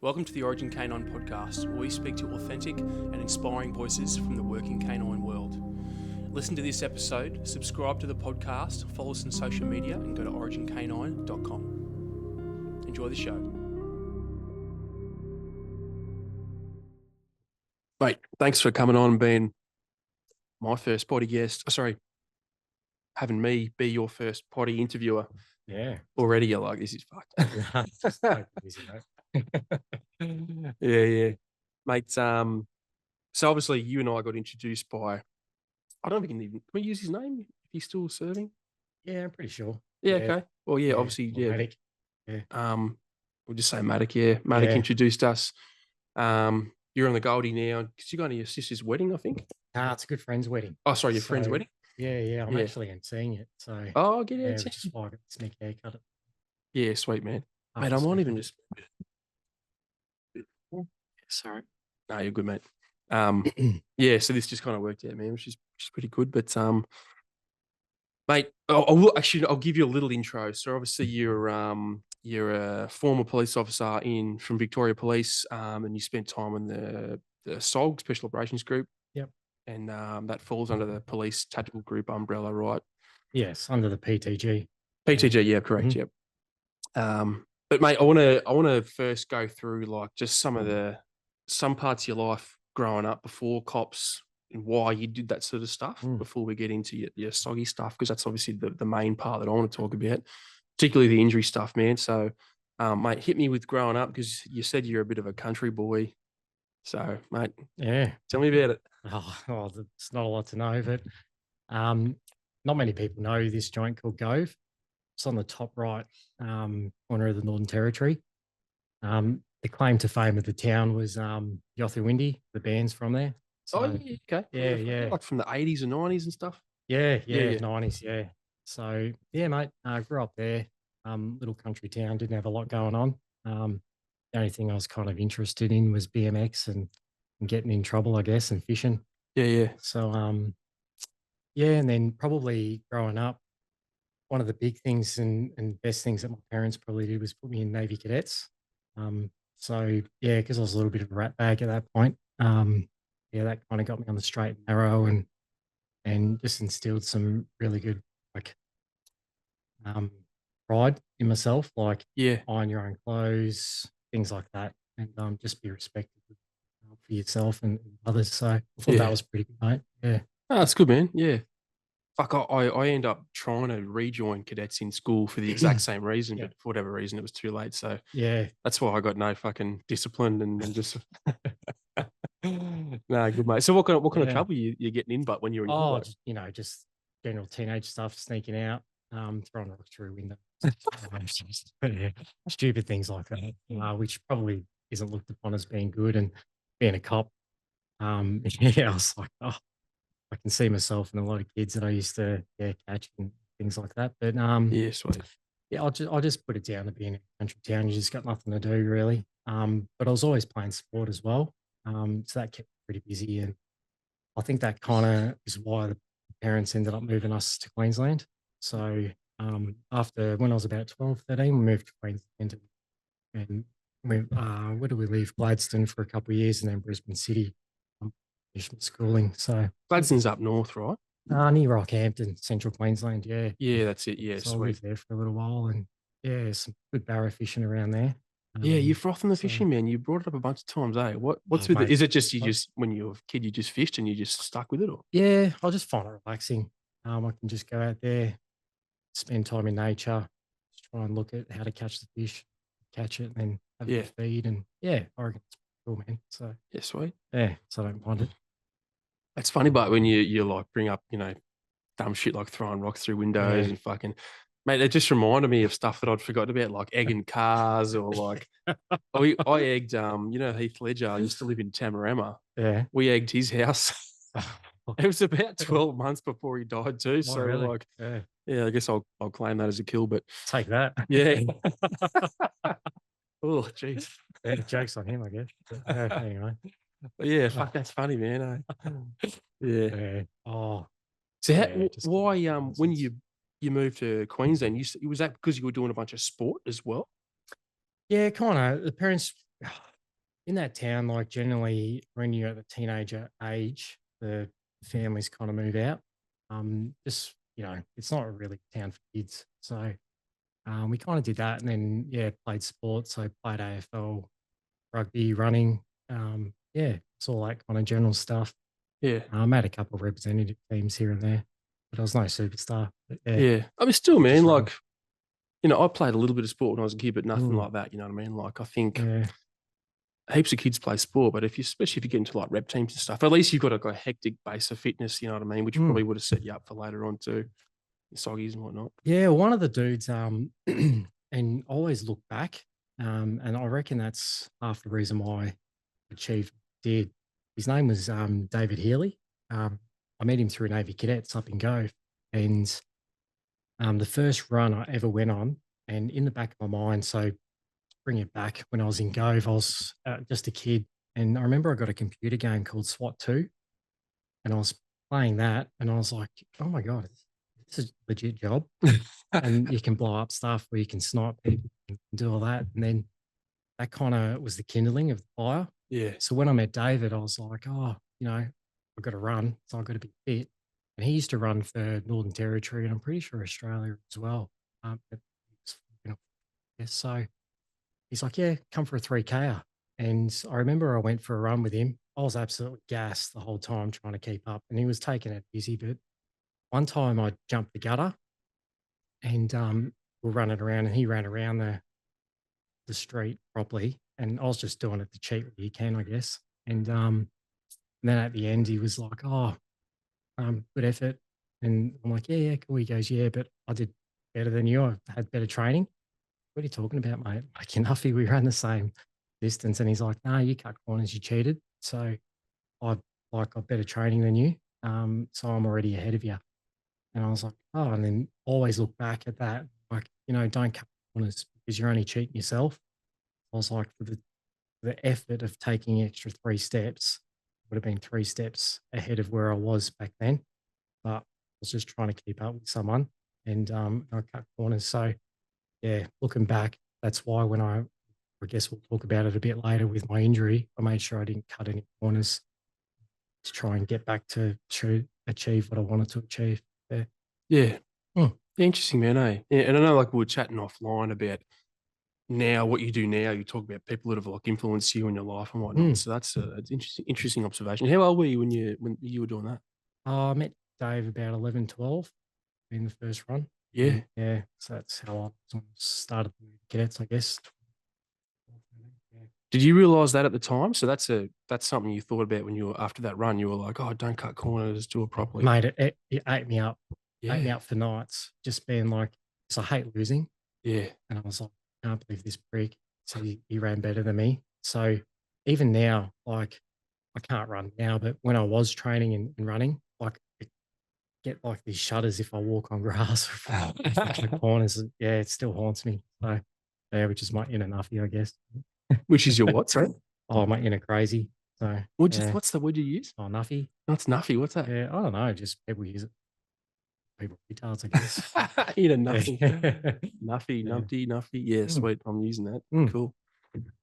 Welcome to the Origin Canine podcast, where we speak to authentic and inspiring voices from the working canine world. Listen to this episode, subscribe to the podcast, follow us on social media, and go to origincanine.com. Enjoy the show. Mate, thanks for coming on and being my first potty guest. Having me be your first potty interviewer. Yeah. Already you're like, this is fucked. Just so easy, mate. Yeah. Mate, so obviously you and I got introduced by, I don't think can we use his name if he's still serving? Yeah, I'm pretty sure. Yeah, okay. Well, yeah, obviously, yeah. Matic. Yeah. We'll just say Matic, yeah. Matic introduced us. You're on the Goldie now because you're going to your sister's wedding, I think. It's a good friend's wedding. Oh, sorry, your friend's wedding? Yeah. I'm actually seeing it. So get out. Just why I got this neck haircut. Yeah, sweet, man. Mate, I might even just... Sorry. No, you're good, mate. Yeah, so this just kind of worked out, man, which is pretty good. But mate, I'll give you a little intro. So obviously you're a former police officer from Victoria Police, and you spent time in the SOG Special Operations Group. Yep. And that falls under the Police Tactical Group umbrella, right? Yes, under the PTG. PTG, yeah, correct, Mm-hmm. Yep. But mate, I want to first go through like just some parts of your life growing up before cops and why you did that sort of stuff before we get into your soggy stuff, because that's obviously the main part that I want to talk about, particularly the injury stuff, man. So, mate, hit me with growing up, because you said you're a bit of a country boy. So, mate, tell me about it. Oh, it's not a lot to know, but not many people know this joint called Gove. It's on the top right corner of the Northern Territory. The claim to fame of the town was Yothu, the band's from there. So, yeah, okay. Yeah. Like from the 80s and 90s and stuff? Yeah. 90s, yeah. So, yeah, mate, I grew up there, little country town, didn't have a lot going on. The only thing I was kind of interested in was BMX and getting in trouble, I guess, and fishing. Yeah. So, and then probably growing up, one of the big things and best things that my parents probably did was put me in Navy cadets. So yeah, because I was a little bit of a rat bag at that point. That kind of got me on the straight and narrow and just instilled some really good pride in myself, like iron your own clothes, things like that, and just be respected for yourself and others. So I thought that was pretty good, mate. Yeah. Oh, that's good, man. Yeah. Fuck, I end up trying to rejoin cadets in school for the exact same reason, but for whatever reason, it was too late. So yeah, that's why I got no fucking discipline and just. No, good mate. So what kind of trouble you're getting in? But when you're in just general teenage stuff, sneaking out, throwing rocks through windows, stupid things like that, which probably isn't looked upon as being good. And being a cop, I was like, I can see myself and a lot of kids that I used to catch and things like that. But sweet. Yeah, I'll just put it down to being a country town. You just got nothing to do really. But I was always playing sport as well. So that kept me pretty busy, and I think that kind of is why the parents ended up moving us to Queensland. So after when I was about 12, 13, we moved to Queensland, and we where do we leave? Gladstone for a couple of years, and then Brisbane City. Schooling. So Gladstone's up north, right? Near Rockhampton, Central Queensland. Yeah, that's it. Yeah, so I lived there for a little while, and some good barra fishing around there. You're frothing the fishing, man. You brought it up a bunch of times, eh? What's with it? Is it just when you were a kid you just fished and you just stuck with it, or? Yeah, I just find it relaxing. I can just go out there, spend time in nature, just try and look at how to catch the fish, catch it, and then have a feed, and I reckon it's cool, man. So sweet. Yeah, so I don't mind it. It's funny, but when you like bring up, dumb shit like throwing rocks through windows and fucking, mate, it just reminded me of stuff that I'd forgotten about, like egging cars or like, I egged, Heath Ledger. I used to live in Tamarama. Yeah. We egged his house. It was about 12 months before he died too. So really? I guess I'll claim that as a kill, but. Take that. Yeah. Oh, jeez. Yeah, joke's on him, I guess. Anyway. Yeah, fuck, that's funny, man. Yeah. Oh. So why when you moved to Queensland, was that because you were doing a bunch of sport as well? Yeah, kind of. The parents in that town, like generally when you're at the teenager age, the families kind of move out. Just it's not really a town for kids. So we kind of did that, and then played sports. So played AFL, rugby, running. Yeah, it's all that kind of general stuff. Yeah. I made a couple of representative teams here and there, but I was no superstar. But yeah, Yeah. I mean, still, just man, run. like, I played a little bit of sport when I was a kid, but nothing Mm, like that. You know what I mean? Like, I think yeah. heaps of kids play sport, but especially if you get into like rep teams and stuff, at least you've got a hectic base of fitness, you know what I mean? Which Mm. probably would have set you up for later on too, soggies and whatnot. Yeah, one of the dudes, and always look back, and I reckon that's half the reason why I achieved what I did. His name was David Healy. I met him through Navy Cadets up in Gove, and the first run I ever went on, and in the back of my mind, so bring it back when I was in Gove, I was just a kid, and I remember I got a computer game called SWAT 2, and I was playing that, and I was like, oh my God, this is a legit job. And you can blow up stuff where you can snipe people and do all that. And then that kind of was the kindling of the fire. Yeah. So when I met David, I was like, oh, I've got to run. So I've got to be fit. And he used to run for Northern Territory and I'm pretty sure Australia as well. But yeah, so he's like, yeah, come for a 3K. And I remember I went for a run with him. I was absolutely gassed the whole time trying to keep up. And he was taking it easy. But one time I jumped the gutter and we're running around and he ran around the street properly, and I was just doing it the cheap way you can, I guess. And then at the end, he was like, "Oh, good effort," and I'm like, "Yeah, yeah, cool." He goes, "Yeah, but I did better than you. I had better training." What are you talking about, mate? Like, nothing. We ran the same distance, and he's like, "No, you cut corners, you cheated. So I've got better training than you. So I'm already ahead of you." And I was like, "Oh," and then always look back at that, like, don't cut corners because you're only cheating yourself. I was like, for the effort of taking extra 3 steps, would have been 3 steps ahead of where I was back then. But I was just trying to keep up with someone and I cut corners. So yeah, looking back, that's why when I guess we'll talk about it a bit later with my injury, I made sure I didn't cut any corners to try and get back to achieve what I wanted to achieve. Yeah. Yeah. Mm, Interesting, man. Yeah. And I know like we were chatting offline about now what you do now. You talk about people that have like influenced you in your life and whatnot. mm. So that's an interesting observation. How old were you when you were doing that? I met Dave about 11, 12 in the first run. Yeah. Yeah, so that's how I started the cadets, I guess. Yeah. Did you realize that at the time? So that's something you thought about when you were after that run. You were like, oh, don't cut corners, do it properly. Mate, it ate me Yeah. up for nights, just being like, because I hate losing. Yeah. And I was like, I can't believe this prick. So he ran better than me. So even now, like, I can't run now, but when I was training and running, like, I get like these shudders if I walk on grass or if I cut corners. Yeah, it still haunts me. So, yeah, which is my inner nuffy, I guess. Which is your what, sorry? Oh, my inner crazy. So, yeah. What's the word you use? Oh, nuffy. That's nuffy. What's that? Yeah, I don't know. Just people use it. People retards, I guess. You know, nothing. Yeah. Nuffy, Yeah. numpty, nuffy. Yeah, Mm, sweet. I'm using that. mm. Cool.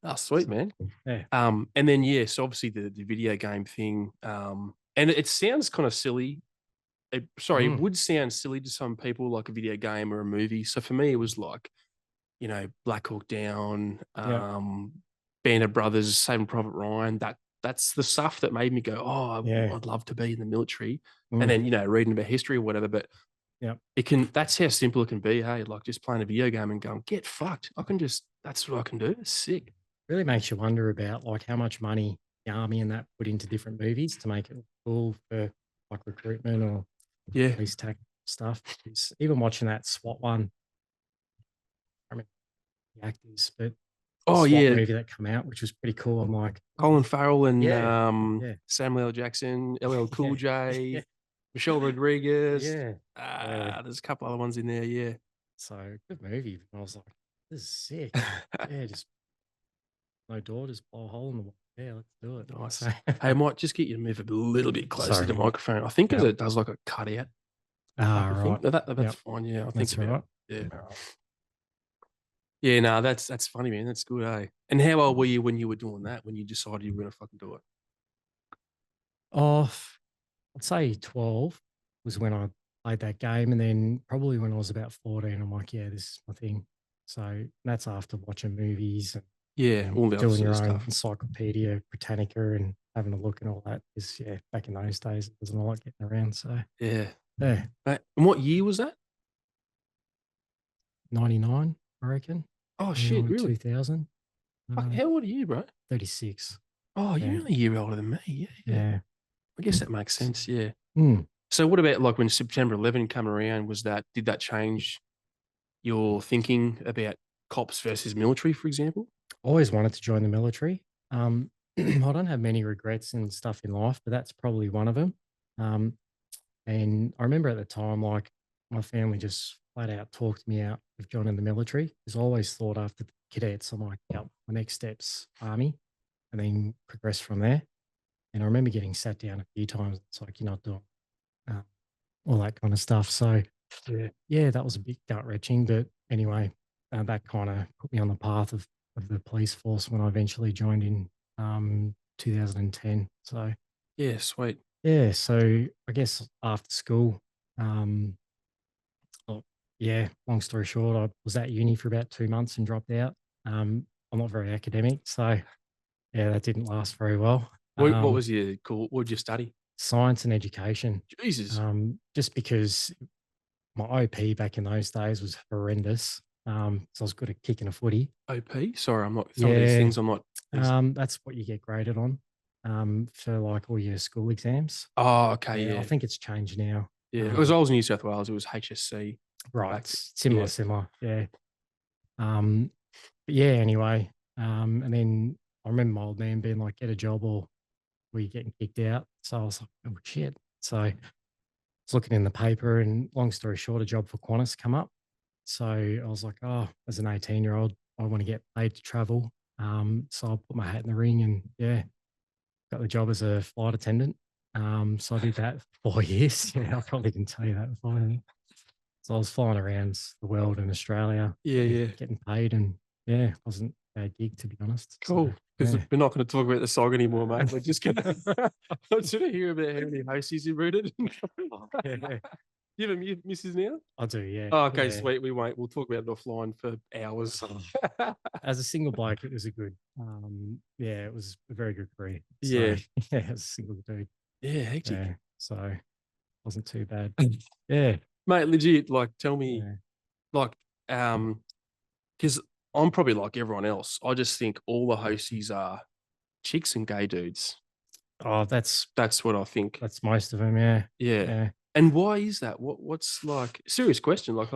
Oh, sweet, man. Yeah. And then yes, obviously the video game thing. And it sounds kind of silly. It Mm. would sound silly to some people, like a video game or a movie. So for me, it was like, Black Hawk Down, Yeah. Band of Brothers, Saving Private Ryan. That's the stuff that made me go, oh, Yeah. I'd love to be in the military. And Mm. then reading about history or whatever. But Yeah. that's how simple it can be. Hey, like just playing a video game and going, get fucked. That's what I can do. It's sick. Really makes you wonder about like how much money the army and that put into different movies to make it look cool for like recruitment or Yeah. police tech stuff. Because even watching that SWAT one, I mean the actors, but the Oh SWAT yeah, movie that come out, which was pretty cool. I'm like, Colin Farrell and yeah, yeah, Samuel L. Jackson, LL Cool yeah, J, Michelle Rodriguez. yeah. So, There's a couple other ones in there. Yeah. so good movie. And I was like, this is sick. Yeah, just no daughters, blow a hole in the wall. Yeah, let's do it. Nice. So, Hey, I might just get you to move a little bit closer to sorry. the microphone. I think because Yeah. it does like a cutout Ah, type of thing. right. But that's Yeah, fine. Yeah, I think that's all about right. it. Yeah. All right. Yeah, no, that's funny, man. That's good, eh? And how old were you when you were doing that? When you decided you were gonna fucking do it? Oh, I'd say 12 was when I played that game, and then probably when I was about 14, I'm like, yeah, this is my thing. So that's after watching movies Yeah, and all the other doing sort your of own stuff. Encyclopedia Britannica and having a look and all that. Because yeah, back in those days, it wasn't a lot getting around. So Yeah. yeah, Mate, and what year was that? 99, I reckon. Oh shit, 99, really? 2000, Fuck, uh, how old are you, bro? 36. Oh, Yeah, you're only a year older than me. Yeah, yeah. yeah. I guess that makes sense. Yeah. Mm. So what about like when September 11 come around? Did that change your thinking about cops versus military, for example? Always wanted to join the military. I don't have many regrets and stuff in life, but that's probably one of them. Um, and I remember at the time, like my family just flat out talked me out of joining the military because I always thought after the cadets, I'm like, yep, my next step's army, and then progress from there. And I remember getting sat down a few times. It's like you're not doing uh, all that kind of stuff. So yeah, that was a bit gut wrenching. But anyway, that kind of put me on the path of the police force when I eventually joined in 2010. So Yeah, sweet. yeah, so I guess after school, um, well, yeah, long story short, I was at uni for about 2 months and dropped out. I'm not very academic, so yeah, that didn't last very well. What Um, was your cool? What did you study? Science and education, Jesus. just because my OP back in those days was horrendous. So I was good at kicking a footy. OP? Sorry, I'm not. Some of these Yeah, things I'm not. These. that's what you get graded on for like all your school exams. Oh, okay, Yeah, I yeah, think it's changed now. yeah. Because I was in New South Wales. It was HSC Right, back. it's similar, Yeah. similar. Yeah. But yeah, anyway. And then I remember my old man being like, get a job or were you getting kicked out? So I was like, oh shit. So I was looking in the paper and long story short, a job for Qantas come up. So I was like, oh, as an 18-year-old, I want to get paid to travel. So I put my hat in the ring and yeah, got the job as a flight attendant. So I did that for 4 years. Yeah, I probably didn't tell you that before. So I was flying around the world in Australia, Yeah, yeah. getting paid, and yeah, wasn't a bad gig to be honest. So Cool. Because yeah, we're not going to talk about the song anymore, mate. We're just going to. I just want to hear about how many hosties you rooted. yeah, You have a missus now? I do. Yeah, Oh, okay, yeah. sweet. We won't. We'll talk about it offline for hours. As a single bloke, it was a good. Yeah, it was a very good career. So Yeah. yeah, as a single dude, Yeah, yeah, hectic. so wasn't too bad. Yeah, Mate, legit, like, tell me, yeah. like, because I'm probably like everyone else. I just think all the hosties are chicks and gay dudes. Oh, that's That's what I think. that's most of them. Yeah, Yeah. yeah, And why is that? What's like serious question? Like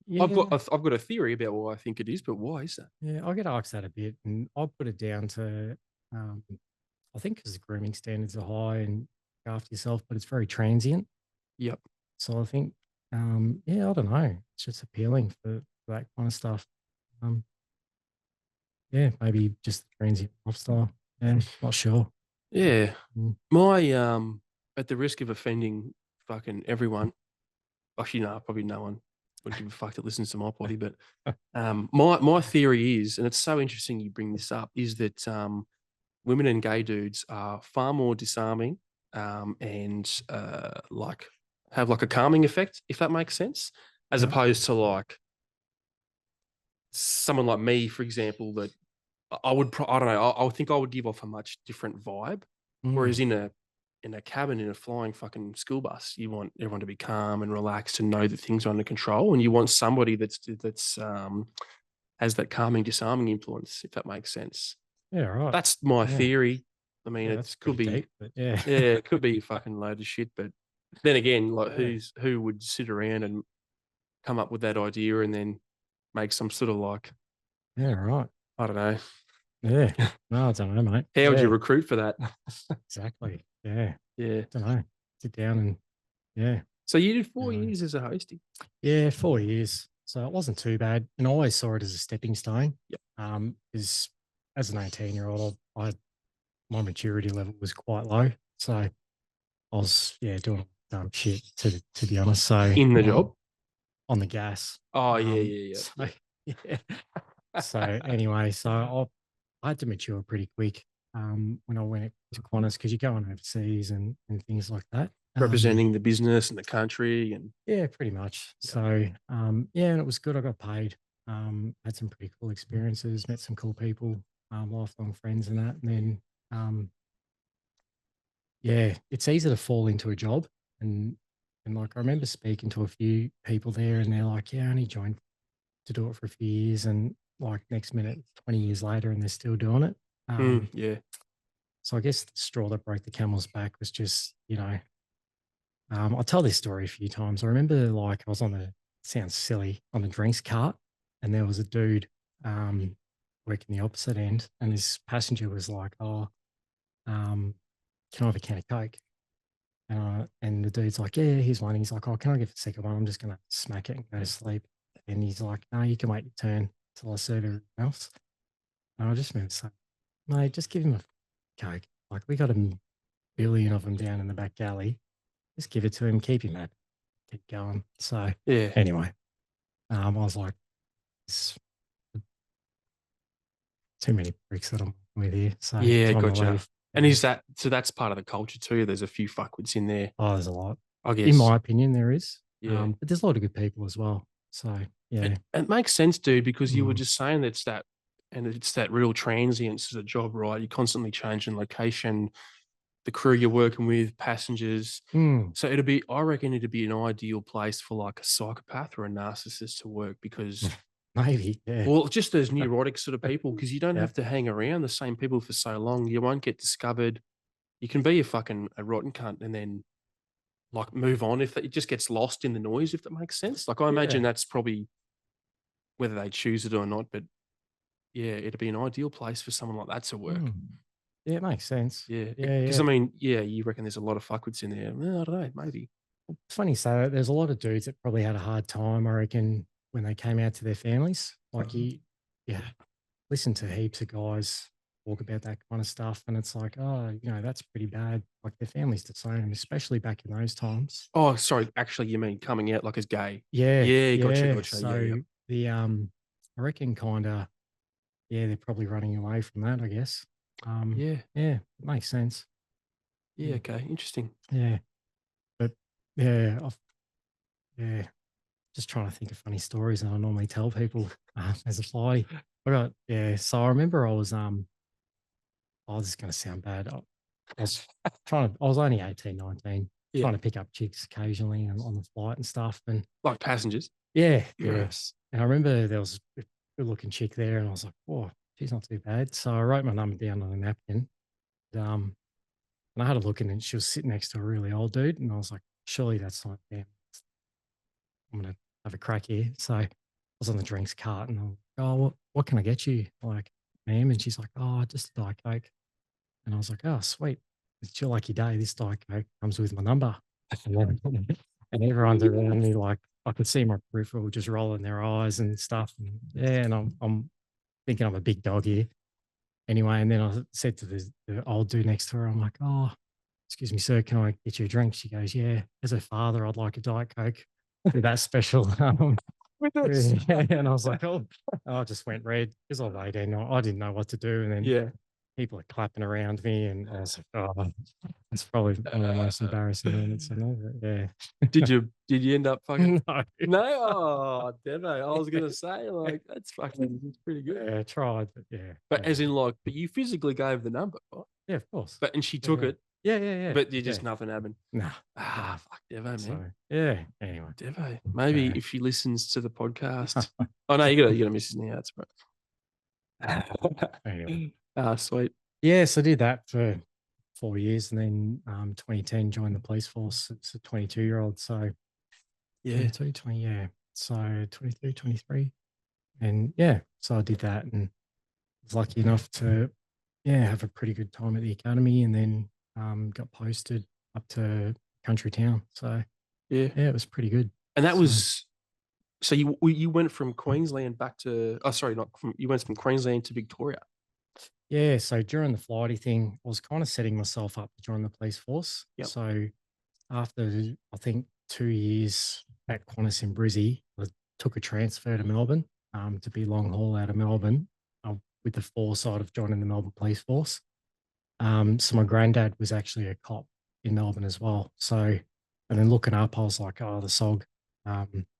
yeah. I've got a theory about why I think it is, but why is that? Yeah, I get asked that a bit, and I'll put it down to, um, I think because the grooming standards are high and look after yourself, but it's very transient. Yep. So I think, yeah, I don't know. It's just appealing for that kind of stuff. Um, yeah, maybe just the transient lifestyle. Yeah, not sure. Yeah. Mm. My at the risk of offending fucking everyone, actually no, probably no one would give a fuck that listens to my potty, but my theory is, and it's so interesting you bring this up, is that women and gay dudes are far more disarming and like have like a calming effect, if that makes sense, as Yeah. opposed to like someone like me, for example, that I don't know, I would think I would give off a much different vibe. Whereas Mm. in a cabin in a flying fucking school bus, you want everyone to be calm and relaxed and know that things are under control, and you want somebody that's has that calming, disarming influence, if that makes sense. Yeah. Right. That's my Yeah. theory. I mean, Yeah. That's it could pretty be, deep, but yeah. yeah, it could be fucking load of shit. But then again, like Yeah. who would sit around and come up with that idea and then make some sort of like, Yeah. Right. I don't know. Yeah. No, I don't know, mate. How would you Yeah. recruit for that? Exactly. Yeah. Yeah. Don't know. Sit down and yeah. So you did 4 years Anyway. as a hostie. Yeah, 4 years. So it wasn't too bad. And I always saw it as a stepping stone. Yep. Is as an 18-year-old, my maturity level was quite low. So I was, yeah, doing dumb shit to be honest. So In the job. on the gas. Oh yeah, yeah, yeah, So yeah. yeah. So anyway, I had to mature pretty quick when I went to Qantas because you're going overseas and things like that. Representing the business and the country and Yeah, pretty much. yeah. So yeah, and it was good. I got paid. Had some pretty cool experiences, met some cool people, lifelong friends and that. And then yeah, it's easy to fall into a job and like I remember speaking to a few people there and they're like, yeah, I only joined to do it for a few years and like next minute, 20 years later and they're still doing it. Yeah. So I guess the straw that broke the camel's back was just, I'll tell this story a few times. I remember like I was sounds silly, on the drinks cart and there was a dude working the opposite end and this passenger was like, oh, can I have a can of Coke? And the dude's like, yeah, here's one. He's like, oh, can I get the second one? I'm just going to smack it and go to sleep. And he's like, no, you can wait your turn till I serve everyone else. And I just remember saying, mate, just give him a Coke. Like, we got a billion of them down in the back alley. Just give it to him, keep him happy, keep going. So, Yeah. anyway, I was like, it's too many bricks that I'm with here. So, Yeah, time to gotcha. leave. And is that so that's part of the culture too? There's a few fuckwits in there, Oh, there's a lot. I In guess. my opinion, there is. Yeah. But there's a lot of good people as well. So, yeah. It makes sense, dude, because you were Mm. just saying it's that real transience to the job, right? You're constantly changing location, the crew you're working with, passengers. Mm. So I reckon it'd be an ideal place for like a psychopath or a narcissist to work because, Maybe, yeah. well, just those neurotic sort of people, because you don't Yeah. have to hang around the same people for so long. You won't get discovered. You can be a rotten cunt and then like move on if it just gets lost in the noise, if that makes sense. Like I imagine Yeah. that's probably whether they choose it or not, but yeah, it'd be an ideal place for someone like that to work. Mm. Yeah, it makes sense. Yeah, Yeah, because yeah. I mean, yeah, you reckon there's a lot of fuckwits in there? Well, I don't know, maybe. It's funny, so there's a lot of dudes that probably had a hard time, I reckon, when they came out to their families. Like yeah, listen to heaps of guys talk about that kind of stuff, and it's like, oh, that's pretty bad. Like their families disown them, especially back in those times. Oh, sorry, actually, you mean coming out like as gay? Yeah, Yeah, gotcha, yeah. gotcha. Yeah, yeah, So I reckon kind of, yeah, they're probably running away from that, I guess. yeah, Yeah, it makes sense. yeah. Okay, interesting. Yeah, but yeah, yeah. Just trying to think of funny stories that I normally tell people as a fly. Yeah. So I remember oh, this is going to sound bad. I was I was only 18, 19, Yeah, trying to pick up chicks occasionally on the flight and stuff. And like passengers. yeah, yeah. Yes. And I remember there was a good looking chick there and I was like, oh, she's not too bad. So I wrote my number down on a napkin. Um, and I had a look and she was sitting next to a really old dude. And I was like, surely that's not them. I'm gonna have a crack here. So I was on the drinks cart and I'm like, oh, what can I get you? Like, ma'am. And she's like, oh, just a Diet Coke. And I was like, oh, sweet. It's your lucky day. This Diet Coke comes with my number. And, and everyone's around me, like, I could see my peripheral just rolling their eyes and stuff. And yeah, and I'm thinking I'm a big dog here. Anyway, and then I said to the old dude next to her, I'm like, oh, excuse me, sir, can I get you a drink? She goes, yeah. As a father, I'd like a Diet Coke with that special. With us. Yeah, and I was like, oh, I just went red because I was 18. I didn't know what to do. And then Yeah. people are clapping around me. And I was like, oh, that's probably one of the most embarrassing moments. Yeah. Did you end up fucking No. no? Oh, Devo. I was gonna say, like, it's pretty good. Yeah, I tried, but yeah. But as in like, but you physically gave the number, right? Yeah, of course. But and she Yeah, took yeah. it, Yeah, yeah, yeah. but you Yeah. just nothing happened. No. Ah, fuck Devo, So man. yeah. Anyway. Devo. Maybe Yeah. if she listens to the podcast. Oh no, you gotta miss his now. That's Anyway. right. Ah, sweet. Yes, I did that for 4 years and then 2010 joined the police force. It's a 22-year-old. So Yeah. 22, 20, yeah. So 22, 23. And yeah, so I did that and was lucky enough to, yeah, have a pretty good time at the academy and then got posted up to country town. So Yeah. yeah, it was pretty good. And that So, was so you went from Queensland back to sorry, not from you went from Queensland to Victoria. yeah, so during the flighty thing, I was kind of setting myself up to join the police force. Yep. So after I think 2 years at Qantas in Brizzy, I took a transfer to Melbourne. to be long haul out of Melbourne, with the foresight of joining the Melbourne Police Force. So my granddad was actually a cop in Melbourne as well. So, and then looking up, I was like, oh, the SOG,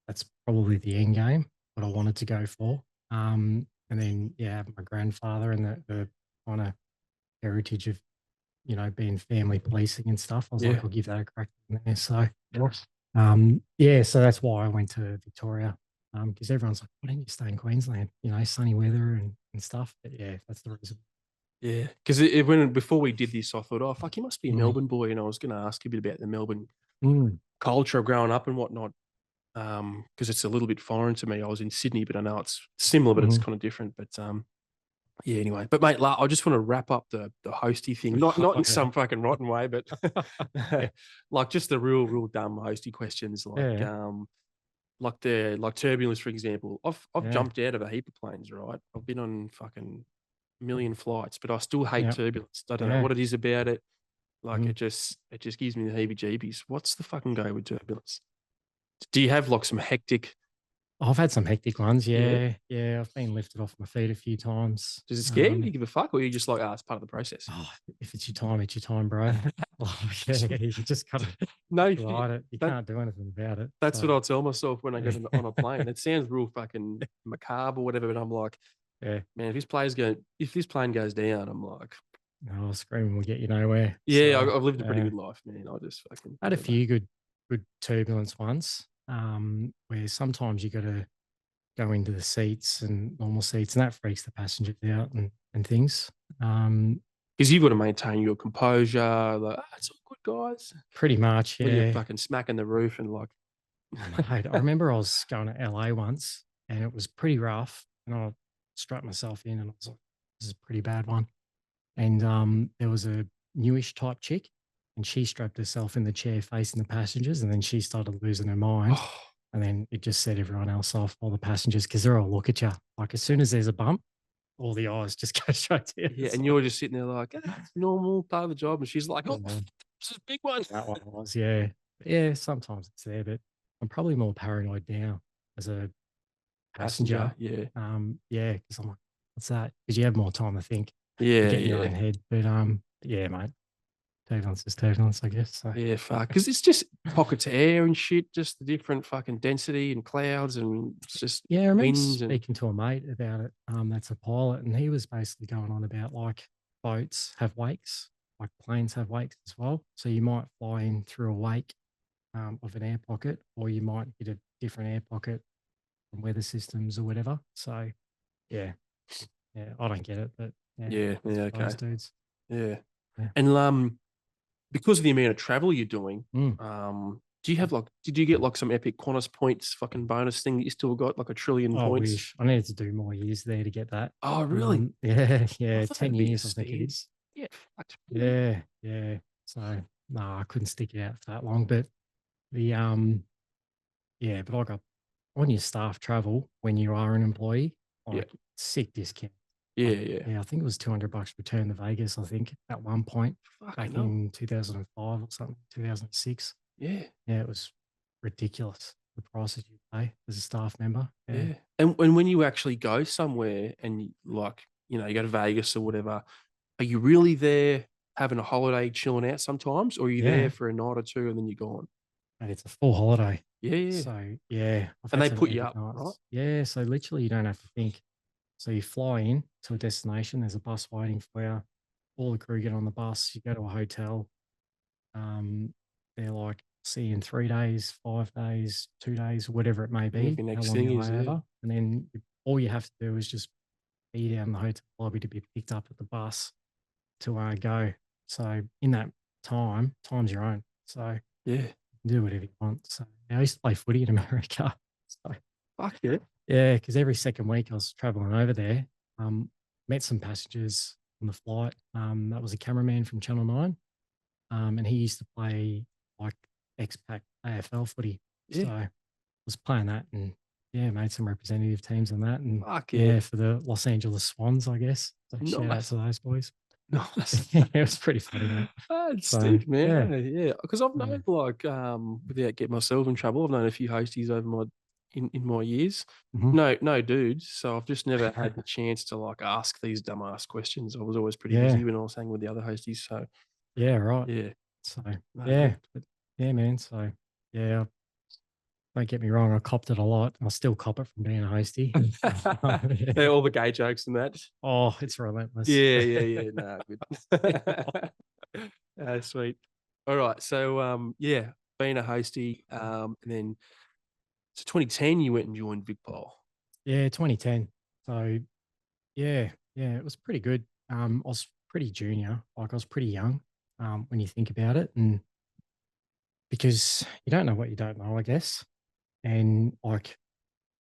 that's probably the end game, what I wanted to go for. And then, yeah, my grandfather and the kind of heritage of, being family policing and stuff. I was like, I'll give that a crack in there. So, yeah, so that's why I went to Victoria, because everyone's like, why don't you stay in Queensland? Sunny weather and stuff. But yeah, that's the reason. Yeah, because before we did this, I thought, oh fuck, he must be a Melbourne boy, and I was going to ask you a bit about the Melbourne culture of growing up and whatnot, because it's a little bit foreign to me. I was in Sydney, but I know it's similar, but it's kind of different. But yeah, anyway. But mate, I just want to wrap up the hosty thing, not in some fucking rotten way, but like just the real dumb hosty questions, like turbulence, for example. I've jumped out of a heap of planes, right? I've been on fucking million flights, but I still hate turbulence. I don't know what it is about it. Like it just gives me the heebie-jeebies. What's the fucking go with turbulence? Do you have like some hectic? I've had some hectic ones. Yeah. I've been lifted off my feet a few times. Does it scare you? Do you give a fuck, or are you just like, it's part of the process? Oh, if it's your time, bro. You just gotta ride it. You can't do anything about it. That's what I'll tell myself when I get on a plane. It sounds real fucking macabre or whatever, but I'm like, man, if this plane goes down, I'm like, no, screaming will get you nowhere. Yeah, so, I've lived a pretty good life, man. I just fucking had a few good turbulence ones, where sometimes you got to go into the seats and normal seats, and that freaks the passengers out and things. Because you've got to maintain your composure. Like, it's all good, guys. Pretty much, yeah. When you're fucking smacking the roof and like. Mate, I remember I was going to LA once, and it was pretty rough, and I strapped myself in, and I was like, "This is a pretty bad one." And there was a newish type chick, and she strapped herself in the chair facing the passengers, and then she started losing her mind. And then it just set everyone else off, all the passengers, because they're all look at you. Like as soon as there's a bump, all the eyes just go straight to you. Yeah, and you're just sitting there like, it's normal, part of the job. And she's like, oh, this is a big one. That one was, yeah. Yeah, sometimes it's there, but I'm probably more paranoid now as a passenger. Yeah. Yeah, because I'm like, what's that? Because you have more time to think. Yeah. Get in your own head. But yeah, mate. Turbulence is turbulence, I guess. So. Yeah, fuck. Because it's just pockets of air and shit, just the different fucking density and clouds and it's just I remember winds. Speaking to a mate about it. That's a pilot, and he was basically going on about like boats have wakes, like planes have wakes as well. So you might fly in through a wake of an air pocket, or you might hit a different air pocket from weather systems or whatever. So yeah, I don't get it, but okay, those dudes. Yeah. And because of the amount of travel you're doing, do you have did you get like some epic Qantas points fucking bonus thing that you still got, like 1 trillion points? I wish. I needed to do more years there to get that. Oh, really? Yeah, 10 years, I think it is. Yeah. Yeah. So no, I couldn't stick it out for that long. But the but I got on your staff travel when you are an employee, sick discount. Yeah. I think it was $200 return to Vegas, I think, at one point back in 2005 or something, 2006. Yeah. Yeah, it was ridiculous, the prices you pay as a staff member. Yeah. And when you actually go somewhere and you go to Vegas or whatever, are you really there having a holiday chilling out sometimes, or are you there for a night or two and then you're gone? And it's a full holiday. Yeah. So yeah. And they put you up, right? Yeah. So literally you don't have to think. So you fly in to a destination, there's a bus waiting for you. All the crew get on the bus, you go to a hotel. They're like, see you in 3 days, 5 days, 2 days, whatever it may be. The next thing is, and then all you have to do is just be down the hotel lobby to be picked up at the bus to go. So in that time's your own. So yeah, do whatever you want. So I used to play footy in America. So fuck yeah. Yeah, because every second week I was traveling over there. Met some passengers on the flight. That was a cameraman from Channel 9. And he used to play like X-Pac AFL footy. Yeah. So I was playing that and made some representative teams on that. And for the Los Angeles Swans, I guess. So shout out to those boys. Nice. It was pretty funny, mate. It's Steve, man. Yeah. Because I've known without getting myself in trouble, I've known a few hosties over my in my years. Mhm. No dudes. So I've just never had the chance to like ask these dumbass questions. I was always pretty busy Yeah. when I was hanging with the other hosties. So Yeah, right. yeah, So, no, yeah, good. but yeah, man. So, yeah, don't get me wrong, I copped it a lot. I still cop it from being a hostie. Yeah, Yeah. all the gay jokes and that. Oh, it's relentless. Yeah. No, good. Sweet. All right. So yeah, being a hostie, and then so 2010 you went and joined Vicpol. Yeah, 2010. So, yeah, it was pretty good. I was pretty junior, like I was pretty young, when you think about it, and because you don't know what you don't know, I guess. And like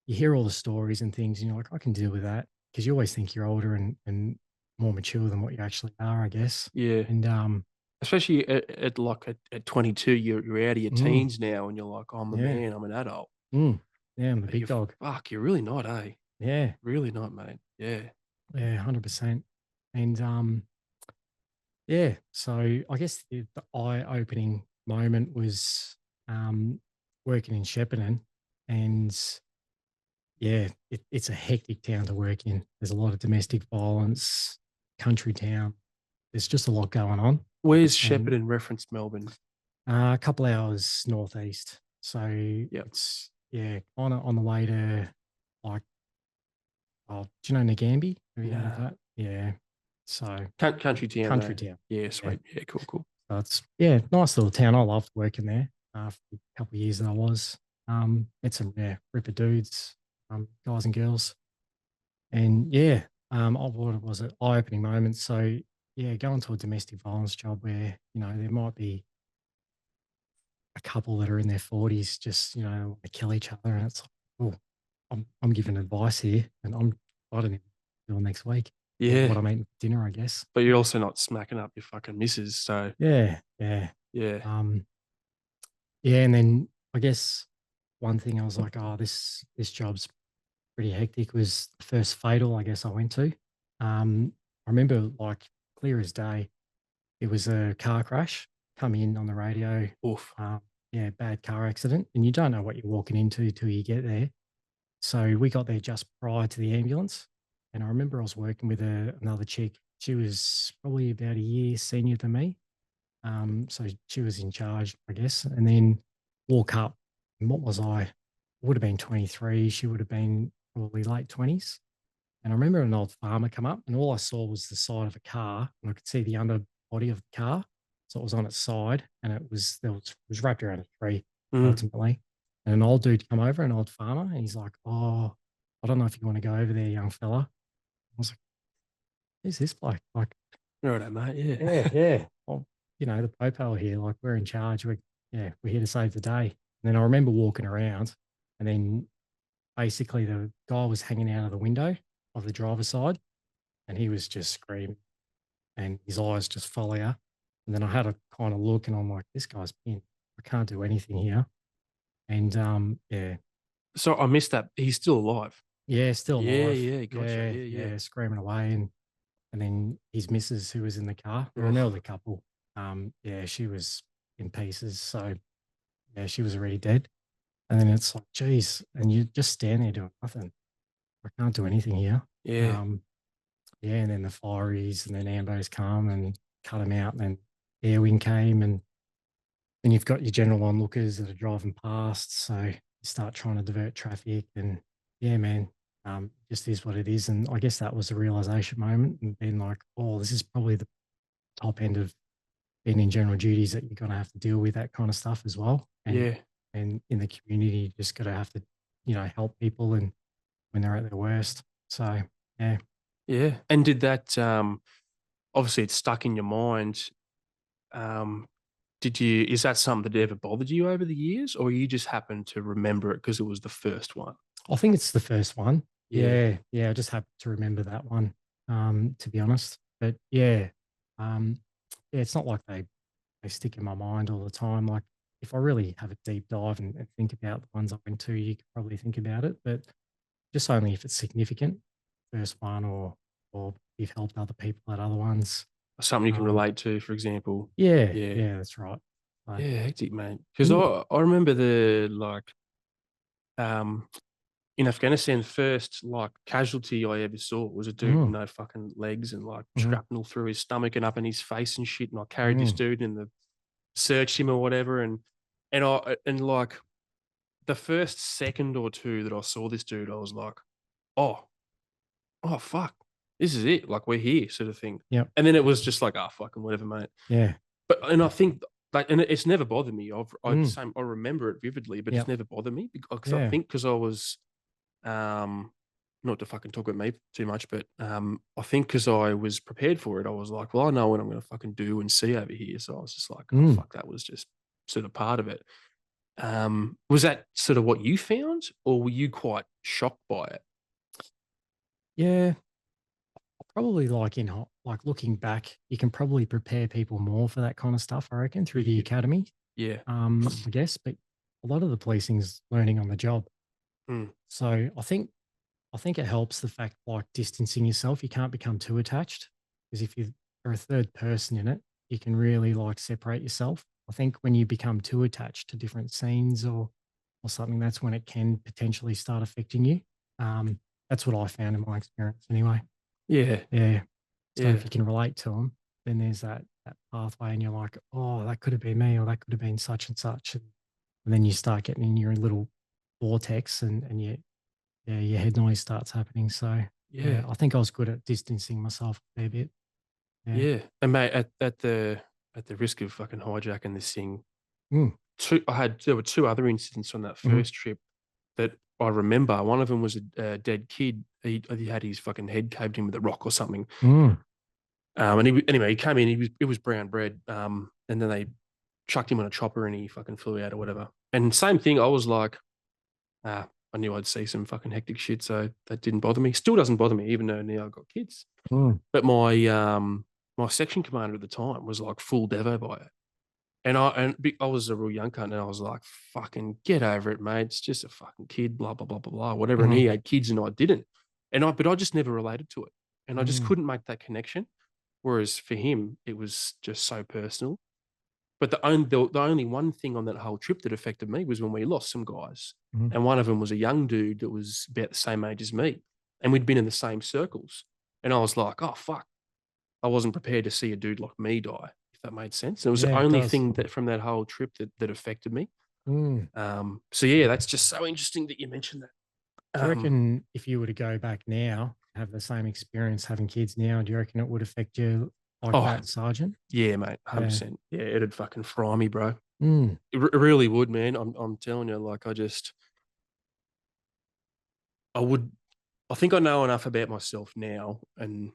you hear all the stories and things, and you're like, I can deal with that because you always think you're older and more mature than what you actually are, I guess. Yeah. And Especially at like at 22, you're out of your mm, teens now, and you're like, I'm the yeah, man, I'm an adult. yeah, I'm the But big dog. you're really not, eh? Yeah, Really not, mate. Yeah. yeah, 100%. And yeah, so I guess the eye-opening moment was um, working in Shepparton, and yeah, it's a hectic town to work in. There's a lot of domestic violence, country town. There's just a lot going on, Where's and Shepparton referenced Melbourne? a couple hours northeast. So Yep. it's yeah, on the way to like, oh, do you know Nagambie? Have you heard of Nah. that? Yeah. So Country town country though. town. Yeah, Yeah. sweet. Yeah, cool. So it's yeah, nice little town. I loved working there for the couple of years that I was. Met some ripper dudes, guys and girls. And yeah, what was it? Eye-opening moment. So yeah, going to a domestic violence job where, there might be a couple that are in their 40s just, want to kill each other. And it's like, oh, I'm giving advice here and I don't even know next week Yeah. what I'm eating for dinner, I guess. But you're also not smacking up your fucking missus. So Yeah, yeah. yeah. Um, yeah, and then I guess one thing I was like, oh, this job's pretty hectic was the first fatal I guess I went to. I remember like clear as day. It was a car crash, come in on the radio. Oof. Um, yeah, bad car accident, and you don't know what you're walking into till you get there. So we got there just prior to the ambulance, and I remember I was working with another chick. She was probably about a year senior than me, so she was in charge, I guess. And then walk up, and what was I? Would have been 23. She would have been probably late 20s. And I remember an old farmer come up, and all I saw was the side of a car, and I could see the underbody of the car. So it was on its side, and it was wrapped around a tree Mm. ultimately. And an old dude come over, an old farmer, and he's like, "Oh, I don't know if you want to go over there, young fella." I was like, "Who's this bloke?" Like, Righto, mate. yeah, Yeah. yeah. Well, the popo here, like we're in charge. We're here to save the day. And then I remember walking around, and then basically the guy was hanging out of the window of the driver's side, and he was just screaming, and his eyes just follow you. And then I had a kind of look, and I'm like, this guy's pinned. I can't do anything here. And yeah, So I missed that. He's still alive. yeah, still alive. Yeah, gotcha. Yeah, Yeah. yeah, screaming away, and then his missus who was in the car, they're an Ugh. elderly couple. Yeah, she was in pieces. So yeah, she was already dead. And then it's like, geez, and you just stand there doing nothing. I can't do anything here. Yeah. Um, yeah, and then the fireys and then ambos come and cut them out, and then air wing came, and then you've got your general onlookers that are driving past. So you start trying to divert traffic, and yeah, man, just is what it is. And I guess that was a realization moment, and being like, oh, this is probably the top end of being in general duties that you're going to have to deal with that kind of stuff as well. Yeah. And in the community, you just got to have to, help people and when they're at their worst. So yeah. Yeah. And did that obviously it's stuck in your mind. Um is that something that ever bothered you over the years, or you just happened to remember it because it was the first one? I think it's the first one. Yeah. Yeah, yeah. I just happen to remember that one, to be honest. But yeah, um, yeah, it's not like they stick in my mind all the time. Like if I really have a deep dive and think about the ones I went to, you could probably think about it, but just only if it's significant, first one, or you've helped other people at other ones. Something you can Um, relate to, for example. yeah, Yeah. yeah, that's right. So, Yeah, hectic, mate. Because and I remember the like in Afghanistan, the first like casualty I ever saw was a dude with Mm, no fucking legs and like mhm, shrapnel through his stomach and up in his face and shit. And I carried this mm, dude and the searched him or whatever. And like the first second or two that I saw this dude, I was like, oh, oh fuck, this is it. Like we're here, sort of thing. yep, And then it was just like, oh fucking whatever, mate. yeah, But and I think like, and it's never bothered me. mm, I remember it vividly, but it's yep, never bothered me because I yeah, think because I was um not to fucking talk about me too much, but I think because I was prepared for it, I was like, well, I know what I'm going to fucking do and see over here. So I was just like, oh mm, fuck, that was just sort of part of it. Was that sort of what you found, or were you quite shocked by it? yeah. Probably like like looking back, you can probably prepare people more for that kind of stuff, I reckon, through the Yeah, academy. yeah, I guess, but a lot of the policing's learning on the job. mm, So I think it helps the fact like distancing yourself. You can't become too attached because if you're a third person in it, you can really like separate yourself. I think when you become too attached to different scenes or something, that's when it can potentially start affecting you. That's what I found in my experience anyway. yeah, Yeah. So if yeah, you can relate to them, then there's that pathway, and you're like, oh, that could have been me, or that could have been such and such, and then you start getting in your little vortex, and yeah, your head noise starts happening. So yeah, yeah, I think I was good at distancing myself a fair bit. Yeah. yeah. And mate, at the risk of fucking hijacking this thing, Mm, there were two other incidents on that mhm, first trip that I remember. One of them was a dead kid. He had his fucking head caved in with a rock or something. mm, Anyway, he came in. It was brown bread. And then they chucked him on a chopper and he fucking flew out or whatever. And same thing. I was like, I knew I'd see some fucking hectic shit, so that didn't bother me. Still doesn't bother me, even though now I've got kids. mm. But my section commander at the time was like full devo by it. I was a real young cunt, and I was like, "Fucking get over it, mate. It's just a fucking kid, blah blah blah blah blah, whatever." And Mhm, he had kids, and I didn't, but I just never related to it, and I just mm, couldn't make that connection. Whereas for him, it was just so personal. But the only one thing on that whole trip that affected me was when we lost some guys, mhm. and one of them was a young dude that was about the same age as me, and we'd been in the same circles, and I was like, "Oh fuck." I wasn't prepared to see a dude like me die, if that made sense. And it was the Yeah, it only does. thing that from that whole trip that affected me. Mm. So yeah, that's just so interesting that you mentioned that. Do you reckon if you were to go back now, have the same experience having kids now, do you reckon it would affect you like Oh that, Sergeant? yeah, mate, Yeah. 100%. Yeah, it'd fucking fry me, bro. Mm, It really would, man. I'm telling you, like I would, I think I know enough about myself now, and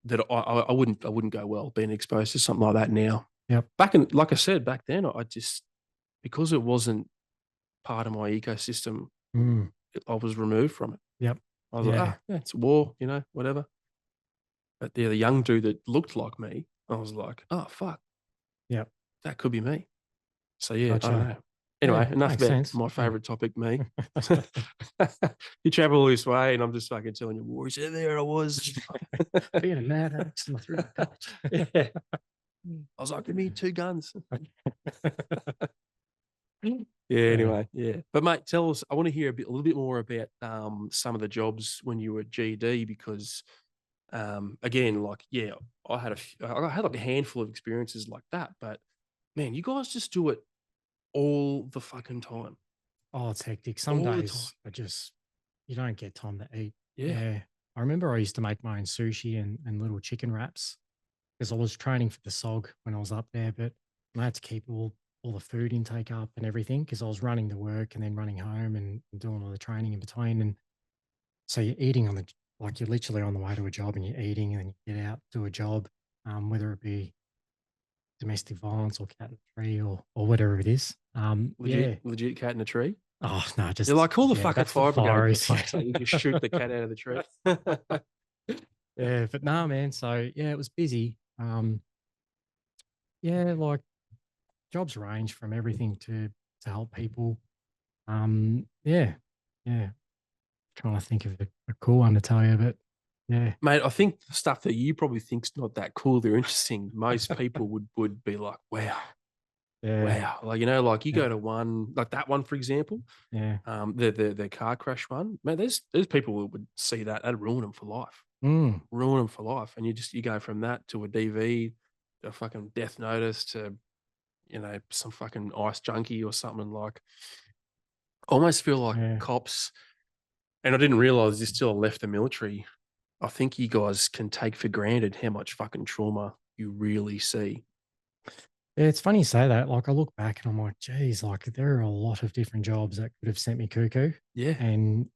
that I wouldn't go well being exposed to something like that now. yep. Like I said, back then, I just because it wasn't part of my ecosystem, Mm, I was removed from it. yep. I was like, Yeah. yeah, it's war, whatever. But the young dude that looked like me, I was like, oh fuck, Yep. that could be me. So yeah, I don't Gotcha. know. Yeah. Anyway, enough Makes about sense. my Yeah. favorite topic, me. You travel this way, and I'm just fucking telling you, war. So there I was. Being a mad axe and through the patch. Yeah, I was like, give me two guns. Yeah. Yeah. Anyway, yeah. But mate, tell us. I want to hear a little bit more about some of the jobs when you were at GD because again, like yeah, I had like a handful of experiences like that, but man, you guys just do it all the fucking time, Oh, it's hectic. Some all the time. days are just you don't get time to eat. Yeah, Yeah. I remember I used to make my own sushi and little chicken wraps because I was training for the SOG when I was up there, but I had to keep all the food intake up and everything because I was running the work and then running home and doing all the training in between. And so you're eating on the like you're literally on the way to a job and you're eating and then you get out, do a job, whether it be domestic violence or cat in the tree or whatever it is. Yeah. legit cat in a tree. Oh no, You're just like, call the yeah, fucking that's the fire brigade for virus. fuck's sake. You just shoot the cat out of the tree. Yeah, but no, man. So yeah, it was busy. Yeah, like jobs range from everything to help people. Yeah, yeah. Trying to think of a cool one to tell you, but yeah, Mate, I think the stuff that you probably think's not that cool, they're interesting. Most people would be like, wow. Yeah. wow. Like, you know, like you Yeah. go to one, like that one, for example, Yeah. the car crash one, man, there's people who would see that, that'd ruin them for life. Mm. Ruin them for life. And you go from that to a DV, to a fucking death notice, to, you know, some fucking ice junkie or something. Like, I almost feel like Yeah. cops, and I didn't realize this till I left the military. I think you guys can take for granted how much fucking trauma you really see. Yeah, it's funny you say that. Like, I look back and I'm like, geez, like there are a lot of different jobs that could have sent me cuckoo. Yeah. And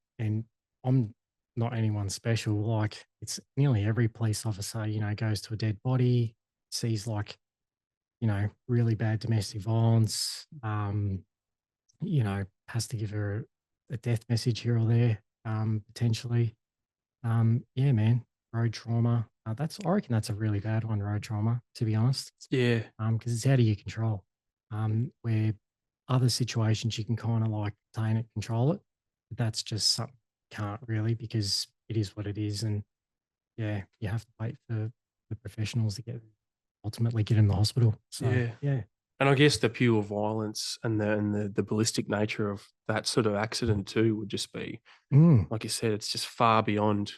I'm not anyone special. Like, it's nearly every police officer, goes to a dead body, sees like, really bad domestic violence, has to give her a death message here or there, potentially. Yeah, man, road trauma. I reckon that's a really bad one, road trauma, to be honest. Yeah. Because it's out of your control. Where other situations you can kind of like contain it, control it. But that's just something you can't really, because it is what it is. And yeah, you have to wait for the professionals to ultimately get in the hospital. So Yeah. yeah. And I guess the pure violence and the ballistic nature of that sort of accident too would just be, Mm, like you said, it's just far beyond.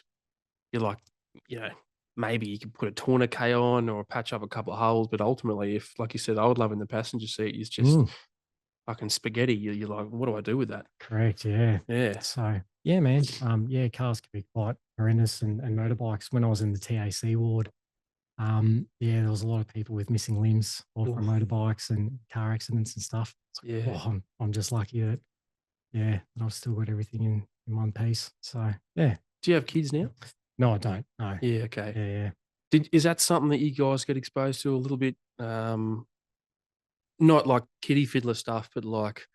You're like, you know, maybe you could put a tourniquet on or patch up a couple of holes, but ultimately, if, like you said, I would love in the passenger seat, it's just mm, fucking spaghetti. You're like, what do I do with that? correct. Yeah. Yeah. So yeah, man. Yeah, cars can be quite horrendous, and motorbikes. When I was in the TAC ward, yeah, there was a lot of people with missing limbs, all from Oof. motorbikes and car accidents and stuff. It's like, Yeah. oh, I'm just lucky that, yeah, that I've still got everything in one piece. So yeah. Do you have kids now? No, I don't. No. Yeah. Okay. Yeah, yeah. Is that something that you guys get exposed to a little bit? Not like kiddie fiddler stuff, but like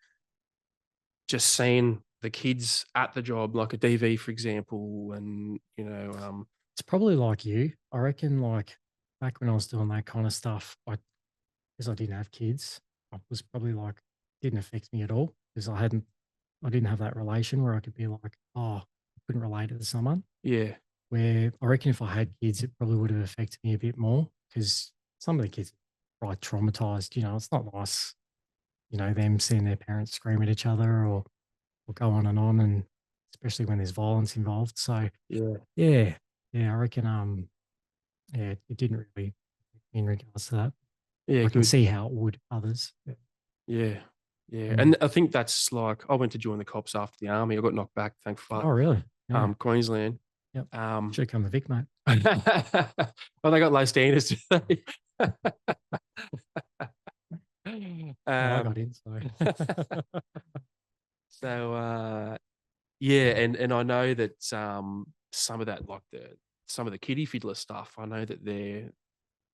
just seeing the kids at the job, like a DV, for example, and It's probably like you. I reckon like back when I was doing that kind of stuff, because I didn't have kids, I was probably like didn't affect me at all because I didn't have that relation where I could be like, oh, I couldn't relate it to someone. yeah, Where I reckon if I had kids, it probably would have affected me a bit more because some of the kids are like traumatized. It's not nice, them seeing their parents scream at each other or go on, and especially when there's violence involved. So yeah, yeah, yeah, I reckon yeah, it didn't really in regards to that. yeah, I can good, see how it would others. Yeah. yeah, yeah. Mm. And I think that's like I went to join the cops after the army. I got knocked back, thank fuck. Oh, really? Yeah. Queensland. Yep. Um, Should have come to Vic, mate. well, they got low standards today. Well, I um, got in, so so yeah, and I know that some of that, like some of the kiddie fiddler stuff, I know that they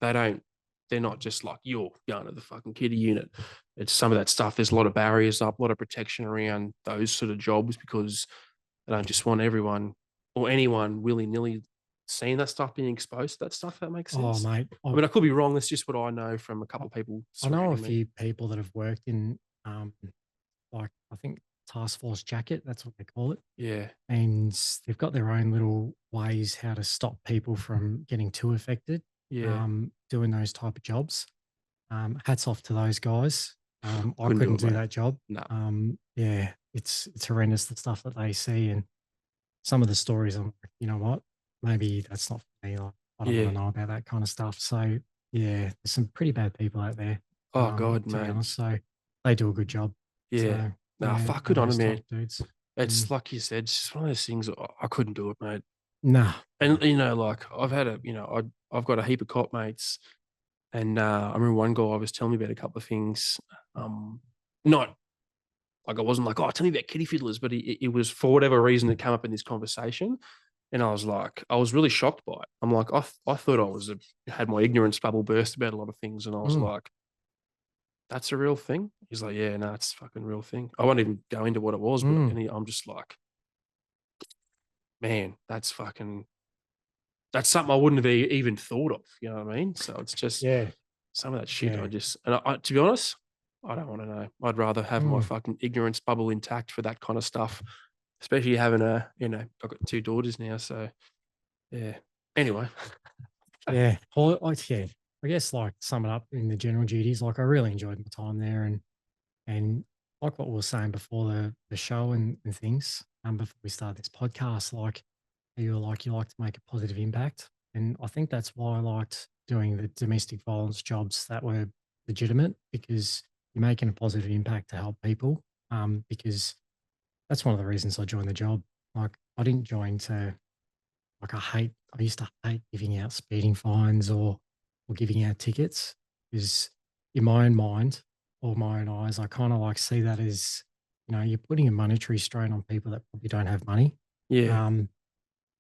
don't they're not just like you're going to the fucking kiddie unit. It's some of that stuff. There's a lot of barriers up, a lot of protection around those sort of jobs because they don't just want everyone or anyone willy nilly seeing that stuff, being exposed to that stuff. If that makes oh, sense. mate, I mean, I could be wrong. That's just what I know from a I, couple of people I know a surrounding me. few people that have worked in, like I think task force jacket. That's what they call it, Yeah, and they've got their own little ways how to stop people from getting too affected. yeah. Doing those type of jobs. Hats off to those guys. I Couldn't do couldn't it, do mate. that job. No. Yeah, it's horrendous the stuff that they see, and some of the stories. I'm like, you know what? Maybe that's not for me. Like, I don't want Yeah. to know about that kind of stuff. So yeah, there's some pretty bad people out there. Oh God, To be mate. honest, so they do a good job. Yeah. So Nah, yeah, fuck, they're good on him, those type man. of dudes. It's Mm. like you said, it's just one of those things. I couldn't do it, mate. Nah, And like I've had I've got a heap of cop mates, and I remember one guy was telling me about a couple of things. Not like I wasn't like, oh, tell me about kitty fiddlers, but it was for whatever reason it came up in this conversation, and I was like, I was really shocked by it. I'm like, I thought had my ignorance bubble burst about a lot of things, and I was mm, like, that's a real thing. He's like, yeah, no, it's a fucking real thing. I won't even go into what it was, but mm, I'm just like, man, that's something I wouldn't have even thought of. You know what I mean? So it's just yeah, some of that shit. yeah. To be honest, I don't want to know. I'd rather have my Mm. fucking ignorance bubble intact for that kind of stuff, especially having I've got two daughters now. So yeah. Anyway, Yeah. Yeah. I guess like sum it up in the general duties, like I really enjoyed my time there, and like what we were saying before the show and things, before we started this podcast, like you were like you like to make a positive impact. And I think that's why I liked doing the domestic violence jobs that were legitimate, because you're making a positive impact to help people. Because that's one of the reasons I joined the job. Like I didn't join to like I used to hate giving out speeding fines or giving out tickets, because in my own mind or my own eyes, I kind of like see that as, you're putting a monetary strain on people that probably don't have money. Yeah, Um,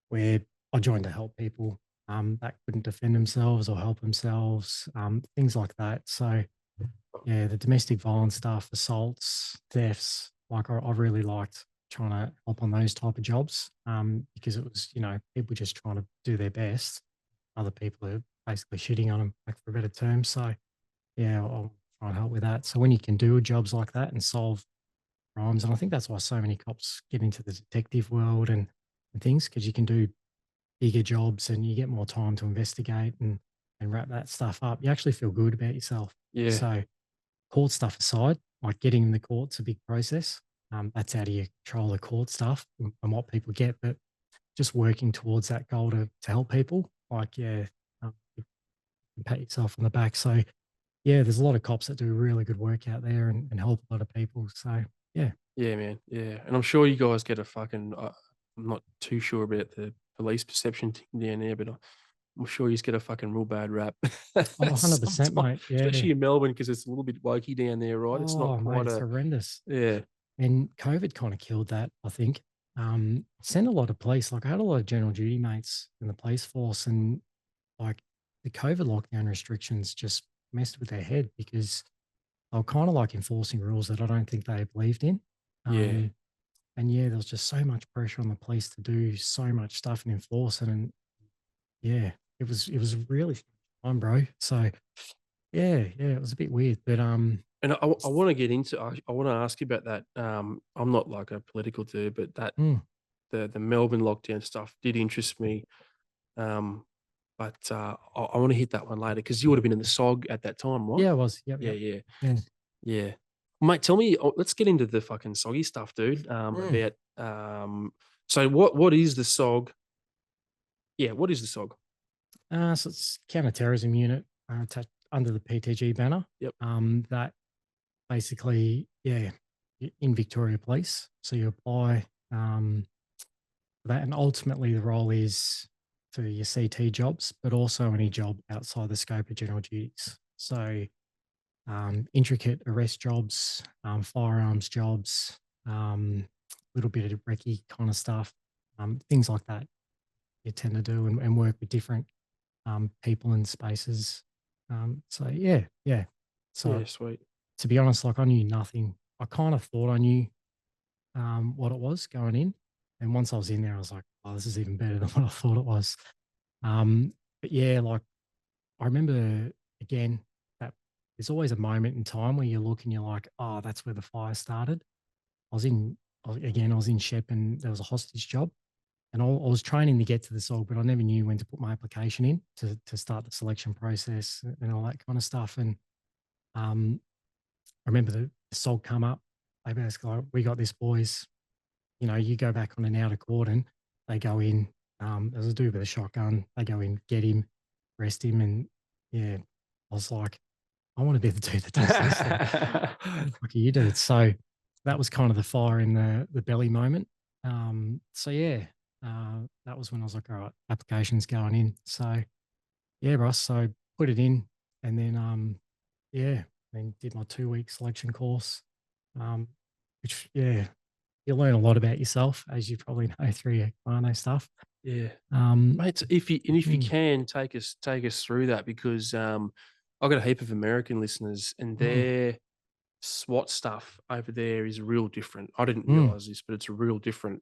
where I joined to help people that couldn't defend themselves or help themselves, things like that. So yeah, the domestic violence stuff, assaults, thefts, like I really liked trying to help on those type of jobs, because it was, people just trying to do their best. Other people are basically shitting on them, like for a better term. So yeah, I'll try and help with that. So when you can do jobs like that and solve crimes, and I think that's why so many cops get into the detective world and things, because you can do bigger jobs and you get more time to investigate and wrap that stuff up. You actually feel good about yourself. yeah, So court stuff aside, like getting in the court's a big process. That's out of your control, the court stuff and what people get. But just working towards that goal to help people, like, yeah, you can pat yourself on the back. So, yeah, there's a lot of cops that do really good work out there and help a lot of people. So, yeah. yeah, man, yeah. And I'm sure you guys get a fucking. I'm not too sure about the police perception thing down there, but I'm sure you get a fucking real bad rap Oh, 100%, sometimes, mate. Yeah. especially in Melbourne because it's a little bit wokey down there, right? It's not Oh, mate, quite it's a horrendous. yeah, And COVID kind of killed that, I think. Sent a lot of police. Like I had a lot of general duty mates in the police force, and like the COVID lockdown restrictions just messed with their head, because they were kind of like enforcing rules that I don't think they believed in. yeah, Um, and yeah, there was just so much pressure on the police to do so much stuff and enforce it. And yeah, it was really fun, bro. So yeah, it was a bit weird, but And I want to get into. I want to ask you about that. I'm not like a political dude, but that mm, the Melbourne lockdown stuff did interest me. Um, but I want to hit that one later because you would have been in the SOG at that time, right? yeah, it was. Yep, Yeah, yep. yeah, Yeah. yeah. Mate, tell me. Let's get into the fucking soggy stuff, dude. Mm. About So what is the SOG? Yeah, what is the SOG? So it's Counter Terrorism Unit, attached under the PTG banner. Yep. That basically, yeah, in Victoria Police. So you apply for that, and ultimately the role is for your CT jobs, but also any job outside the scope of general duties. So intricate arrest jobs, firearms jobs, little bit of recce kind of stuff, things like that. You tend to do and work with different people and spaces. So yeah. So Yeah, sweet. to be honest, like I knew nothing. I kind of thought I knew what it was going in, and once I was in there, I was like, "Oh, this is even better than what I thought it was." But yeah, like I remember again that there's always a moment in time where you look and you're like, "Oh, that's where the fire started." I was in I was in Shep, and there was a hostage job, and I was training to get to the SOG, but I never knew when to put my application in to start the selection process and all that kind of stuff. And um, I remember the SOG come up. They basically like, "We got this, boys. You go back on an outer cordon." They go in. There's a dude with a shotgun. They go in, get him, arrest him, and yeah, I was like, I want to be the dude that does this. Like, what are you do? So that was kind of the fire in the belly moment. So yeah, that was when I was like, all right, applications going in. So yeah, Ross. So put it in, and then yeah, then did my 2 week selection course. Um, which yeah, you learn a lot about yourself, as you probably know through your Kano stuff. Yeah. Um, Mate, if you mm, can take us through that because I've got a heap of American listeners and mm, their SWAT stuff over there is real different. I didn't mm, realize this, but it's real different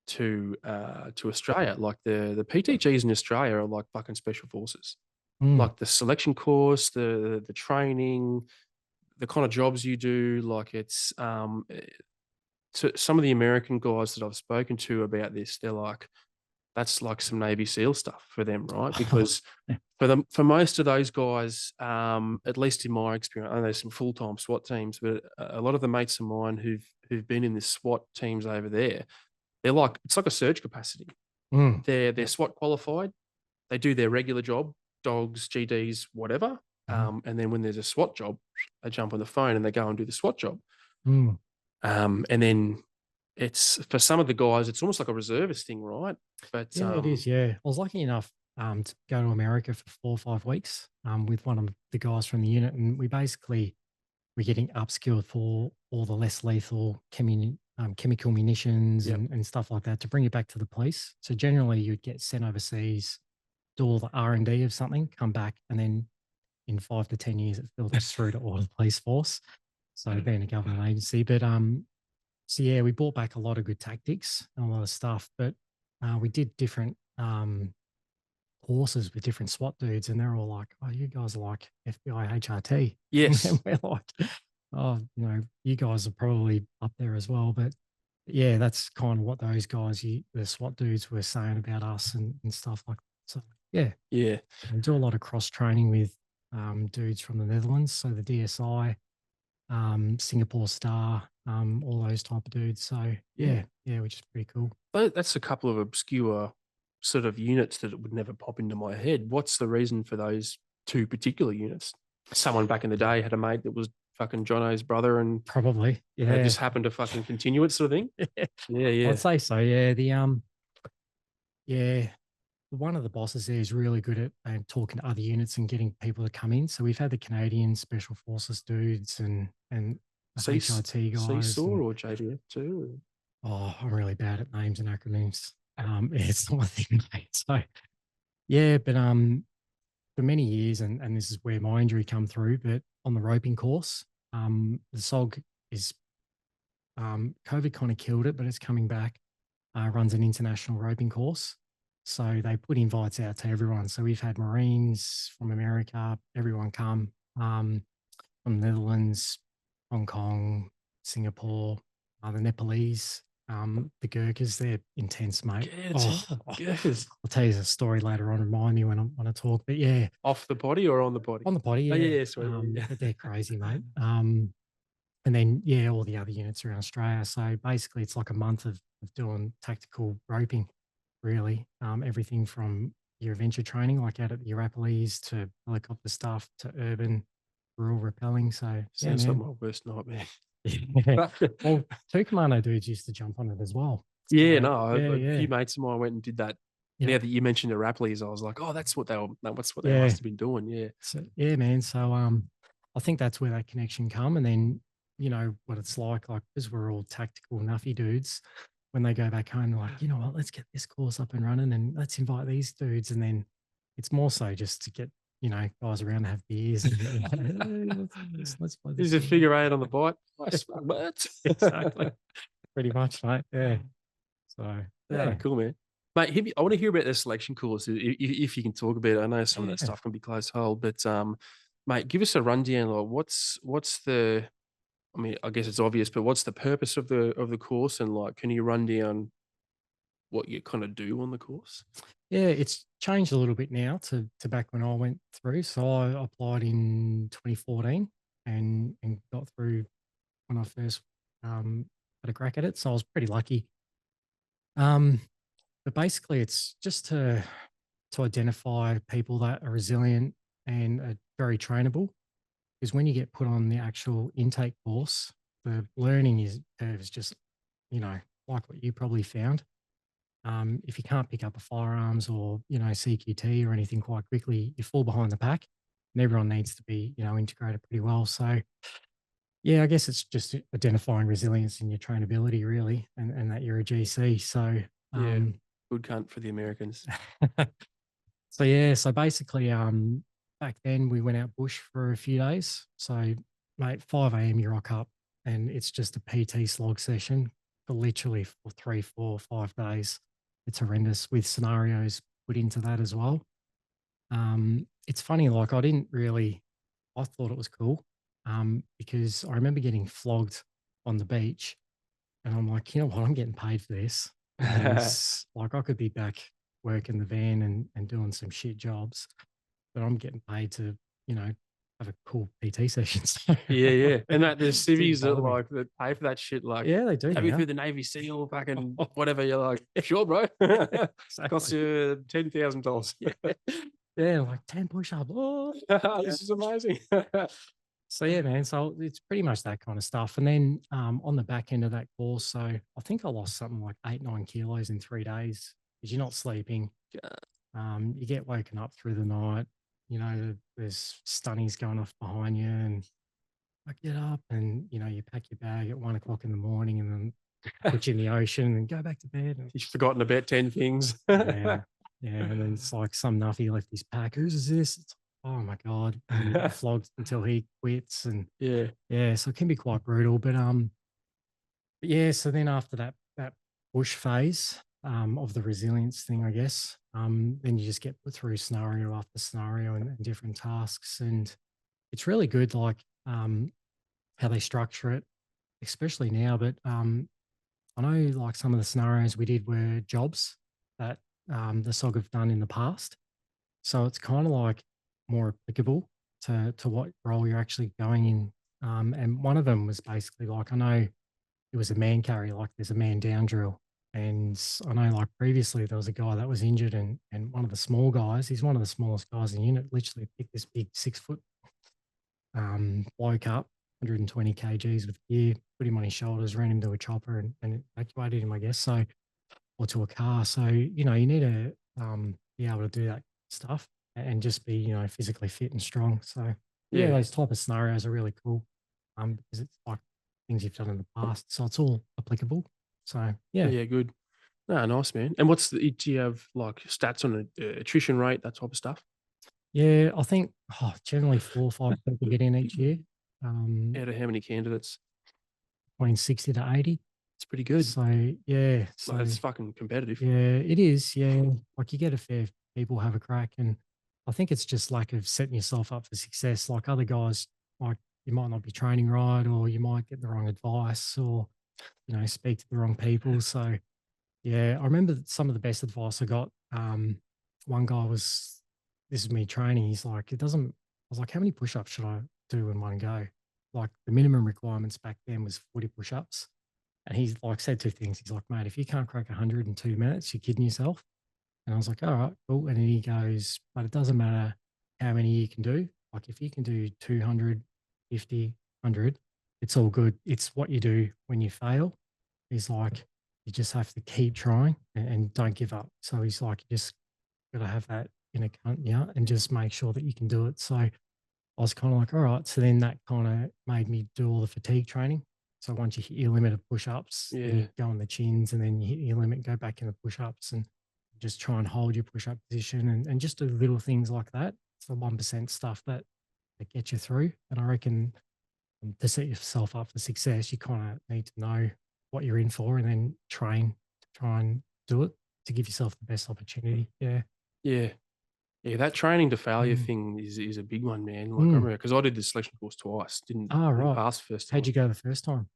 to Australia. Like the PTGs in Australia are like fucking special forces. mm, Like the selection course, the training, the kind of jobs you do. Like it's to some of the American guys that I've spoken to about this, they're like that's like some Navy SEAL stuff for them, right? Oh, Because for most of those guys, at least in my experience, I know there's some full-time SWAT teams, but a lot of the mates of mine who've been in the SWAT teams over there, they're like it's like a surge capacity. mm, They're SWAT qualified. They do their regular job, dogs, GDs, whatever. mhm, And then when there's a SWAT job, they jump on the phone and they go and do the SWAT job. mm. And then it's for some of the guys, it's almost like a reservist thing, right? But Yeah, it is. Yeah, I was lucky enough to go to America for 4 or 5 weeks with one of the guys from the unit, and we're getting upskilled for all the less lethal chemical munitions yeah, and stuff like that to bring it back to the police. So generally, you'd get sent overseas, do all the R&D of something, come back, and then in 5 to 10 years, it filters through to all the police force. So being a government agency, but so yeah, we brought back a lot of good tactics and a lot of stuff, but we did different courses with different SWAT dudes, and they're all like, "Oh, you guys are like FBI HRT," and yes, we're like, "Oh, you guys are probably up there as well." But yeah, that's kind of what those guys, the SWAT dudes, were saying about us and stuff like that. So yeah, yeah, we do a lot of cross training with dudes from the Netherlands, so the DSI, Singapore Star, all those type of dudes. So yeah. yeah, which is pretty cool. That's a couple of obscure sort of units that would never pop into my head. What's the reason for those two particular units? Someone back in the day had a mate that was fucking Jono's brother, and Probably, they yeah. just happened to fucking continue it, sort of thing. Yeah, I'd yeah. say so. Yeah, yeah, one of the bosses there is really good at talking to other units and getting people to come in. So we've had the Canadian Special Forces dudes and the HIT guys, Seesaw and or JDF too. oh, I'm really bad at names and acronyms. It's not my thing, mate. So yeah, but for many years, and this is where my injury come through, but on the roping course, the SOG is COVID kind of killed it, but it's coming back. Runs an international roping course. So they put invites out to everyone. So we've had Marines from America, everyone come from the Netherlands, Hong Kong, Singapore, the Nepalese, the Gurkhas. They're intense, mate. Oh, Good. I'll Good. tell you a story later on. Remind me when I talk. But yeah, Off the body or on the body? on the body, Oh, yeah. yeah, sweet. Yeah. But they're crazy, mate. And then yeah, all the other units around Australia. So basically, it's like a month of doing tactical roping, really. Everything from your adventure training, like out at your rappellees, to helicopter stuff, to urban, rural rappelling. So yeah, Sounds like man. my worst nightmare. Yeah. Well, two commando dudes used to jump on it as well. Yeah, So no, yeah, a yeah, few mates of mine went and did that. yeah, Now that you mentioned the Rapleys, I was like, oh, that's what they yeah. must have been doing. Yeah. So yeah, man. So I think that's where that connection come, and then what it's like because we're all tactical nuffy dudes. When they go back home, they're like, you know what, let's get this course up and running, and let's invite these dudes, and then it's more so just to get guys around to have beers and "Hey, let's play this There's a game." figure eight on the bike. Nice one, mate. Exactly, pretty much, mate. Yeah. So Yeah, yeah, cool, man. Mate, I want to hear about the selection course if you can talk about it. I know some of that yeah. stuff can be close hold, but mate, give us a rundown. Like, what's the? I mean, I guess it's obvious, but what's the purpose of the course? And like, can you run down what you kind of do on the course? Yeah, it's changed a little bit now to back when I went through. So I applied in 2014 and got through when I first had a crack at it. So I was pretty lucky. Um, but basically, it's just to identify people that are resilient and are very trainable. Because when you get put on the actual intake course, the learning curve is just like what you probably found. If you can't pick up a firearms or CQT or anything quite quickly, you fall behind the pack, and everyone needs to be integrated pretty well. So yeah, I guess it's just identifying resilience in your trainability really, and that you're a GC. So Yeah, um, good cunt for the Americans. so yeah, so basically back then we went out bush for a few days. So mate, 5 a.m. you rock up and it's just a PT slog session for literally for 3, 4, 5 days. It's horrendous with scenarios put into that as well. It's funny, like I thought it was cool because I remember getting flogged on the beach and I'm like, you know what, I'm getting paid for this. And like I could be back working the van and doing some shit jobs, but I'm getting paid to, you know, have a cool PT session. So Yeah, yeah. And that there's it didn't civvies that bother me. like that pay for that shit, like Yeah, they do take me now. through the Navy SEAL, fucking whatever. You're like, sure, bro. Costs Exactly. you $10,000. Yeah, like 10 push-ups. Oh, This is amazing. so yeah, man. So it's pretty much that kind of stuff. And then on the back end of that course, so I think I lost something like 8, 9 kilos in 3 days because you're not sleeping. You get woken up through the night. You know, there's stunnies going off behind you, and I get up and you pack your bag at 1 o'clock in the morning, and then put you in the ocean and go back to bed. And, You've forgotten about 10 things. yeah, yeah, and then it's like some nuffy left his pack. Whose is this? It's, oh my god! And you get flogged until he quits, and Yeah. yeah, so it can be quite brutal. But yeah, so then after that push phase of the resilience thing, I guess, then you just get put through scenario after scenario and different tasks, and it's really good, like how they structure it, especially now. But I know like some of the scenarios we did were jobs that the SOG have done in the past, so it's kind of like more applicable to what role you're actually going in. And one of them was basically like, I know it was a man carry, like there's a man down drill. And I know like previously there was a guy that was injured, and one of the small guys, he's one of the smallest guys in the unit, literally picked this big 6 foot bloke up, 120 kgs with gear, put him on his shoulders, ran him to a chopper and evacuated him, I guess. So, or to a car. So, you need to be able to do that stuff and just be, physically fit and strong. So, yeah, Yeah. those type of scenarios are really cool because it's like things you've done in the past. So it's all applicable. So, yeah. Yeah, good. No, nice, man. And do you have like stats on attrition rate, that type of stuff? Yeah, I think generally 4 or 5 people get in each year, Out of how many candidates? between 60 to 80. It's pretty good. So, yeah. Like, So, it's fucking competitive. yeah, it is. Yeah. Like you get a fair people have a crack. And I think it's just lack of setting yourself up for success. Like other guys, like you might not be training right, or you might get the wrong advice, or, speak to the wrong people. So, yeah, I remember some of the best advice I got. One guy was, this is me training. He's like, I was like, how many push ups should I do in one go? Like the minimum requirements back then was 40 push ups. And he's like said two things. He's like, mate, if you can't crack 100 in 2 minutes, you're kidding yourself. And I was like, all right, cool. And then he goes, but it doesn't matter how many you can do. Like if you can do 200, 50, 100, it's all good. It's what you do when you fail. He's like, you just have to keep trying and don't give up. So he's like, you just got to have that in account, yeah, and just make sure that you can do it. So I was kind of like, all right. So then that kind of made me do all the fatigue training. So once you hit your limit of push-ups, then Yeah. you go on the chins, and then you hit your limit, go back in the push-ups, and just try and hold your push-up position, and just do little things like that. It's the 1% stuff that gets you through. And I reckon to set yourself up for success, you kind of need to know what you're in for, and then train to try and do it to give yourself the best opportunity. Yeah. Yeah. Yeah, that training to failure Mm. thing is a big one, man. Like I Mm. remember because I did the selection course twice, Ah, didn't right. pass the first How'd time. you go the first time?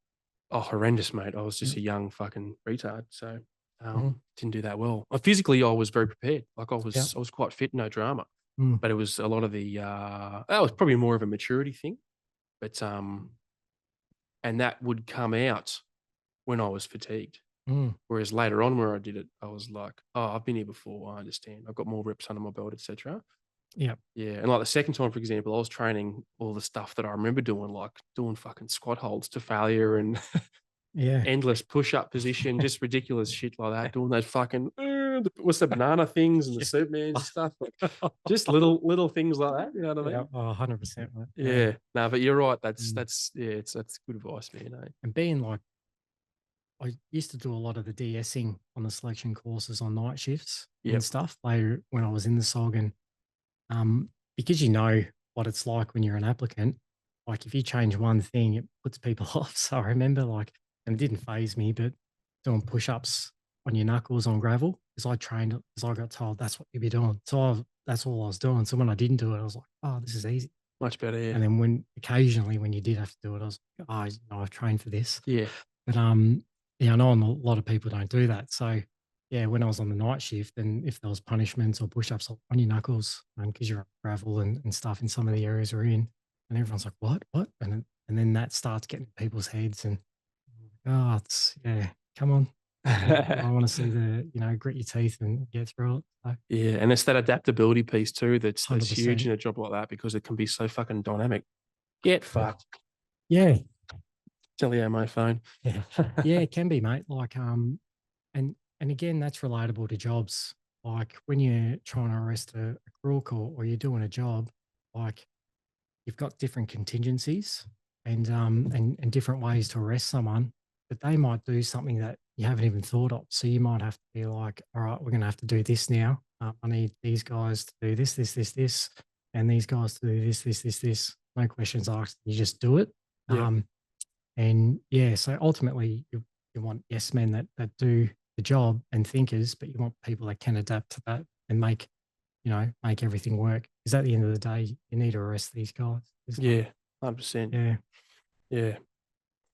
Oh, horrendous, mate. I was just Mm. a young fucking retard, so Mhm. didn't do that well. Physically, I was very prepared. Like Yeah. I was quite fit, no drama. Mm. But it was a lot of the that was probably more of a maturity thing. But and that would come out when I was fatigued. Mm. Whereas later on, where I did it, I was like, "Oh, I've been here before. I understand. I've got more reps under my belt, etc." Yeah. Yeah, and like the second time, for example, I was training all the stuff that I remember doing, like doing fucking squat holds to failure and Yeah. endless push-up position, just ridiculous shit like that. Doing those fucking what's the banana things and the Supermans and stuff, like just little things like that. You know what I Yeah. mean? 100%. Right? Yeah. Yeah, no, but you're right. Mm. That's good advice, man. Eh? And being like, I used to do a lot of the DSing on the selection courses on night shifts and Yep. stuff later when I was in the SOG. And because you know what it's like when you're an applicant, like if you change one thing, it puts people off. So I remember like, and it didn't phase me, but doing push-ups on your knuckles on gravel because I trained it because I got told that's what you'd be doing. So that's all I was doing. So when I didn't do it, I was like, oh, this is easy. Much better. Yeah. And then when occasionally when you did have to do it, I was like, oh, I've trained for this. Yeah. But yeah, I know a lot of people don't do that. So yeah, when I was on the night shift, and if there was punishments or push-ups on your knuckles, because you're on gravel and stuff in some of the areas we're in, and everyone's like, "What? What?" And then that starts getting in people's heads, and oh, it's yeah, come on. I want to see grit your teeth and get through it. So, Yeah, and it's that adaptability piece too that's huge 100%. in a job like that because it can be so fucking dynamic. Get fucked. Yeah, Tell you my phone. yeah, yeah, it can be, mate. Like, and again, that's relatable to jobs. Like when you're trying to arrest a crook, or you're doing a job, like you've got different contingencies and different ways to arrest someone, but they might do something that you haven't even thought of. So you might have to be like, all right, we're going to have to do this now. I need these guys to do this, this, this, this, and these guys to do this, this, this, this. No questions asked. You just do it. Yeah. And yeah, so ultimately you want yes men that do the job and thinkers, but you want people that can adapt to that and make everything work. Because at the end of the day, you need to arrest these guys. Yeah. 100%. Yeah. Yeah.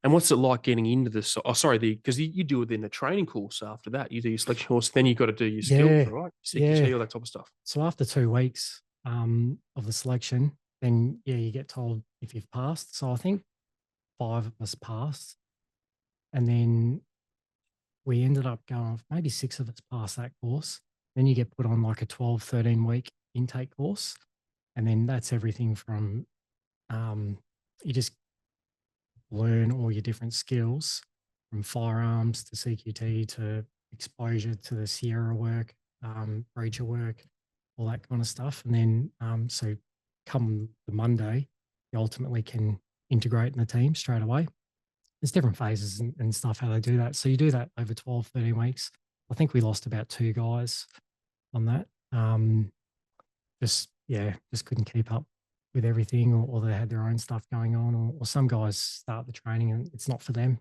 And what's it like getting into this? Oh, sorry, because you do it in the training course after that. You do your selection course, then you've got to do your skills, Yeah. right? Yeah. CQT, all that type of stuff. So after 2 weeks of the selection, then yeah, you get told if you've passed. So I think 5 of us passed. And then we ended up going, maybe 6 of us passed that course. Then you get put on like a 12, 13 week intake course. And then that's everything from you just learn all your different skills from firearms to CQT to exposure to the Sierra work, breacher work, all that kind of stuff. And then so come the Monday, you ultimately can integrate in the team straight away. There's different phases and stuff how they do that. So you do that over 12, 13 weeks. I think we lost about 2 guys on that. Just couldn't keep up with everything, or they had their own stuff going on, or some guys start the training and it's not for them.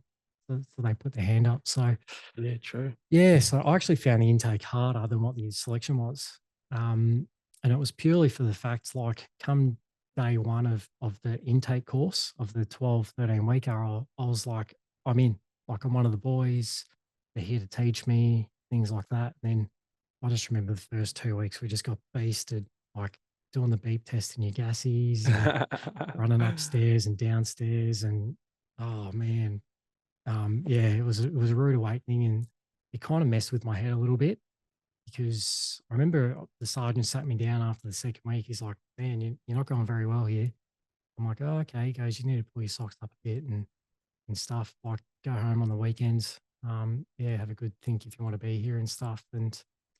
So they put their hand up. So Yeah, true. yeah, so I actually found the intake harder than what the selection was. And it was purely for the fact, like, come day one of the intake course of the 12, 13 weeker, I was like, I'm in. Like, I'm one of the boys. They're here to teach me, things like that. And then I just remember the first 2 weeks, we just got beasted, like doing the beep test in your gassies and running upstairs and downstairs. And oh man, yeah, it was a rude awakening, and it kind of messed with my head a little bit because I remember the sergeant sat me down after the second week. He's like, "Man, you're not going very well here." I'm like, "Oh, okay." He goes, "You need to pull your socks up a bit and stuff. Like, go home on the weekends. Yeah, have a good think if you want to be here and stuff."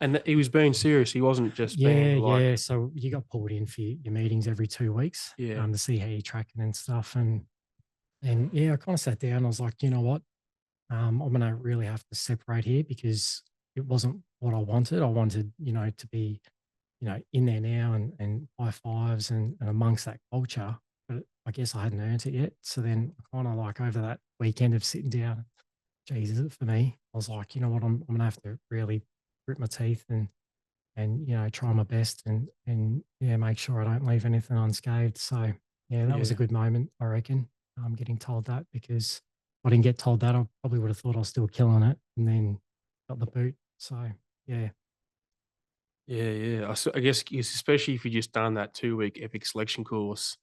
And he was being serious. He wasn't just Yeah, being like, yeah. So you got pulled in for your meetings every 2 weeks, yeah, to see how you're tracking and stuff. And yeah, I kind of sat down. I was like, you know what? I'm going to really have to separate here because it wasn't what I wanted. I wanted, to be, in there now and high fives and amongst that culture. But I guess I hadn't earned it yet. So then I kind of like over that weekend of sitting down, geez, is it for me? I was like, you know what? I'm going to have to really grit my teeth and try my best and yeah, make sure I don't leave anything unscathed. So yeah, that was a yeah, good moment, I reckon. Getting told that, because if I didn't get told that, I probably would have thought I was still killing it and then got the boot. So yeah. yeah, yeah. I guess especially if you just done that 2 week epic selection course.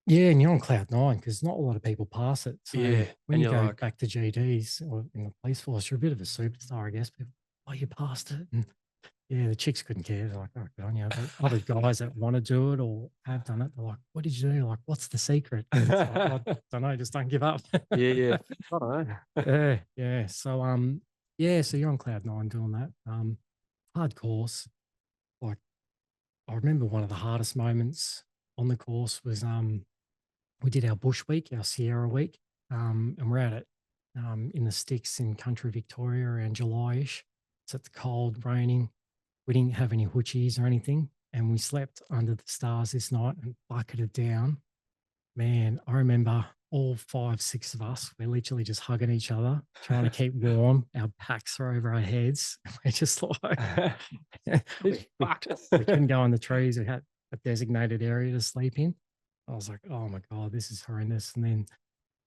Yeah, and you're on cloud nine because not a lot of people pass it. So Yeah, when and you you're go like, back to GDs or in the police force, you're a bit of a superstar, I guess. People, oh, you passed it. And yeah, the chicks couldn't care. They're like, "Oh, good on you." But other guys that want to do it or have done it, they're like, "What did you do?" Like, "What's the secret?" It's like, "I don't know, just don't give up." yeah, yeah. I don't know. Yeah, yeah. So yeah, so you're on cloud nine doing that. Hard course. Like, I remember one of the hardest moments on the course was we did our bush week, our Sierra week, and we're out at in the sticks in country Victoria around July-ish. It's cold, raining. We didn't have any hoochies or anything, and we slept under the stars this night and bucketed down. Man, I remember all 5, 6 of us, we're literally just hugging each other, trying to keep warm. Our packs are over our heads. We're just like, It's we, we, fucked. we couldn't go in the trees. We had a designated area to sleep in. I was like, oh my God, this is horrendous. And then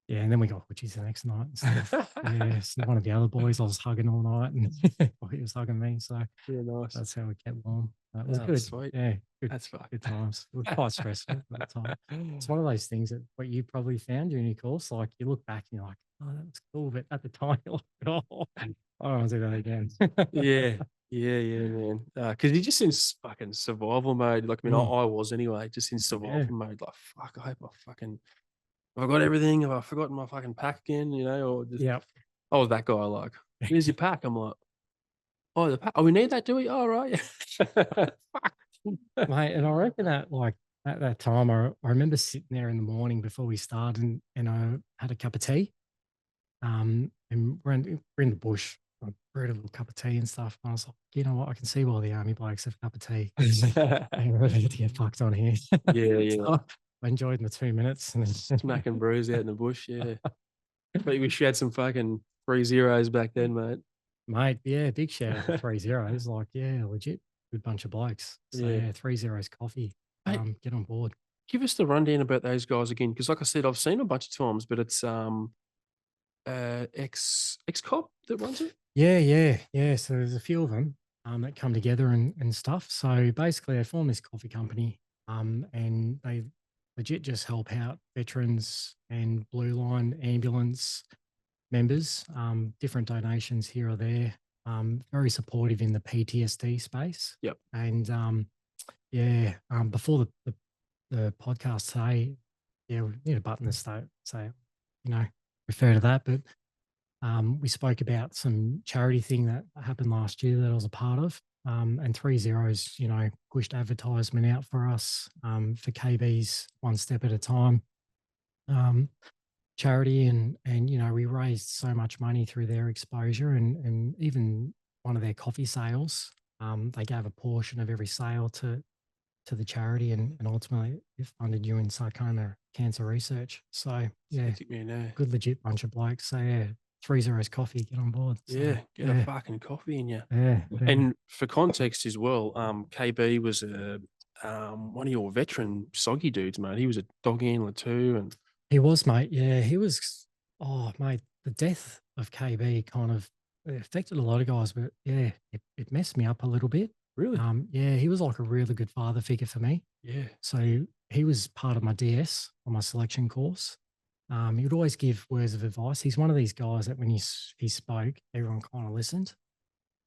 Yeah, and then we got Hoochies the next night and stuff. Yeah, so one of the other boys I was hugging all night, and well, he was hugging me, so Yeah, nice. that's how we kept warm. It was Oh, good. sweet. Yeah, good That's fuck. good times. It was quite stressful at the time. It's one of those things that what you probably found during your course, like, you look back and you're like, "Oh, that was cool," but at the time, you're like, "Oh, I don't wanna do that again." Yeah. Yeah, man. Because you're just in fucking survival mode. Like, I mean, I, Mm, I was anyway, just in yeah, survival mode. Like, fuck, I hope I fucking, have I got everything? Have I forgotten my fucking pack again? You know, or just, yep. I was that guy. Like, where's your pack? I'm like, oh, the pack. Oh, we need that, do we? Oh, right. Fuck. Mate, and I reckon that, like, at that time, I remember sitting there in the morning before we started, and I had a cup of tea. And we're in the bush. I brewed a little cup of tea and stuff. And I was like, you know what? I can see why the army blokes have a cup of tea. I'm ready to get fucked on here. Yeah, yeah. So I enjoyed my 2 minutes. And then, Smacking brews out in the bush. Yeah. But we had some fucking 3 zeros back then, mate. mate, yeah, big shout out to 3 zeros. Like, yeah, legit good bunch of blokes. So Yeah. yeah, 3 zeros coffee. Hey, Get on board. give us the rundown about those guys again, because like I said, I've seen a bunch of times, but it's ex cop that runs it. Yeah, yeah, yeah. So there's a few of them that come together and stuff. So basically, they form this coffee company, and they legit just help out veterans and Blue Line ambulance members. Different donations here or there. Very supportive in the PTSD space. Yep. And yeah, before the podcast today, yeah, we need a button to say, refer to that, but we spoke about some charity thing that happened last year that I was a part of. And 3 zeros, pushed advertisement out for us for KB's One Step at a Time charity. And we raised so much money through their exposure and even one of their coffee sales. They gave a portion of every sale to the charity and ultimately it funded you in sarcoma cancer research. So, yeah, Hectic, man. Yeah. good legit bunch of blokes. So yeah, 3 zeros coffee, get on board. So Yeah, get a yeah, fucking coffee in you. yeah, yeah. And for context as well, KB was a one of your veteran soggy dudes, mate. He was a dog handler too, and He was, mate. Yeah, he was. Oh, mate, the death of KB kind of affected a lot of guys, but yeah, it messed me up a little bit. really, Yeah, he was like a really good father figure for me. yeah, So he was part of my DS on my selection course. He would always give words of advice. He's one of these guys that when he spoke, everyone kind of listened.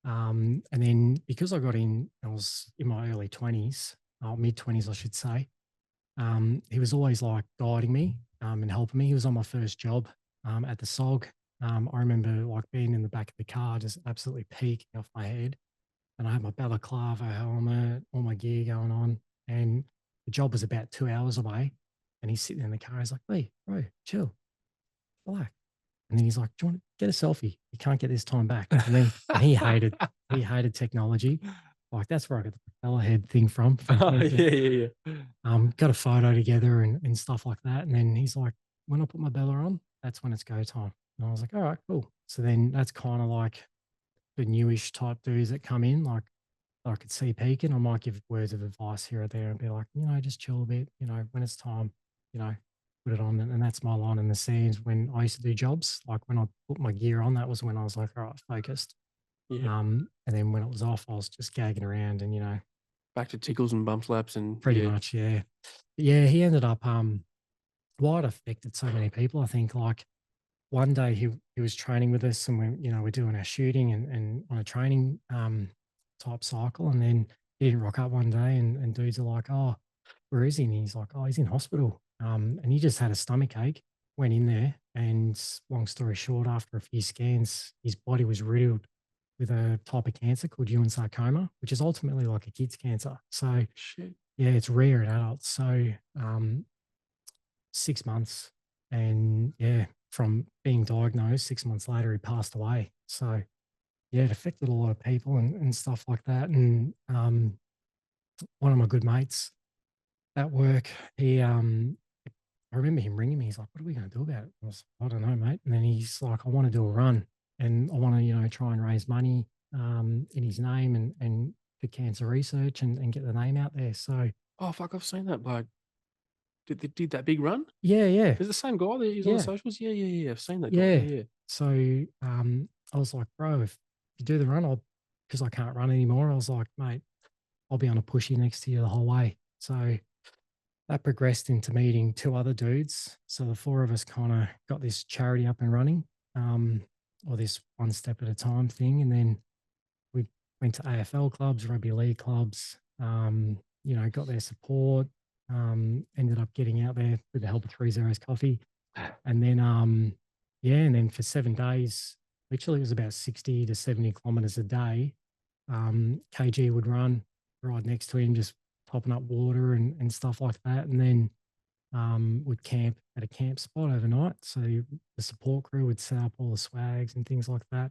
And then because I got in, I was in my early 20s, mid 20s, I should say. He was always like guiding me and helping me. He was on my first job at the SOG. I remember like being in the back of the car, just absolutely peeking off my head. And I had my balaclava helmet, all my gear going on. And the job was about 2 hours away. And he's sitting in the car. He's like, "Hey, bro, chill, relax." And then he's like, "Do you want to get a selfie? You can't get this time back." And he hated technology. Like that's where I got the propeller head thing from. oh, yeah, yeah, yeah. Got a photo together and stuff like that. And then he's like, "When I put my Bella on, that's when it's go time." And I was like, "All right, cool." So then that's kind of like the newish type dudes that come in. Like I could see peaking. I might give words of advice here or there and be like, just chill a bit. When it's time, you know, put it on. And that's my line in the scenes when I used to do jobs. Like when I put my gear on, that was when I was like, all right, focused. Yeah. And then when it was off, I was just gagging around and, Back to tickles and bump slaps and pretty yeah, much, yeah. But yeah, he ended up, why it affected so many people. I think like one day he was training with us and we're doing our shooting and on a training type cycle. And then he didn't rock up one day and dudes are like, "Oh, where is he?" And he's like, "Oh, he's in hospital." And he just had a stomach ache, went in there. And long story short, after a few scans, his body was riddled with a type of cancer called Ewing sarcoma, which is ultimately like a kid's cancer. So shit. yeah, it's rare in adults. So 6 months. And yeah, from being diagnosed, 6 months later, he passed away. So yeah, it affected a lot of people and stuff like that. And one of my good mates at work, I remember him ringing me. He's like, "What are we going to do about it?" I was like, "I don't know, mate." And then he's like, "I want to do a run and I want to, try and raise money in his name and for cancer research and get the name out there." So Oh fuck, I've seen that bloke. did that big run? Yeah, yeah, Is the same guy that he's on the yeah, socials? Yeah, yeah, yeah. I've seen that guy. yeah. Yeah, yeah. So I was like, bro, if you do the run, I'll because I can't run anymore. I was like, mate, I'll be on a pushy next to you the whole way. So that progressed into meeting two other dudes. So the four of us kind of got this charity up and running, um, or this one step at a time thing. And then we went to AFL clubs, rugby league clubs, got their support, ended up getting out there with the help of 3 Zeros Coffee. And then, and then for 7 days, literally it was about 60 to 70 kilometers a day. KG would ride next to him, just topping up water and stuff like that. And then would camp at a camp spot overnight. So the support crew would set up all the swags and things like that.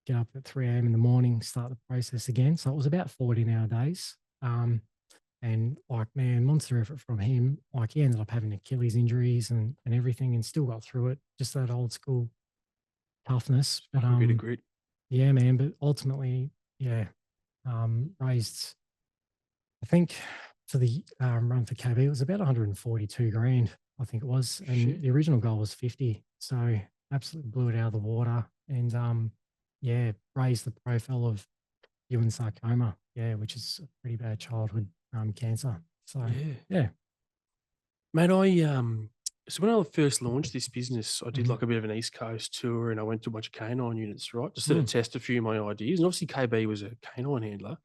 Get up at 3 a.m. in the morning, start the process again. So it was about 14-hour days. And like, man, monster effort from him. Like he ended up having Achilles injuries and everything and still got through it. Just that old school toughness. But Fucking bit of grit. yeah, man. But ultimately, yeah, raised, I think for the run for KB, it was about 142 grand, I think it was. And Shit. the original goal was 50. So absolutely blew it out of the water. And raised the profile of Ewing sarcoma, which is a pretty bad childhood cancer. So yeah. Mate, so when I first launched this business, I did Mhm. like a bit of an East Coast tour and I went to a bunch of canine units, right? Just to Mm. test a few of my ideas. And obviously KB was a canine handler.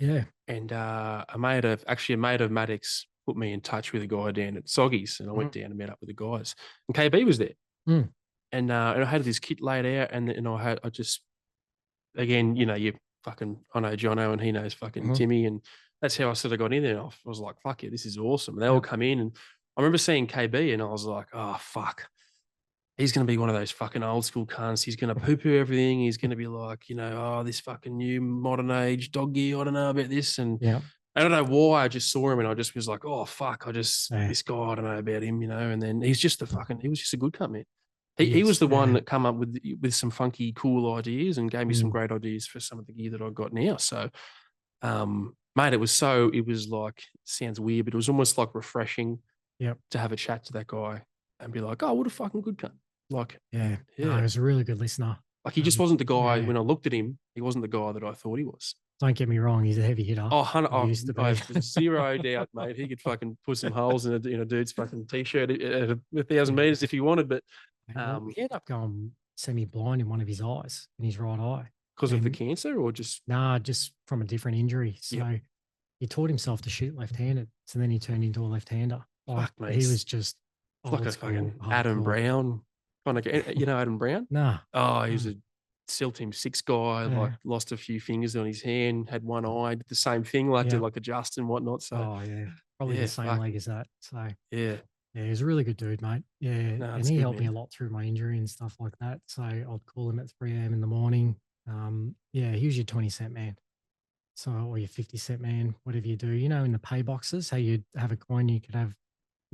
Yeah. And a mate of Maddox put me in touch with a guy down at Soggy's, and I went Mhm. down and met up with the guys. And KB was there. Mm. And I had this kit laid out, and I just again, I know Jono and he knows fucking Mhm. Timmy, and that's how I sort of got in there. I was like, fuck yeah, this is awesome. And they all Yep. come in, and I remember seeing KB, and I was like, oh fuck, he's going to be one of those fucking old school cunts. He's going to poo poo everything. He's going to be like, oh, this fucking new modern age dog gear. I don't know about this. And Yeah. I don't know why. I just saw him and I just was like, oh, fuck. Yeah. This guy, I don't know about him, And then he was just a good cunt, man. He He was is. the one Yeah. that come up with some funky, cool ideas and gave me some Mm. great ideas for some of the gear that I got now. So, mate, it was like, sounds weird, but it was almost like refreshing Yep. to have a chat to that guy and be like, oh, what a fucking good cunt. Like, Yeah. No, yeah. he was a really good listener. Like he just wasn't the guy Yeah. when I looked at him, he wasn't the guy that I thought he was. Don't get me wrong, he's a heavy hitter. Oh, He used to I be. have zero doubt, mate. He could fucking put some holes in a dude's fucking t-shirt at 1,000 meters if he wanted, but Well, he ended up going semi-blind in one of his eyes, in his right eye. because of the And cancer or just just from a different injury. yep. So he taught himself to shoot left-handed. So then he turned into a left-hander. Like Fuck, mate. he was just It's like old a school, fucking Adam hardcore. Brown kind of, Adam Brown. Nah. Oh, he was a SEAL Team 6 guy. Like Yeah. lost a few fingers on his hand, had one eye, did the same thing, like to Yeah. like adjust and whatnot. So Oh yeah. Probably yeah, the same fuck leg as that. So yeah. yeah, he's a really good dude, mate. Yeah. No, And it's he good, helped me man. a lot through my injury and stuff like that. So I'd call him at 3 a.m. in the morning. He was your 20 cent man. So, or your 50 cent man, whatever you do, in the pay boxes, how you'd have a coin, you could have,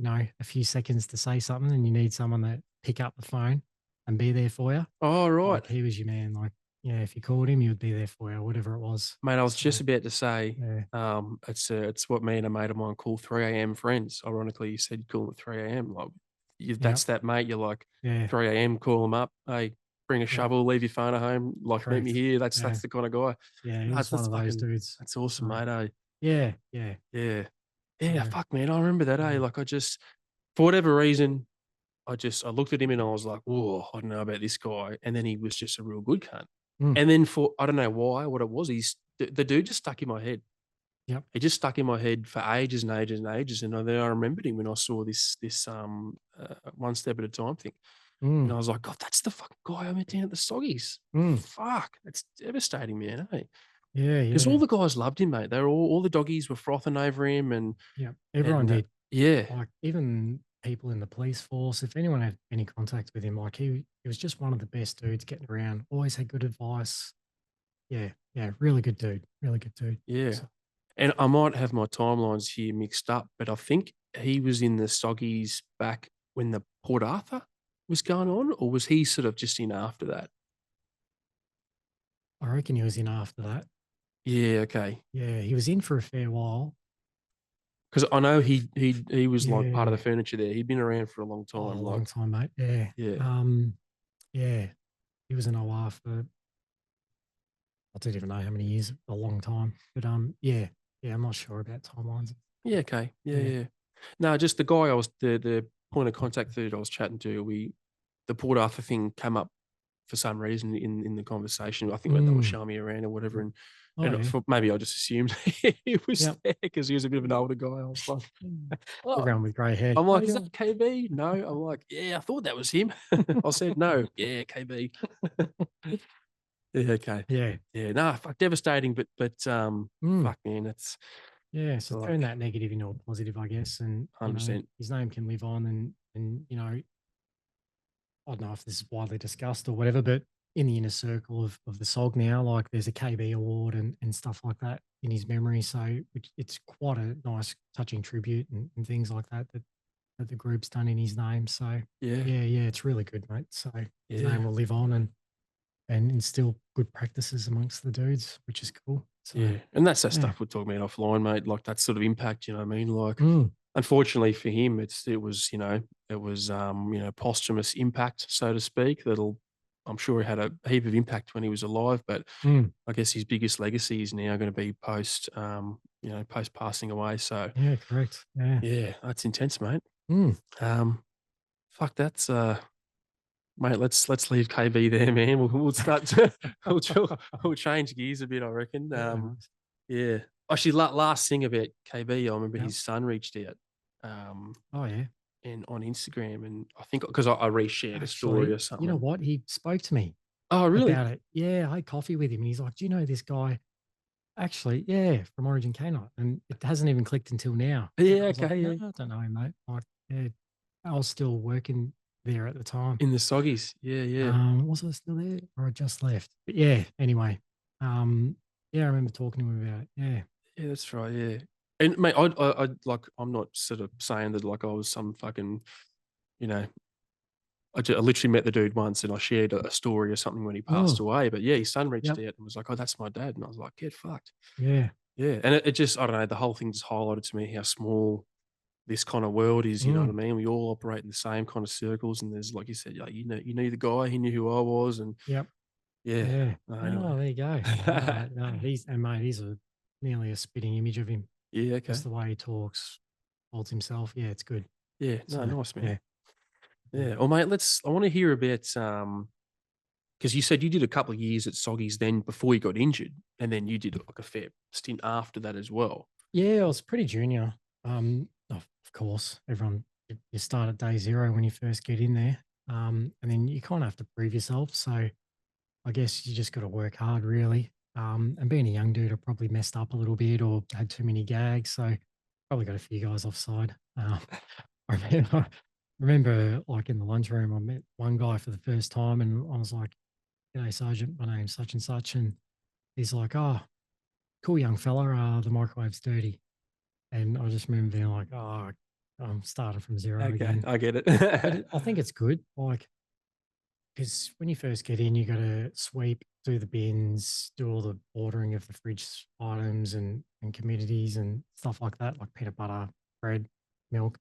a few seconds to say something and you need someone to pick up the phone and be there for you. Oh, right. Like he was your man. Like, if you called him, he would be there for you, whatever it was. Mate, I was So, just about to say, yeah. it's what me and a mate of mine call 3 a.m. friends. Ironically, you said you call them at 3 a.m. Like, Yeah. that's that mate. You're like, Yeah. 3 a.m., call them up. Hey, bring a Yeah. shovel, leave your phone at home. Like, meet me Correct. here. That's Yeah. the kind of guy. Yeah. He No, was one that's of those fucking, dudes. that's awesome, So, mate. Eh? yeah. Yeah. Yeah. Yeah. So, Fuck, man. I remember that. Eh? mm, Like, for whatever reason, I looked at him and I was like, whoa, I don't know about this guy. And then he was just a real good cunt. mm, And then I don't know why, what it was, the dude just stuck in my head. yep. He just stuck in my head for ages and ages and ages. And then I remembered him when I saw this one step at a time thing. And Mm, I was like, God, that's the fucking guy I met down at the Soggies. mm, Fuck, that's devastating, man. Eh? yeah. Because all Yeah. the guys loved him, mate. They were all the doggies were frothing over him, Yeah. Everyone and did. yeah, Like even people in the police force, if anyone had any contact with him, like he was just one of the best dudes getting around. Always had good advice. Yeah, yeah, really good dude. Really good dude. yeah. So, And I might have my timelines here mixed up, but I think he was in the Soggies back when the Port Arthur was going on, or was he sort of just in after that? I reckon he was in after that. Yeah, okay. Yeah, he was in for a fair while. because I know he was like part of the Yeah. furniture there. He'd been around for a long Oh, a time. Like, long time, mate. Yeah. yeah, Yeah. He was in OR for I don't even know how many years, a long time. But yeah. Yeah, I'm not sure about timelines. yeah, okay, yeah, Yeah. yeah. No, just the guy I was the point of contact that I was chatting to. The Port Arthur thing came up for some reason in the conversation. I think they were Mm. showing me around or whatever, Oh and yeah. for, maybe I just assumed he was Yep. there because he was a bit of an older guy. I was like, oh, Everyone with grey hair. I'm Oh like, is yeah. that KB? No, I'm like, yeah, I thought that was him. I said no, yeah, KB. Yeah, okay, Yeah. yeah, no, fuck, devastating, but Mm. fuck, man, it's Yeah. So like turn that negative into a positive, I guess. And, 100%. his name can live on and, I don't know if this is widely discussed or whatever, but in the inner circle of the SOG now, like there's a KB award and stuff like that in his memory. So it's quite a nice, touching tribute and things like that the group's done in his name. So Yeah, yeah, it's really good, mate. So his yeah, name will live on and instill good practices amongst the dudes, which is cool. So yeah, and that's that yeah. stuff we're talking about offline, mate. Like that sort of impact, you know what I mean? Like, Mm, unfortunately for him, it was posthumous impact, so to speak. I'm sure he had a heap of impact when he was alive, but mm, I guess his biggest legacy is now going to be post passing away. So yeah, correct. Yeah. yeah, that's intense, mate. Mm, Um, fuck, that's mate. Let's leave KB there, man. We'll start to we'll change gears a bit, I reckon. yeah, nice. Yeah. Actually, last thing about KB, I remember Yep. his son reached out, um, Oh yeah. and on Instagram, and I think because I reshared a story Actually, or you know something. what? He spoke to me Oh, really? about it. Yeah, I had coffee with him and he's like, "Do you know this guy?" Actually, yeah, from Origin Canine. And it hasn't even clicked until now. And Yeah. I was like, Okay. "No, Yeah. I don't know him, mate." Like, yeah, I was still working there at the time. In the soggies. Yeah. Yeah. Was I still there or I just left? But yeah, anyway. Um, yeah, I remember talking to him about it. Yeah. Yeah. That's right. Yeah. And mate, I like. I'm not sort of saying that like I was some fucking, you know, I literally met the dude once and I shared a story or something when he passed Oh, away. But yeah, his son reached yep. out and was like, "Oh, that's my dad," and I was like, "Get fucked." Yeah. Yeah, and it just I don't know. The whole thing just highlighted to me how small this kind of world is. You know what I Mm, mean? We all operate in the same kind of circles, and there's like you said, like you knew the guy, he knew who I was, and yep. yeah. Yeah. Anyway, Oh, there you go. No, mate, he's a nearly a spitting image of him. yeah, Just okay, the way he talks, holds himself. Yeah, it's good. yeah, no, So nice man. yeah. Yeah, well, mate, I want to hear about because you said you did a couple of years at Soggies then before you got injured, and then you did like a fair stint after that as well. Yeah, I was pretty junior. Of course, everyone you start at day zero when you first get in there, and then you kind of have to prove yourself. So I guess you just got to work hard, really. And being a young dude, I probably messed up a little bit or had too many gags, so probably got a few guys offside. I remember, like in the lunchroom, I met one guy for the first time, and I was like, "G'day, Sergeant. My name's such and such," and he's like, "Oh, cool young fella. The microwave's dirty." And I just remember being like, "Oh, I'm starting from zero Okay, again." I get But it. I think it's good, like, because when you first get in, you got to sweep, do the bins, do all the ordering of the fridge items and commodities and stuff like that, like peanut butter, bread, milk.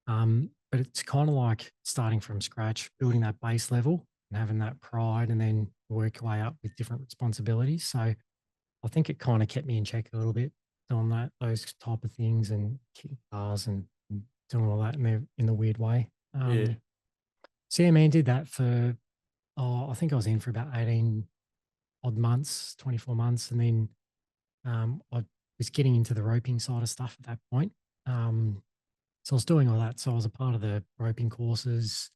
But it's kind of like starting from scratch, building that base level and having that pride, and then work your way up with different responsibilities. So I think it kind of kept me in check a little bit on those type of things and kicking cars and doing all that in the weird way. Yeah, So yeah, man, did that for I think I was in for about 18 odd months, 24 months, and then I was getting into the roping side of stuff at that point. So I was doing all that. So I was a part of the roping courses,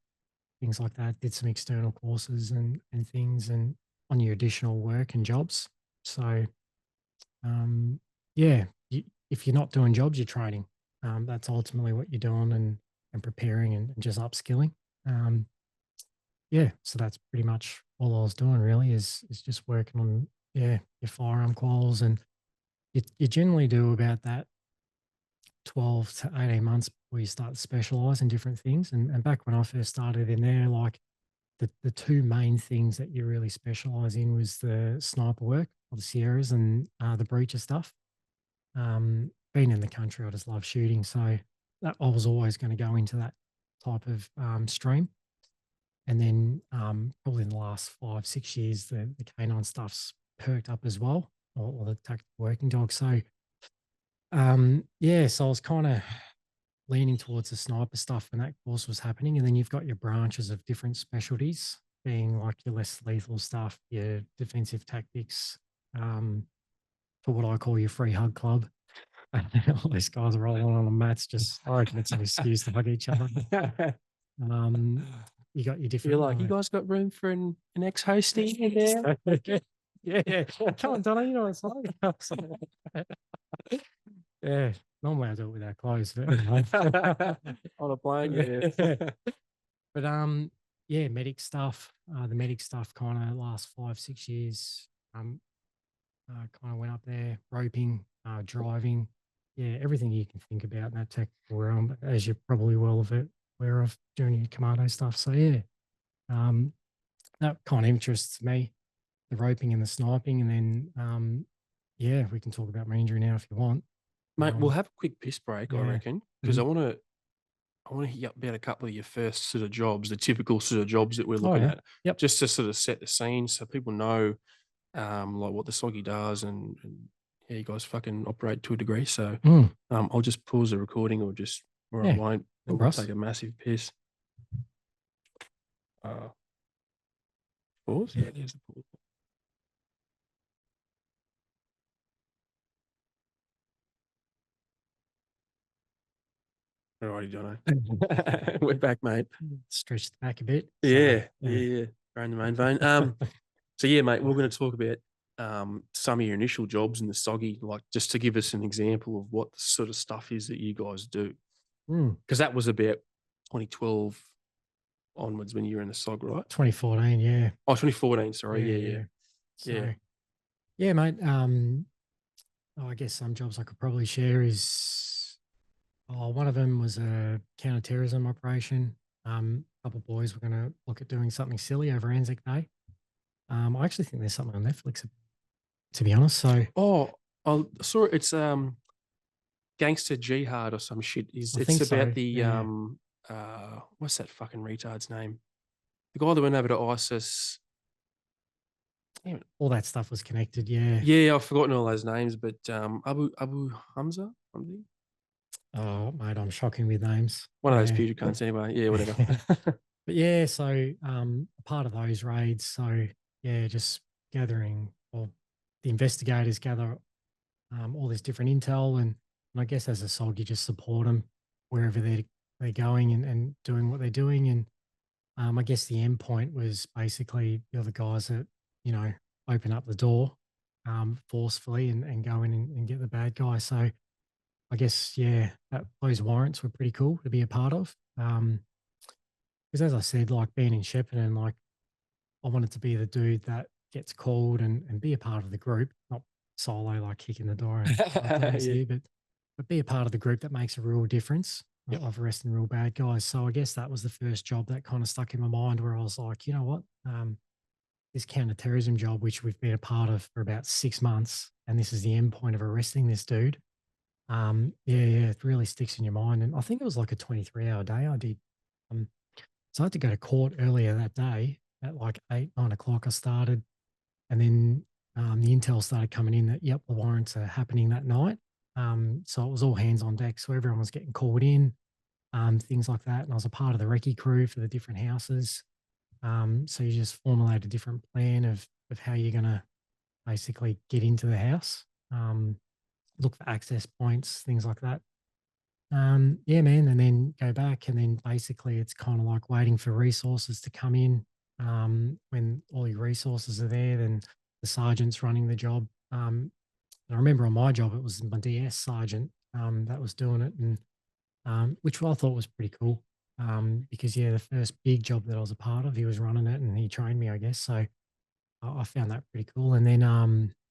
things like that. Did some external courses and things, and on your additional work and jobs. So yeah, if you're not doing jobs, you're training. That's ultimately what you're doing and preparing and just upskilling. Um, yeah, so that's pretty much all I was doing really is just working on your firearm quals, and you generally do about that 12 to 18 months before you start to specialize in different things. And back when I first started in there, like the two main things that you really specialize in was the sniper work or the Sierras and the breacher stuff. being in the country, I just love shooting. So that I was always going to go into that type of stream. And then probably in the last 5, 6 years, the canine stuff's perked up as well, or the tactical working dog. So yeah, so I was kind of leaning towards the sniper stuff when that course was happening. And then you've got your branches of different specialties, being like your less lethal stuff, your defensive tactics, for what I call your free hug club. All these guys are rolling on the mats, just I reckon it's an excuse to hug each other. You got your different. You're like, you guys got room for an ex-hostie in there? Yeah. Come on, Donna, you know what it's like. Yeah, normally I do it without clothes. But on a plane, yeah. But yeah, medic stuff. The medic stuff kind of last 5, 6 years. Kind of went up there, roping, driving, yeah, everything you can think about in that technical realm, as you're probably well aware of doing your commando stuff. So yeah, that kind of interests me, the roping and the sniping, and then yeah, we can talk about my injury now if you want. Mate, we'll have a quick piss break, I yeah. reckon, because I want to hit you up about a couple of your first sort of jobs, the typical sort of jobs that we're looking at. Yep. Just to sort of set the scene so people know like what the soggy does and yeah, you guys fucking operate to a degree. So I'll just pause the recording or I won't. We'll take a massive piss. Pause? Yeah, there's the pause. Alrighty, Jono. We're back, mate. Stretch the back a bit. Yeah. Around the main vein. So yeah, mate, we're going to talk about some of your initial jobs in the soggy, like just to give us an example of what the sort of stuff is that you guys do. Because that was about 2012 onwards when you were in the SOG, right? 2014, yeah. Oh, 2014, sorry. Yeah. So, yeah, mate. I guess some jobs I could probably share is one of them was a counter terrorism operation. A couple of boys were going to look at doing something silly over Anzac Day. I actually think there's something on Netflix, to be honest. So I saw it. It's Gangster Jihad or some shit. It's about the what's that fucking retard's name? The guy that went over to ISIS. All that stuff was connected, yeah. Yeah, I've forgotten all those names, but Abu Hamza, something. Oh, mate, I'm shocking with names. One of those future cunts, anyway. Yeah, whatever. But yeah, so part of those raids, so yeah, just gathering, well, the investigators gather all this different intel, and I guess as a SOG, you just support them wherever they're going and doing what they're doing. And I guess the end point was basically you're the guys that, you know, open up the door forcefully and go in and get the bad guy. So I guess, yeah, those warrants were pretty cool to be a part of. Because as I said, like being in Shepparton, like I wanted to be the dude that gets called and be a part of the group, not solo, like kicking the door and here, but be a part of the group that makes a real difference of arresting real bad guys. So I guess that was the first job that kind of stuck in my mind where I was like, you know what? This counter-terrorism job, which we've been a part of for about 6 months, and this is the end point of arresting this dude. Yeah, it really sticks in your mind. And I think it was like a 23-hour day I did. So I had to go to court earlier that day at like 8, 9 o'clock. I started, and then the intel started coming in that, yep, the warrants are happening that night. So it was all hands on deck. So everyone was getting called in, things like that. And I was a part of the recce crew for the different houses. So you just formulate a different plan of how you're going to basically get into the house, look for access points, things like that. Yeah, man, and then go back, and then basically it's kind of like waiting for resources to come in. When all your resources are there, then the sergeant's running the job. And I remember on my job, it was my DS sergeant that was doing it, and which I thought was pretty cool because, yeah, the first big job that I was a part of, he was running it and he trained me, I guess. So I found that pretty cool. And then,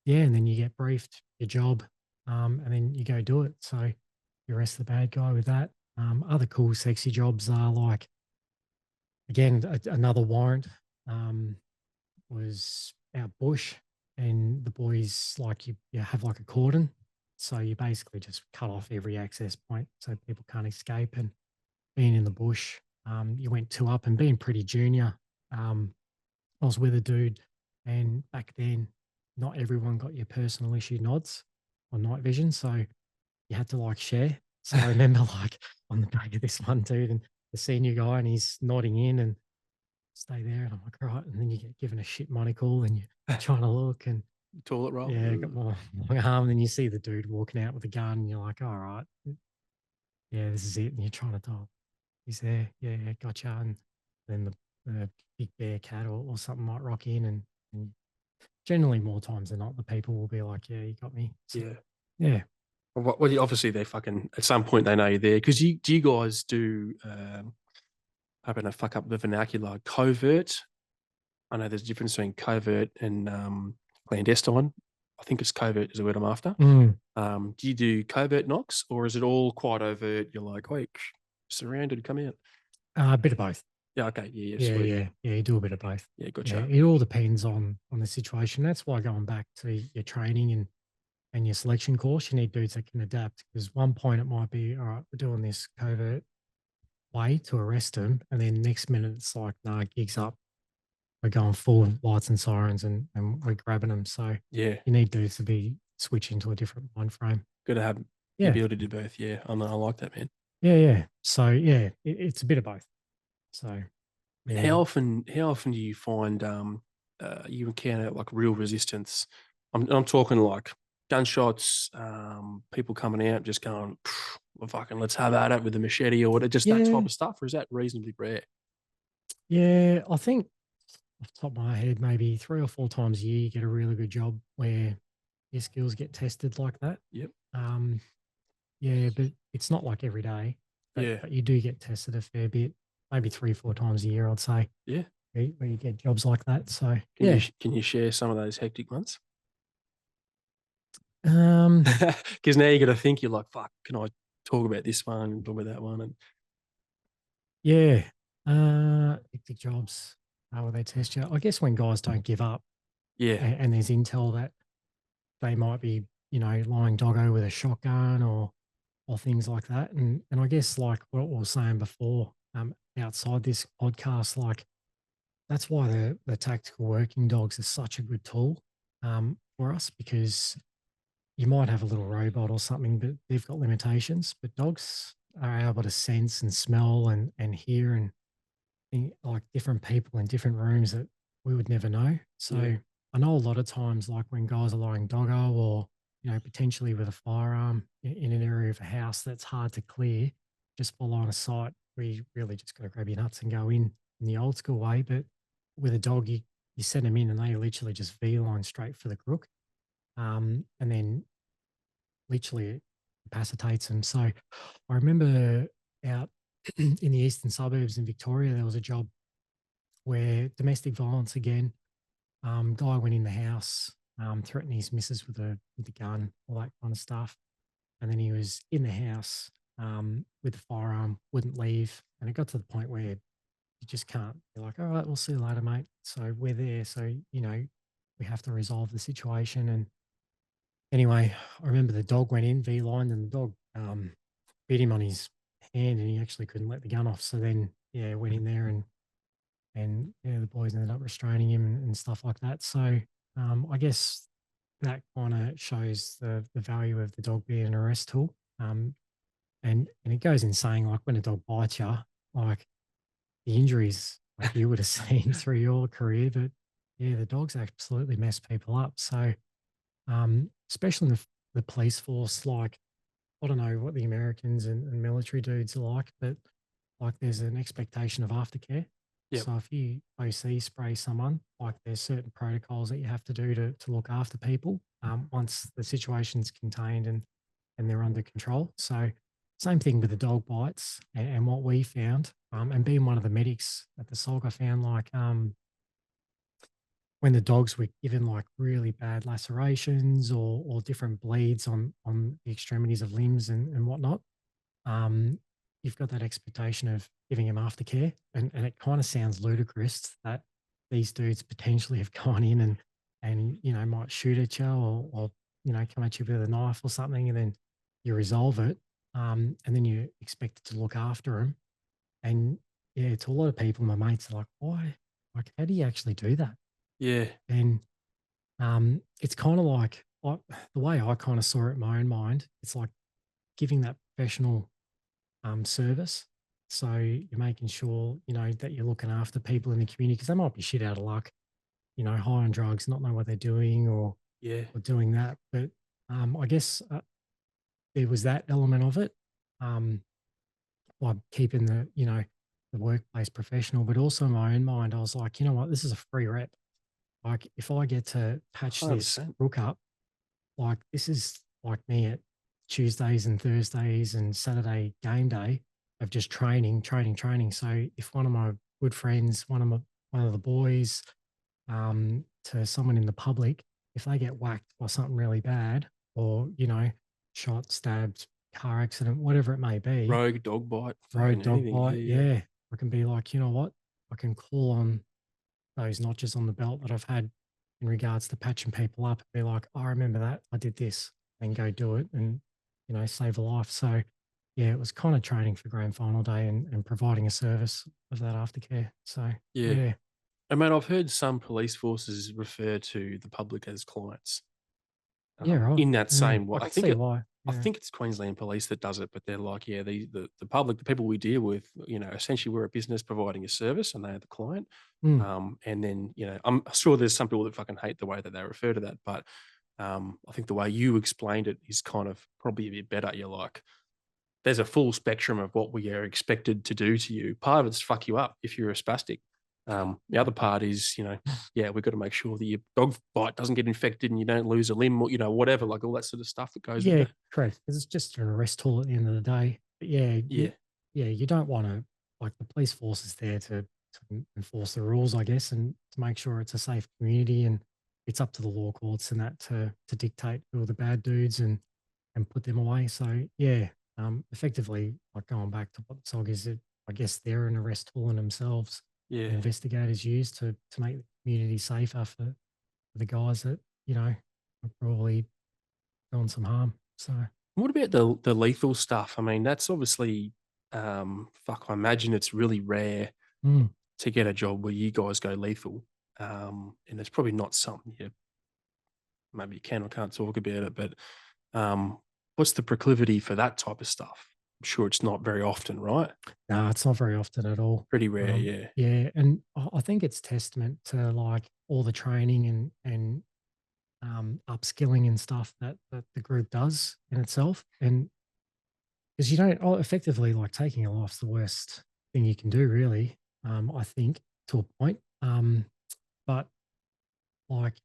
yeah, and then you get briefed your job and then you go do it. So you arrest the bad guy with that. Other cool, sexy jobs are like, again, another warrant was out bush, and the boys, like, you have like a cordon, So you basically just cut off every access point so people can't escape. And being in the bush, you went two up and being pretty junior. Um, I was with a dude, and back then, not everyone got your personal issue nods on night vision. So you had to like share. So I remember like on the back of this one dude and the senior guy, and he's nodding in and stay there. And I'm like, right. And then you get given a shit monocle and you're trying to look and Toilet roll. yeah, got my arm. And then you see the dude walking out with a gun and you're like, all right, yeah, this is it. And you're trying to tell he's there. Yeah, yeah, gotcha. And then the big bear cat or something might rock in and generally more times than not, the people will be like, yeah, you got me. So, Yeah. yeah. Well, obviously they're fucking at some point they know you're there because do you guys do hoping to fuck up the vernacular covert? I know there's a difference between covert and clandestine. I think it's covert is the word I'm after. Mm. Do you do covert knocks or is it all quite overt? You're like, wait, surrounded, come out. A bit of both. Yeah, okay, yeah, Yeah, sweet. yeah, yeah. You do a bit of both. Yeah, Yeah, gotcha. it all depends on the situation. That's why going back to your training and your selection course, you need dudes that can adapt. Because one point it might be, all right, we're doing this covert way to arrest them, and then next minute it's like, nah, gigs up. We're going full lights and sirens, and we're grabbing them. So Yeah, you need dudes to be switching to a different mind frame. got to have the Yeah, ability to do both. Yeah, I know, I like that, man. yeah, yeah. So yeah, it's a bit of both. So And yeah, how often do you find you encounter like real resistance? I'm talking like gunshots, people coming out just going, well, fucking let's have at it with the machete or whatever, just that type yeah, of stuff, or is that reasonably rare? yeah. I think off the top of my head, maybe 3 or 4 times a year, you get a really good job where your skills get tested like that. Yep. Um, yeah, but it's not like every day, Yeah. but you do get tested a fair bit, maybe 3 or 4 times a year, I'd say, Yeah. where you get jobs like that. So Can yeah, you share some of those hectic months? um, Because now you got to think you're like, fuck, can I talk about this one and talk about that one? And yeah, hectic jobs. How will they test you? I guess when guys don't give up yeah, and there's intel that they might be, lying doggo with a shotgun or things like that. And I guess like what we were saying before, outside this podcast, like that's why the tactical working dogs is such a good tool for us because you might have a little robot or something, but they've got limitations. But dogs are able to sense and smell and hear and like different people in different rooms that we would never know. yeah, So I know a lot of times, like when guys are lying doggo or potentially with a firearm in an area of a house that's hard to clear, just for line of sight, we really just got to grab your nuts and go in the old school way. But with a dog, you send them in and they literally just V line straight for the crook, and then literally it incapacitates them. So I remember out in the eastern suburbs in Victoria, there was a job where domestic violence again. Guy went in the house, threatened his missus with a gun, all that kind of stuff, and then he was in the house with the firearm, wouldn't leave, and it got to the point where you just can't. You're like, all right, we'll see you later, mate. So we're there. So we have to resolve the situation. And anyway, I remember the dog went in V line, and the dog bit him on his hand, and he actually couldn't let the gun off. So then, yeah, went in there and yeah, the boys ended up restraining him and stuff like that. So I guess that kind of shows the value of the dog being an arrest tool. And it goes in saying like when a dog bites you, like the injuries like you would have seen through your career, but yeah, the dogs absolutely mess people up. So especially in the police force, like I don't know what the Americans and military dudes are like, but like there's an expectation of aftercare. yep, So if you OC spray someone, like there's certain protocols that you have to do to look after people once the situation's contained and they're under control. So same thing with the dog bites and what we found. And being one of the medics at the SOG, I found like when the dogs were given like really bad lacerations or different bleeds on the extremities of limbs and whatnot, um, you've got that expectation of giving him aftercare. And it kind of sounds ludicrous that these dudes potentially have gone in and might shoot at you or come at you with a knife or something, and then you resolve it, and then you're expected to look after them. And yeah, to a lot of people, my mates are like, "Why? Like, how do you actually do that?" Yeah. And it's kind of like the way I kind of saw it in my own mind. It's like giving that professional service. So you're making sure that you're looking after people in the community because they might be shit out of luck, high on drugs, not know what they're doing, Yeah. or doing that. But I guess there was that element of it, like keeping the workplace professional, but also in my own mind, I was like, you know what, this is a free rep. Like if I get to patch this 100%. rook up, like this is like me at Tuesdays and Thursdays and Saturday game day of just training, training, training. So if one of my good friends, one of the boys, to someone in the public, if they get whacked by something really bad, or shot, stabbed, car accident, whatever it may be, Rogue, dog bite, road fucking dog anything. Yeah, bite, yeah. yeah, I can be like, you know what, I can call on those notches on the belt that I've had in regards to patching people up and be like, "Oh, I remember that. I did this," and go do it and, save a life. So, yeah, it was kind of training for grand final day and providing a service of that aftercare. So, Yeah. yeah. And mate, I've heard some police forces refer to the public as clients. Yeah, right. In that Mm, same way, I can see why. I Yeah. think it's Queensland Police that does it, but they're like, yeah, the public, the people we deal with, essentially we're a business providing a service, and they are the client. Mm, And then I'm sure there's some people that fucking hate the way that they refer to that, but I think the way you explained it is kind of probably a bit better. You're like, there's a full spectrum of what we are expected to do to you. Part of it's fuck you up if you're a spastic. The other part is, yeah, we've got to make sure that your dog bite doesn't get infected and you don't lose a limb or, whatever, like all that sort of stuff that goes with yeah, it. correct. Because it's just an arrest tool at the end of the day. But yeah, Yeah. yeah, you don't want to like the police force is there to enforce the rules, I guess, and to make sure it's a safe community. And it's up to the law courts and that to dictate who are the bad dudes and put them away. So yeah, effectively, like going back to what the SOG is, I guess they're an arrest tool in themselves. Yeah. Investigators use to make the community safer for the guys that are probably doing some harm. So What about the lethal stuff? I mean, that's obviously, fuck, I imagine it's really rare mm. to get a job where you guys go lethal. And it's probably not something you maybe you can or can't talk about it, but what's the proclivity for that type of stuff? I'm sure it's not very often, right? No, it's not very often at all. Pretty rare, yeah. Yeah, and I think it's testament to like all the training and upskilling and stuff that the group does in itself. And because you don't effectively like taking a life's the worst thing you can do, really. I think to a point. But like,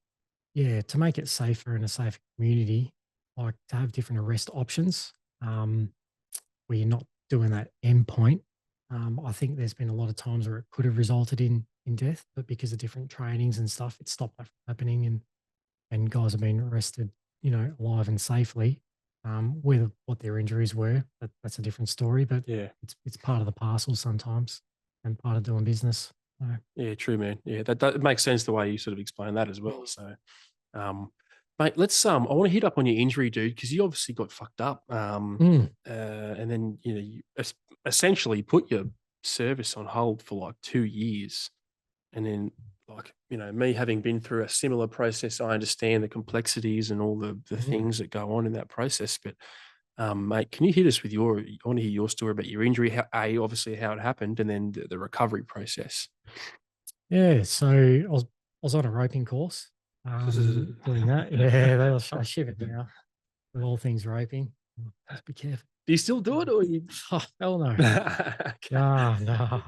yeah, to make it safer in a safer community, like to have different arrest options. Where you're not doing that endpoint. I think there's been a lot of times where it could have resulted in death, but because of different trainings and stuff, it stopped that from happening, and guys have been arrested, alive and safely. Whether what their injuries were, that's a different story, but Yeah. it's part of the parcel sometimes and part of doing business. So, Yeah, true, man. Yeah, that makes sense the way you sort of explain that as well. So, um, mate, let's I want to hit up on your injury, dude, because you obviously got fucked up. mm, And then you essentially put your service on hold for like 2 years, and then like me having been through a similar process, I understand the complexities and all the mm. things that go on in that process. But mate, can you hit us with I want to hear your story about your injury, obviously how it happened, and then the recovery process. Yeah, so I was on a roping course, Do doing that. Yeah, I shivered now with all things roping. Just be careful. you still do it, or you? Oh, hell no. Okay. No, no.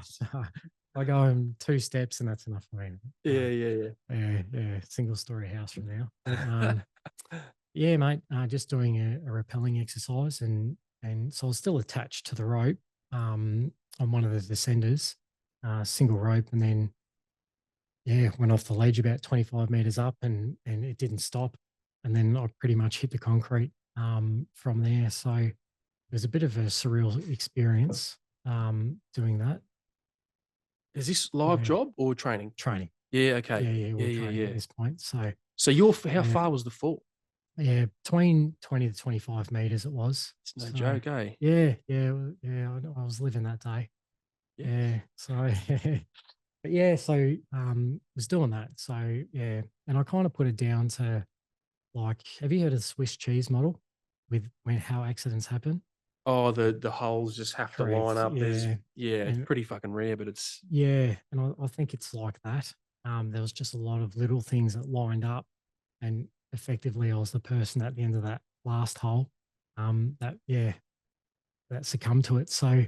I go in 2 steps and that's enough for me. Yeah, yeah, Yeah, yeah, single story house from now. But yeah. yeah, mate, just doing a rappelling exercise and so I was still attached to the rope on one of the descenders, single rope, and then yeah, went off the ledge about 25 meters up and it didn't stop. And then I pretty much hit the concrete from there. So it was a bit of a surreal experience doing that. Is this live Yeah, job or training? training. Yeah. Yeah, Okay. yeah, we Yeah. we're Yeah. training at Yeah. this point. So So how yeah, far was the fall? Yeah, between 20 to 25 meters it was. It's no So joke, eh? yeah, yeah, yeah. I was living that day. Yeah. Yeah. So but yeah, so was doing that. So yeah, and I kind of put it down to like, have you heard of the Swiss cheese model with when how accidents happen? Oh, the holes just have to line Correct. up. There's Yeah. yeah, it's And pretty fucking rare, but it's yeah, and I think it's like that. There was just a lot of little things that lined up, and effectively, I was the person at the end of that last hole. That yeah, that succumbed to it. So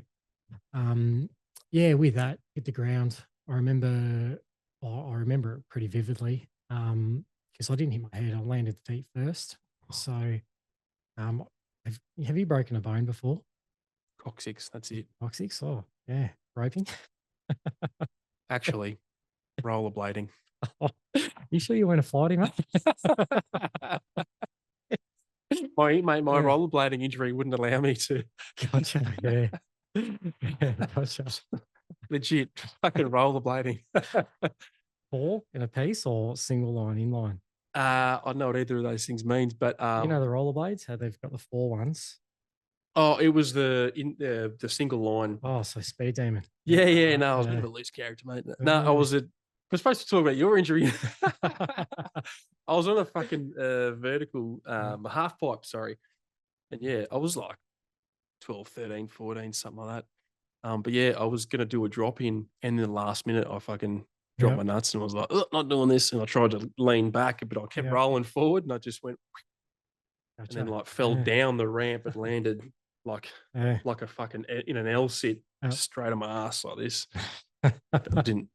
yeah, with that hit the ground. I remember, I remember it pretty vividly. Because I didn't hit my head, I landed feet first. So um, have you broken a bone before? coccyx. That's it. Coccyx? Oh yeah, roping. Actually, rollerblading. You sure you weren't a fighting, mate? My Yeah, rollerblading injury wouldn't allow me to gotcha. Yeah, yeah, gotcha. legit fucking rollerblading. Four in a piece or single line, inline? I don't know what either of those things means, but You know the rollerblades, how they've got the four ones. oh, it was the single line. Oh, so speed demon. Yeah, yeah. Right, No, I was a bit yeah, of a loose character, mate. No, I yeah. was a. We're supposed to talk about your injury. I was on a fucking vertical half pipe, sorry. And yeah, I was like 12, 13, 14, something like that. But yeah, I was gonna do a drop in, and in the last minute, I fucking dropped Yep, my nuts and I was like, "Ugh, not doing this." And I tried to lean back, but I kept yep, rolling forward, and I just went and then gotcha. like fell Yeah, down the ramp and landed like yeah, like a fucking in an L sit yep. straight on my ass like this. I didn't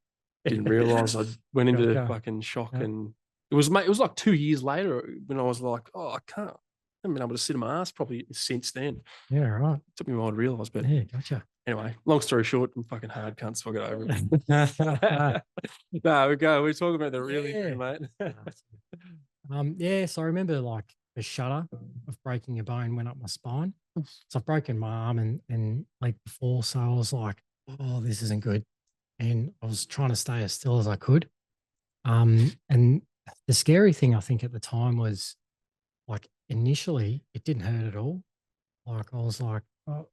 realize I went into Gotcha. fucking shock, Yep. and it was mate. It was like 2 years later when I was like, "Oh, I can't. I haven't been able to sit on my ass properly since then." Yeah, right. It took me a while to realize, but Yeah, gotcha. anyway, long story short, I'm fucking hard cunt, so I got over it. No, we go. We're talking about the real injury, Yeah. mate. Yeah, so I remember like the shudder of breaking a bone went up my spine. So I've broken my arm and like before, so I was like, oh, this isn't good. And I was trying to stay as still as I could. And the scary thing I think at the time was like initially it didn't hurt at all. Like I was like, oh,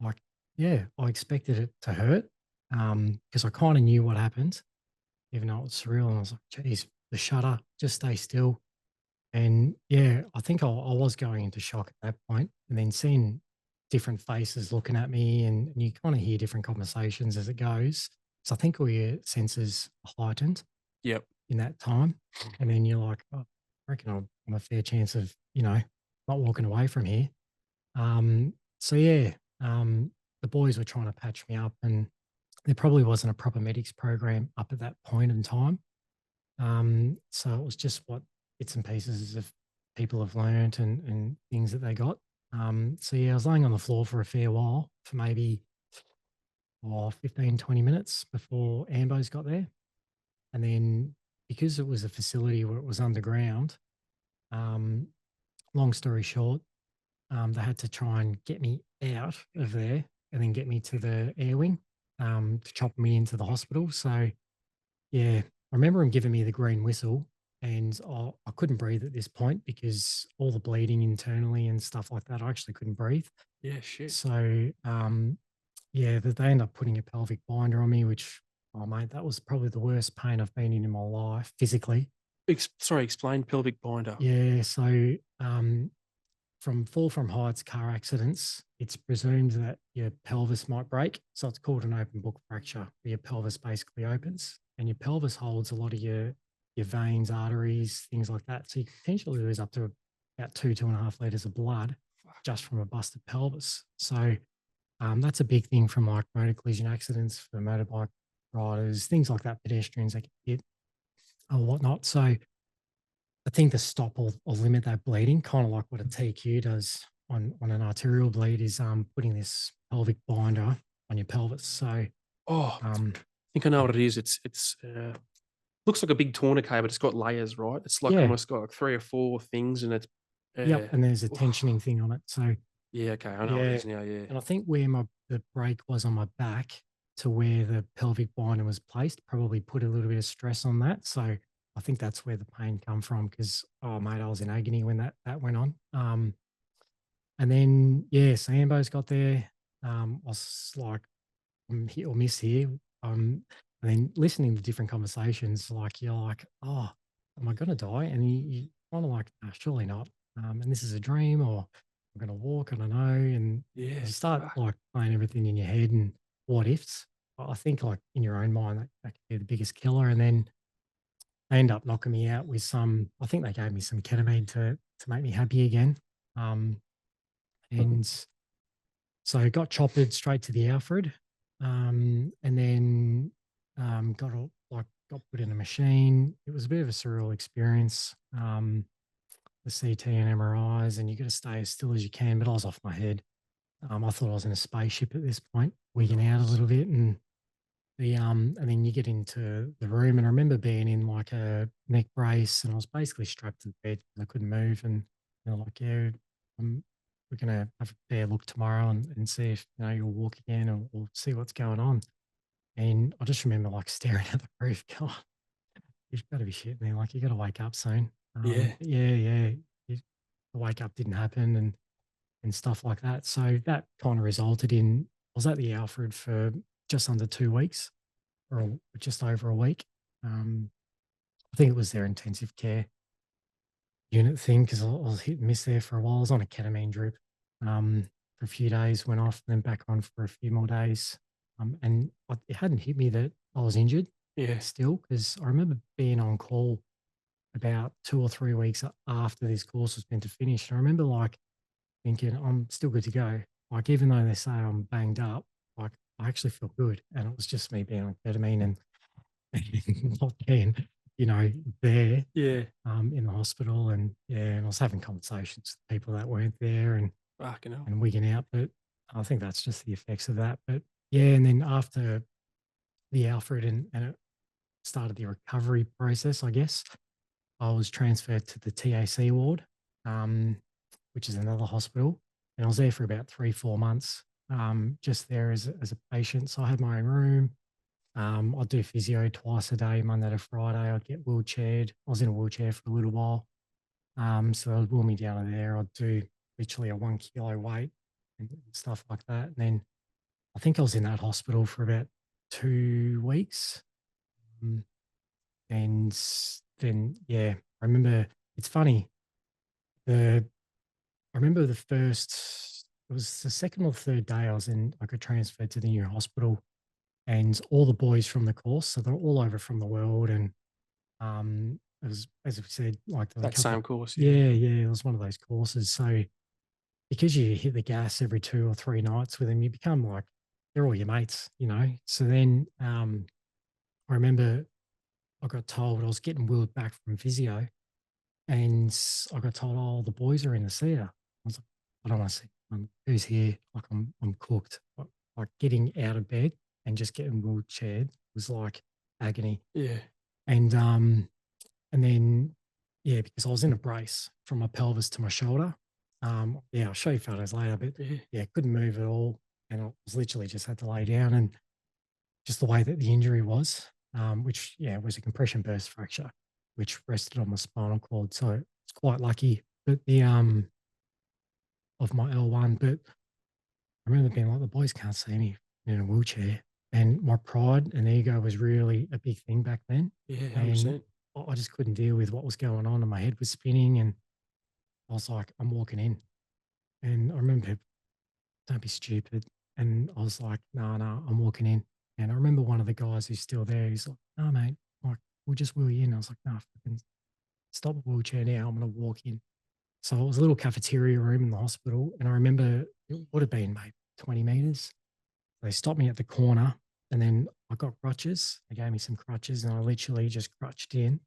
like, yeah, I expected it to hurt. Because I kind of knew what happened, even though it was surreal. And I was like, geez, the shudder, just stay still. And yeah, I think I was going into shock at that point, and then seeing different faces looking at me, and you kind of hear different conversations as it goes. So I think all your senses are heightened Yep. in that time. And then you're like, oh, I reckon I'm a fair chance of, not walking away from here. So yeah, the boys were trying to patch me up, and there probably wasn't a proper medics program up at that point in time. So it was just what bits and pieces of people have learned and things that they got. So yeah, I was laying on the floor for a fair while, for maybe 15, 20 minutes before Ambos got there. And then because it was a facility where it was underground, um, long story short, they had to try and get me out of there and then get me to the air wing to chop me into the hospital. So yeah, I remember him giving me the green whistle, and I couldn't breathe at this point because all the bleeding internally and stuff like that. I actually couldn't breathe. Yeah, shit. So yeah, they ended up putting a pelvic binder on me, which, oh mate, that was probably the worst pain I've been in my life physically. Sorry, explain pelvic binder. Yeah, so from fall from heights car accidents, it's presumed that your pelvis might break. So it's called an open book fracture, where your pelvis basically opens, and your pelvis holds a lot of your veins, arteries, things like that. So you can potentially lose up to about 2.5 liters of blood just from a busted pelvis. So that's a big thing from like motor collision accidents for motorbike riders, things like that, pedestrians that get hit or whatnot. So I think the stop or limit that bleeding, kind of like what a TQ does on an arterial bleed, is putting this pelvic binder on your pelvis. So Oh, I um, think I know what it is. It's looks like a big tourniquet, but it's got layers, right? It's like yeah, almost got like three or four things, and it's yep. uh, And there's a tensioning thing on it. So yeah, okay, I know what it yeah, is now. Yeah, and I think where the break was on my back to where the pelvic binder was placed probably put a little bit of stress on that. So I think that's where the pain come from because, oh, mate, I was in agony when that went on. And then, yeah, so Ambo's got there. I was like, I'm hit or miss here. And then listening to different conversations, like you're like, oh, am I going to die? And you kind of like, "No, surely not. And this is a dream, or I'm going to walk. I don't know. And Yeah. you start Fuck. like playing everything in your head and what ifs. I think like in your own mind, that could be the biggest killer. And then they end up knocking me out with some. I think they gave me some ketamine to make me happy again. Um, and so I got choppered straight to the Alfred, and then got put in a machine. It was a bit of a surreal experience. The CT and MRIs, and you got to stay as still as you can. But I was off my head. I thought I was in a spaceship at this point, wigging out a Nice. little bit, and then you get into the room. And I remember being in like a neck brace, and I was basically strapped to the bed because I couldn't move. And they're like, "Yeah, um, we're gonna have a fair look tomorrow and see if you'll walk again or see what's going on." And I just remember like staring at the roof, going, "You've got to be shitting me! Like you got to wake up soon." Yeah. But yeah. The wake up didn't happen and stuff like that. So that kind of resulted in I was at the Alfred for just under 2 weeks or just over a week. Um, I think it was their intensive care unit thing because I was hit and miss there for a while. I was on a ketamine drip for a few days, went off, and then back on for a few more days. It hadn't hit me that I was injured Yeah. still because I remember being on call about 2 or 3 weeks after this course was meant to finish. And I remember like thinking, I'm still good to go. Like, even though they say I'm banged up, like, I actually feel good. And it was just me being on ketamine and not being, you know, there Yeah. in the hospital. And yeah, and I was having conversations with people that weren't there Fucking hell. and wigging out. But I think that's just the effects of that. But yeah, and then after the Alfred and it started the recovery process, I guess, I was transferred to the TAC ward, um, which is another hospital. And I was there for about 3, 4 months, just there as a patient. So I had my own room. I'd do physio twice a day, Monday to Friday. I'd get wheelchaired. I was in a wheelchair for a little while. So they'd wheel me down to there. I'd do literally a 1 kilo weight and stuff like that. And then I think I was in that hospital for about 2 weeks. Um, and then, yeah, I remember it's funny. The I remember the first, it was the second or third day I got transferred to the new hospital and all the boys from the course, so they're all over from the world. And it was, as I said, like there was a That couple, same course. Yeah. yeah, it was one of those courses. So because you hit the gas every 2 or 3 nights with them, you become like, they're all your mates, you know? So then I remember I got told I was getting wheeled back from physio and I got told, "Oh, the boys are in the theatre." I was like, "I don't want to see who's here." Like I'm cooked. Like getting out of bed and just getting wheelchaired was like agony. Yeah. And um and then yeah, because I was in a brace from my pelvis to my shoulder. Yeah, I'll show you photos later, but Yeah. yeah, couldn't move at all. And I was literally just had to lay down and just the way that the injury was, which yeah was a compression burst fracture, which rested on my spinal cord. So it's quite lucky. But the of my L1, but I remember being like, the boys can't see me in a wheelchair, and my pride and ego was really a big thing back then, Yeah. and 100%. I just couldn't deal with what was going on, and my head was spinning, and I was like, I'm walking in, and I remember, don't be stupid, and I was like, no, no, I'm walking in, and I remember one of the guys who's still there, he's like, no, mate, like we'll just wheel you in. I was like, no, fucking stop the wheelchair now. I'm gonna walk in. So it was a little cafeteria room in the hospital, and I remember it would have been maybe 20 meters. They stopped me at the corner, and then I got crutches. They gave me some crutches, and I literally just crutched in.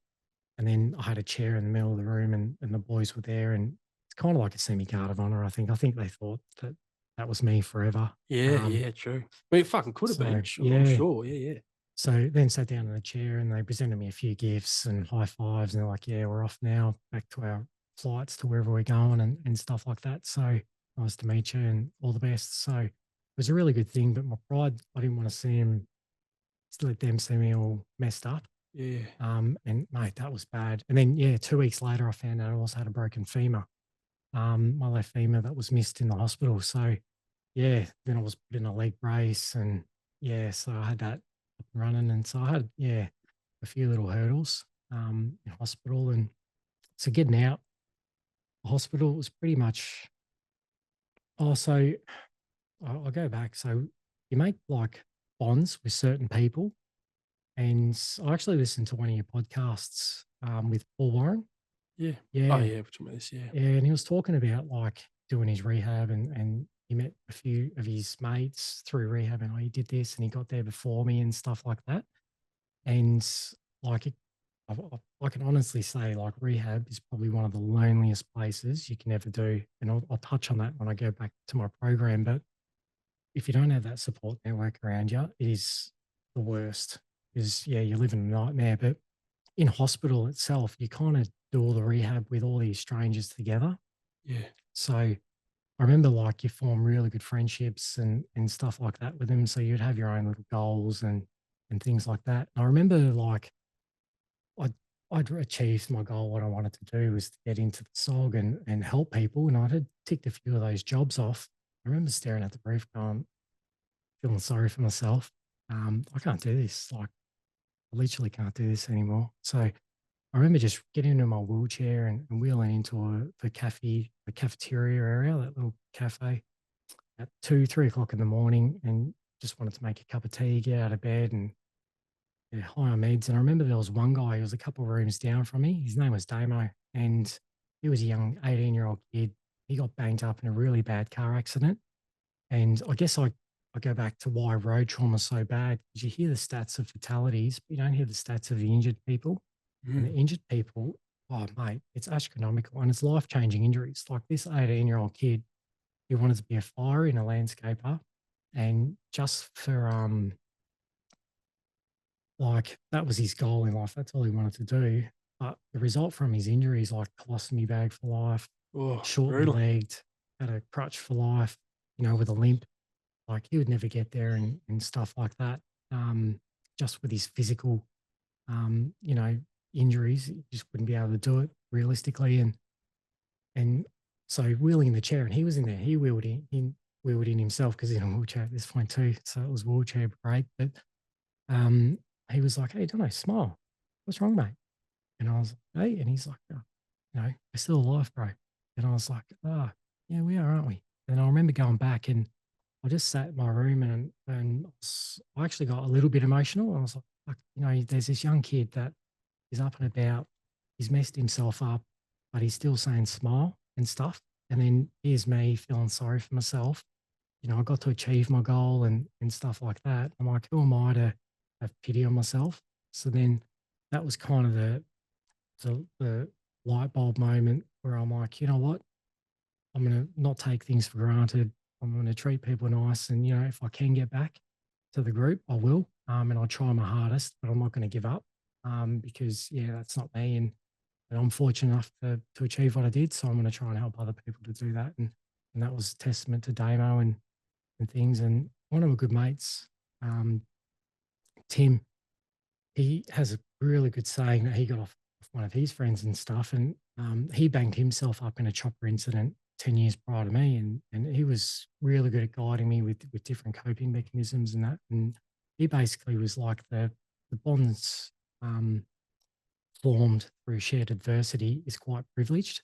And then I had a chair in the middle of the room, and the boys were there. And it's kind of like a semi guard of honor, I think. I think they thought that that was me forever. Yeah. Um, Yeah. True. I mean, it fucking could have been. so, Sure. I'm yeah. sure. Yeah. Yeah. So then sat down in the chair, and they presented me a few gifts and high fives. And they're like, yeah, we're off now, back to our flights to wherever we're going and stuff like that. So nice to meet you and all the best. So it was a really good thing. But my pride, I didn't want to see him, let them see me all messed up. Yeah. And mate, that was bad. And then, yeah, 2 weeks later, I found out I also had a broken femur, my left femur that was missed in the hospital. So, yeah, then I was put in a leg brace and, yeah, so I had that up and running. And so I had, yeah, a few little hurdles, in hospital. And so getting out of hospital was pretty much, so I'll go back. So you make like bonds with certain people. And I actually listened to one of your podcasts, with Paul Warren. Yeah. Oh, Yeah. yeah, we're talking about this, yeah. Yeah, and he was talking about like doing his rehab, and he met a few of his mates through rehab, and, oh, he did this and he got there before me and stuff like that. And like I can honestly say like rehab is probably one of the loneliest places you can ever do. And I'll touch on that when I go back to my program. But if you don't have that support network around you, it is the worst. Because yeah, you live in a nightmare. But in hospital itself, you kind of do all the rehab with all these strangers together. Yeah. So I remember like you form really good friendships and stuff like that with them. So you'd have your own little goals and things like that. And I remember like I'd achieved my goal. What I wanted to do was to get into the SOG and help people. And I had ticked a few of those jobs off. I remember staring at the brief going, feeling sorry for myself. I can't do this. Like I literally can't do this anymore. So I remember just getting into my wheelchair and wheeling into the cafeteria area, that little cafe at 2, 3 o'clock in the morning, and just wanted to make a cup of tea, get out of bed, and yeah, high on meds. And I remember there was one guy who was a couple of rooms down from me. His name was Damo, and he was a young 18-year-old kid. He got banged up in a really bad car accident. And I guess I go back to why road trauma is so bad, because you hear the stats of fatalities, but you don't hear the stats of the injured people. And the Mm. injured people, oh mate, it's astronomical and it's life-changing injuries. Like this 18-year-old kid who wanted to be a fire in a landscaper, and just for like that was his goal in life. That's all he wanted to do. But the result from his injuries, like colostomy bag for life, Oh, shortened brutal. legged, had a crutch for life, with a limp. Like he would never get there and stuff like that. Um, just with his physical, um, you know, injuries, he just wouldn't be able to do it realistically. And so wheeling in the chair, and he was in there. He wheeled in himself because he's in a wheelchair at this point too. So it was wheelchair break. But um, he was like, "Hey, don't I smile? What's wrong, mate?" And I was like, "Hey," and he's like, "Oh, we're still alive, bro." And I was like, "Ah, yeah, we are, aren't we?" And I remember going back and I just sat in my room and I actually got a little bit emotional. I was like, "Fuck, there's this young kid that is up and about. He's messed himself up, but he's still saying smile and stuff." And then here's me feeling sorry for myself. I got to achieve my goal and stuff like that. I'm like, who am I to have pity on myself? So then that was kind of the light bulb moment where I'm like, you know what? I'm going to not take things for granted. I'm going to treat people nice. And, if I can get back to the group, I will. And I'll try my hardest, but I'm not going to give up, because, yeah, that's not me. And I'm fortunate enough to achieve what I did. So I'm going to try and help other people to do that. And that was a testament to Damo and things. And one of my good mates, um, Tim, he has a really good saying that he got off one of his friends and stuff. And he banged himself up in a chopper incident 10 years prior to me. And he was really good at guiding me with different coping mechanisms and that. And he basically was like the bonds formed through shared adversity is quite privileged.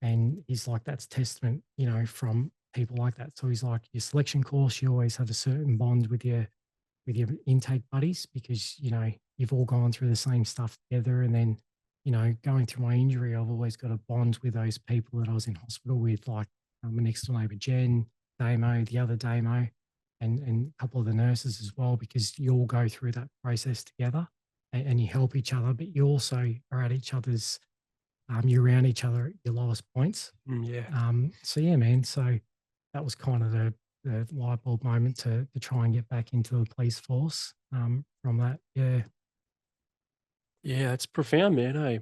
And he's like, that's testament, from people like that. So he's like, your selection course, you always have a certain bond with your intake buddies because you've all gone through the same stuff together. And then going through my injury, I've always got a bond with those people that I was in hospital with, like my next door neighbor Jen, Damo, the other Damo, and a couple of the nurses as well, because you all go through that process together and you help each other, but you also are at each other's you're around each other at your lowest points. Yeah. So yeah, man. So that was kind of the light bulb moment to try and get back into the police force. From that, yeah. Yeah, it's profound, man, hey?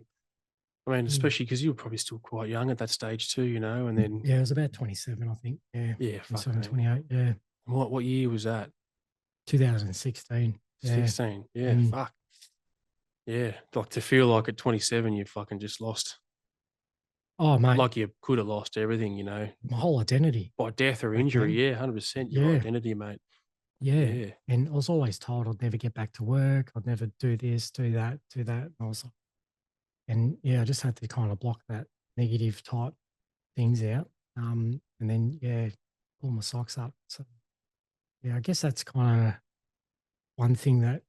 I mean, Mm. especially because you were probably still quite young at that stage too, and then Yeah, it was about 27, I think. Yeah, yeah, fuck, 27, mate. 28. Yeah, What year was that? 2016. Yeah, 16. Yeah, and fuck. Yeah, like to feel like at 27 you fucking just lost, Oh, mate, like you could have lost everything, my whole identity by death or back injury. then. Yeah, 100% your Yeah, identity, mate. yeah. Yeah. And I was always told I'd never get back to work. I'd never do this, do that, do that. And I was like, and yeah, I just had to kind of block that negative type things out. And then, yeah, pull my socks up. So, yeah, I guess that's kind of one thing that,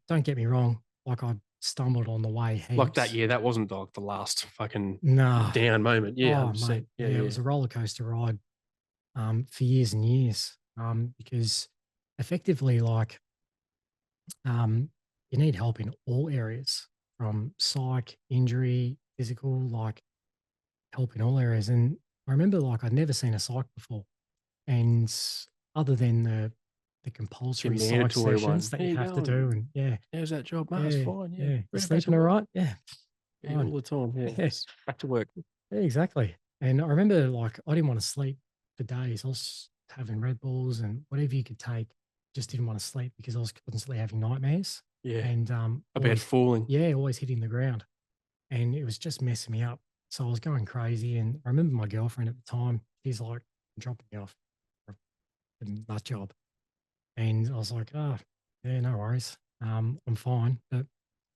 don't get me wrong, like I stumbled on the way Like that, heaps. yeah, that wasn't like the last fucking Nah. down moment. Yeah, Oh, 100%. mate. Yeah, Yeah, it yeah. was a roller coaster ride for years and years because effectively, like, you need help in all areas from psych, injury, physical, like help in all areas. And I remember, like, I'd never seen a psych before. And other than the Your compulsory psych mandatory sessions one. that How you you have to do, going? and yeah, How's that job? Mate, it's yeah, fine. Yeah. yeah. You Ready back to sleeping all work? right? Yeah, Yeah, fine. all the time. Yeah. Yeah, It's back to work. yeah, exactly. And I remember, like, I didn't want to sleep for days. I was having Red Bulls and whatever you could take, just didn't want to sleep because I was constantly having nightmares Yeah. and About always, falling. yeah, always hitting the ground. And it was just messing me up. So I was going crazy. And I remember my girlfriend at the time, she's like, dropping me off for a nut job. And I was like, oh, yeah, no worries. I'm fine. But I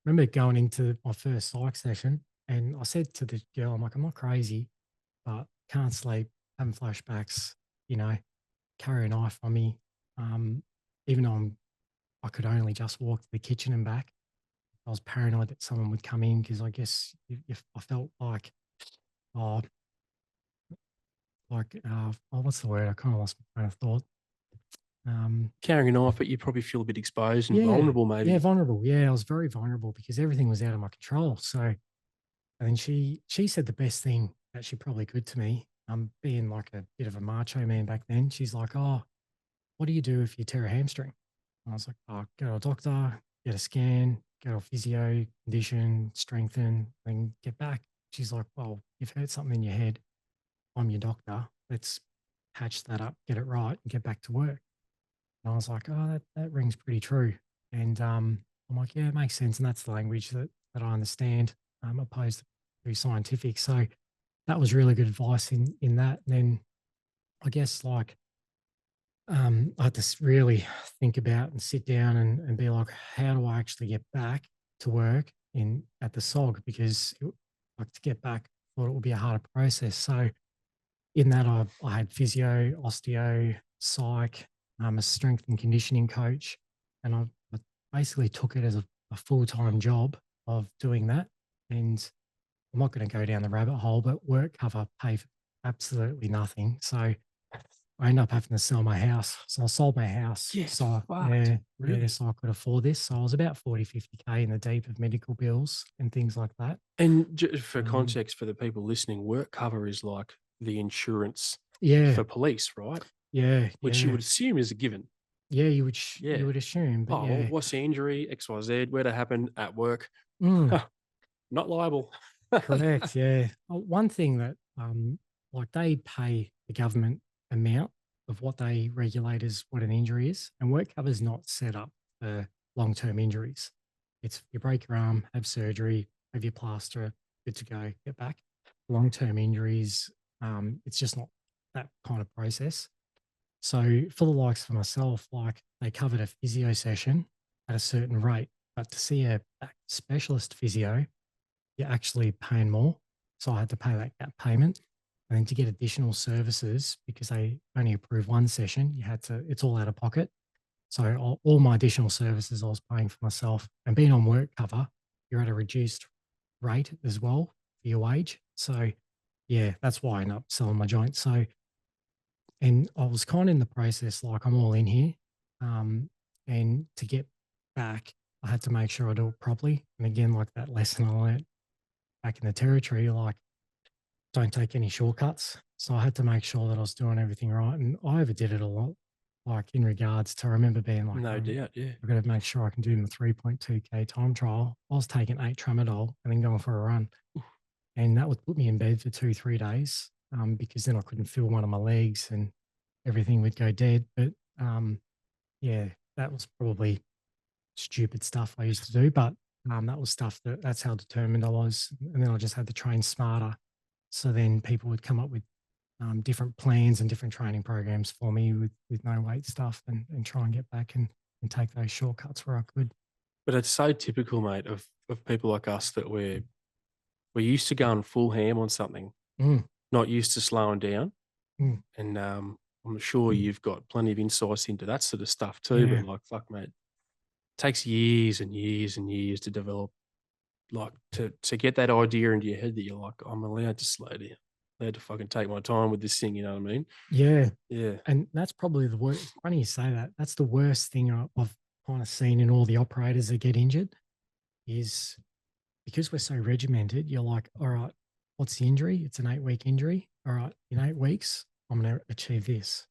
remember going into my first psych session and I said to the girl, I'm like, I'm not crazy, but can't sleep, having flashbacks, you know, carry a knife on me. Um, even though I could only just walk to the kitchen and back. I was paranoid that someone would come in because I guess if I felt like, oh, oh, what's the word? I kind of lost my train of thought. Um, Carrying a knife, but you probably feel a bit exposed and yeah, vulnerable, yeah, maybe. vulnerable. Yeah, I was very vulnerable because everything was out of my control. So, and then she said the best thing that she probably could to me. Being like a bit of a macho man back then. She's like, "Oh, what do you do if you tear a hamstring?" And I was like, "Oh, go to a doctor, get a scan, go to a physio, condition, strengthen, then get back." She's like, "Well, you've hurt something in your head. I'm your doctor. Let's patch that up, get it right, and get back to work." And I was like, "Oh, that rings pretty true." And I'm like, "Yeah, it makes sense." And that's the language that I understand, opposed to very scientific. So that was really good advice in that. And then I guess like I had to really think about and sit down and be like, how do I actually get back to work in at the SOG? Because like to get back, I thought it would be a harder process. So in that, I had physio, osteo, psych, a strength and conditioning coach, and I basically took it as a full time job of doing that. And I'm not going to go down the rabbit hole, but work cover pay for absolutely nothing. So I ended up having to sell my house. So I sold my house. Get So fucked. yeah, yeah, Really? so I could afford this. So I was about 40, 50K in the deep of medical bills and things like that. And for Um, context, for the people listening, work cover is like the insurance yeah, for police, right? yeah, Which you yeah. would assume is a given. Yeah, you Yeah. would assume, but Oh, well, yeah. what's the injury? XYZ. Where'd it happen? At work. Mm, Not liable. correct, yeah. One thing that, like they pay the government amount of what they regulate as what an injury is, and work cover is not set up for long-term injuries. It's you break your arm, have surgery, have your plaster, good to go, get back. Long-term injuries, it's just not that kind of process. So for the likes of myself, like they covered a physio session at a certain rate, but to see a back specialist physio, you're actually paying more. So I had to pay that gap payment. And then to get additional services, because they only approve one session, you had to, it's all out of pocket. So all my additional services I was paying for myself. And being on work cover, you're at a reduced rate as well for your wage. So yeah, that's why I ended up selling my joint. So and I was kind of in the process, like I'm all in here. And to get back, I had to make sure I do it properly. And again, like that lesson I learned back in the territory, like don't take any shortcuts. So I had to make sure that I was doing everything right. And I overdid it a lot, like in regards to, I remember being like, No doubt. Yeah. I've got to make sure I can do my 3.2K time trial. I was taking 8 tramadol and then going for a run. And that would put me in bed for 2, 3 days because then I couldn't feel one of my legs and everything would go dead. But yeah, that was probably stupid stuff I used to do. But That was stuff that's how determined I was. And then I just had to train smarter. So then people would come up with different plans and different training programs for me with no weight stuff and try and get back and take those shortcuts where I could. But it's so typical, mate, of people like us that we're used to going full ham on something, Mm, not used to slowing down. mm, And I'm sure you've got plenty of insights into that sort of stuff too. But yeah. like, fuck, mate, it takes years and years and years to develop, like to get that idea into your head that you're like, I'm allowed to slow down, allowed to fucking take my time with this thing. You know what I mean? Yeah. Yeah. And that's probably the worst. It's funny you say that. That's the worst thing I've kind of seen in all the operators that get injured is because we're so regimented. You're like, all right, what's the injury? It's an 8-week injury. All right, in 8 weeks, I'm going to achieve this.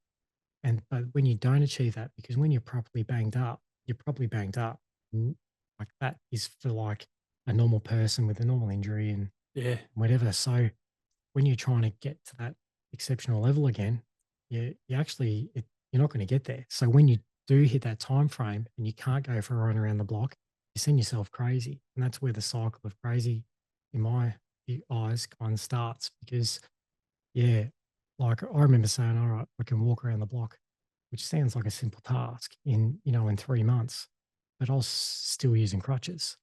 And but when you don't achieve that, because when you're properly banged up, you're properly banged up. Like that is for like a normal person with a normal injury and Yeah. whatever. So when you're trying to get to that exceptional level again, you actually you're not going to get there. So when you do hit that time frame and you can't go for a run around the block, you send yourself crazy, and that's where the cycle of crazy, in my eyes, kind of starts. Because yeah, like I remember saying, all right, I can walk around the block, which sounds like a simple task in 3 months, but I was still using crutches,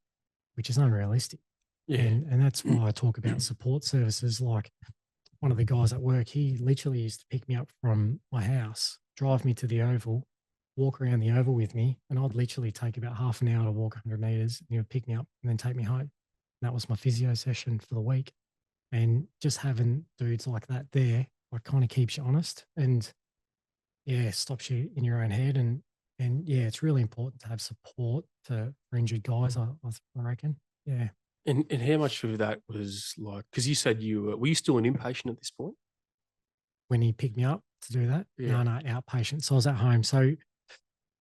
which is unrealistic. Yeah. And that's why I talk about support services. Like one of the guys at work, he literally used to pick me up from my house, drive me to the oval, walk around the oval with me, and I'd literally take about half an hour to walk 100 meters. And he would pick me up and then take me home. And that was my physio session for the week. And just having dudes like that there, like kind of keeps you honest and yeah, stops you in your own head. And yeah, it's really important to have support for injured guys. I reckon. Yeah, And how much of that was like? Because you said were you still an inpatient at this point? when he picked me up to do that, Yeah. no, outpatient. So I was at home. So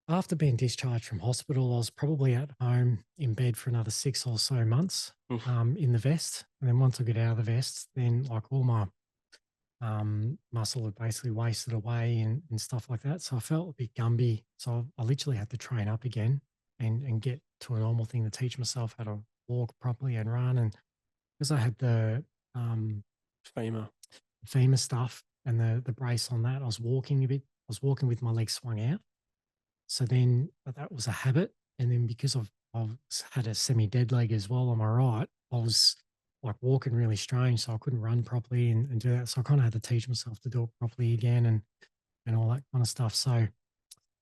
after being discharged from hospital, I was probably at home in bed for another 6 or so months Oof. in the vest. And then once I get out of the vest, then like all my muscle had basically wasted away and stuff like that. So I felt a bit Gumby. So I literally had to train up again and get to a normal thing to teach myself how to walk properly and run. And because I had the um, FEMA. femur stuff and the brace on that, I was walking a bit. I was walking with my legs swung out. So then but that was a habit. And then because I've had a semi dead leg as well on my right, I was like walking really strange. So I couldn't run properly and do that. So I kind of had to teach myself to do it properly again and all that kind of stuff. So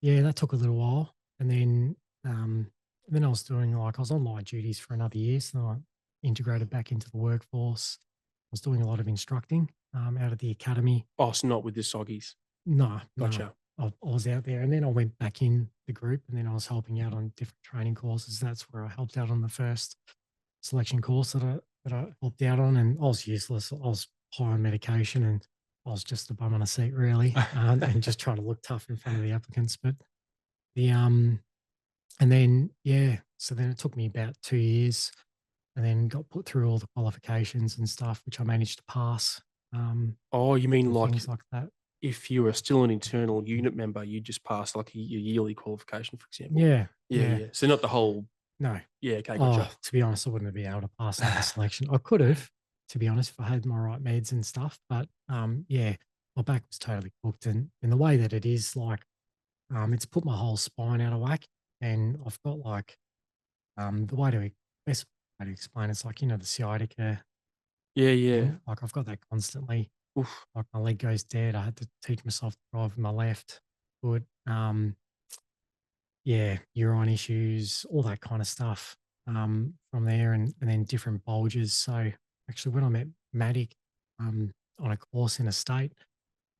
yeah, that took a little while. And then I was doing like I was on light duties for another year. So I integrated back into the workforce. I was doing a lot of instructing out of the academy. Oh, it's not with the soggies. No, no. Gotcha. I was out there and then I went back in the group and then I was helping out on different training courses. That's where I helped out on the first selection course that I helped out on, and I was useless. I was high on medication and I was just a bum on a seat really, and just trying to look tough in front of the applicants. But the and then yeah, so then it took me about 2 years and then got put through all the qualifications and stuff, which I managed to pass. Oh, you mean And like things like that. if you were still an internal unit member, you just passed like your yearly qualification, for example? Yeah, Yeah, yeah. yeah. So not the whole. No. Yeah, okay, gotcha. Oh, to be honest, I wouldn't have been able to pass another selection. I could have, to be honest, if I had my right meds and stuff. But yeah, my back was totally cooked. And in the way that it is, like, it's put my whole spine out of whack. And I've got like the way to best way to explain it's like, the sciatica Yeah, yeah. thing. Like I've got that constantly. Oof. Like my leg goes dead. I had to teach myself to drive with my left foot. Yeah, urine issues, all that kind of stuff from there, and then different bulges. So actually, when I met Matic on a course in a state,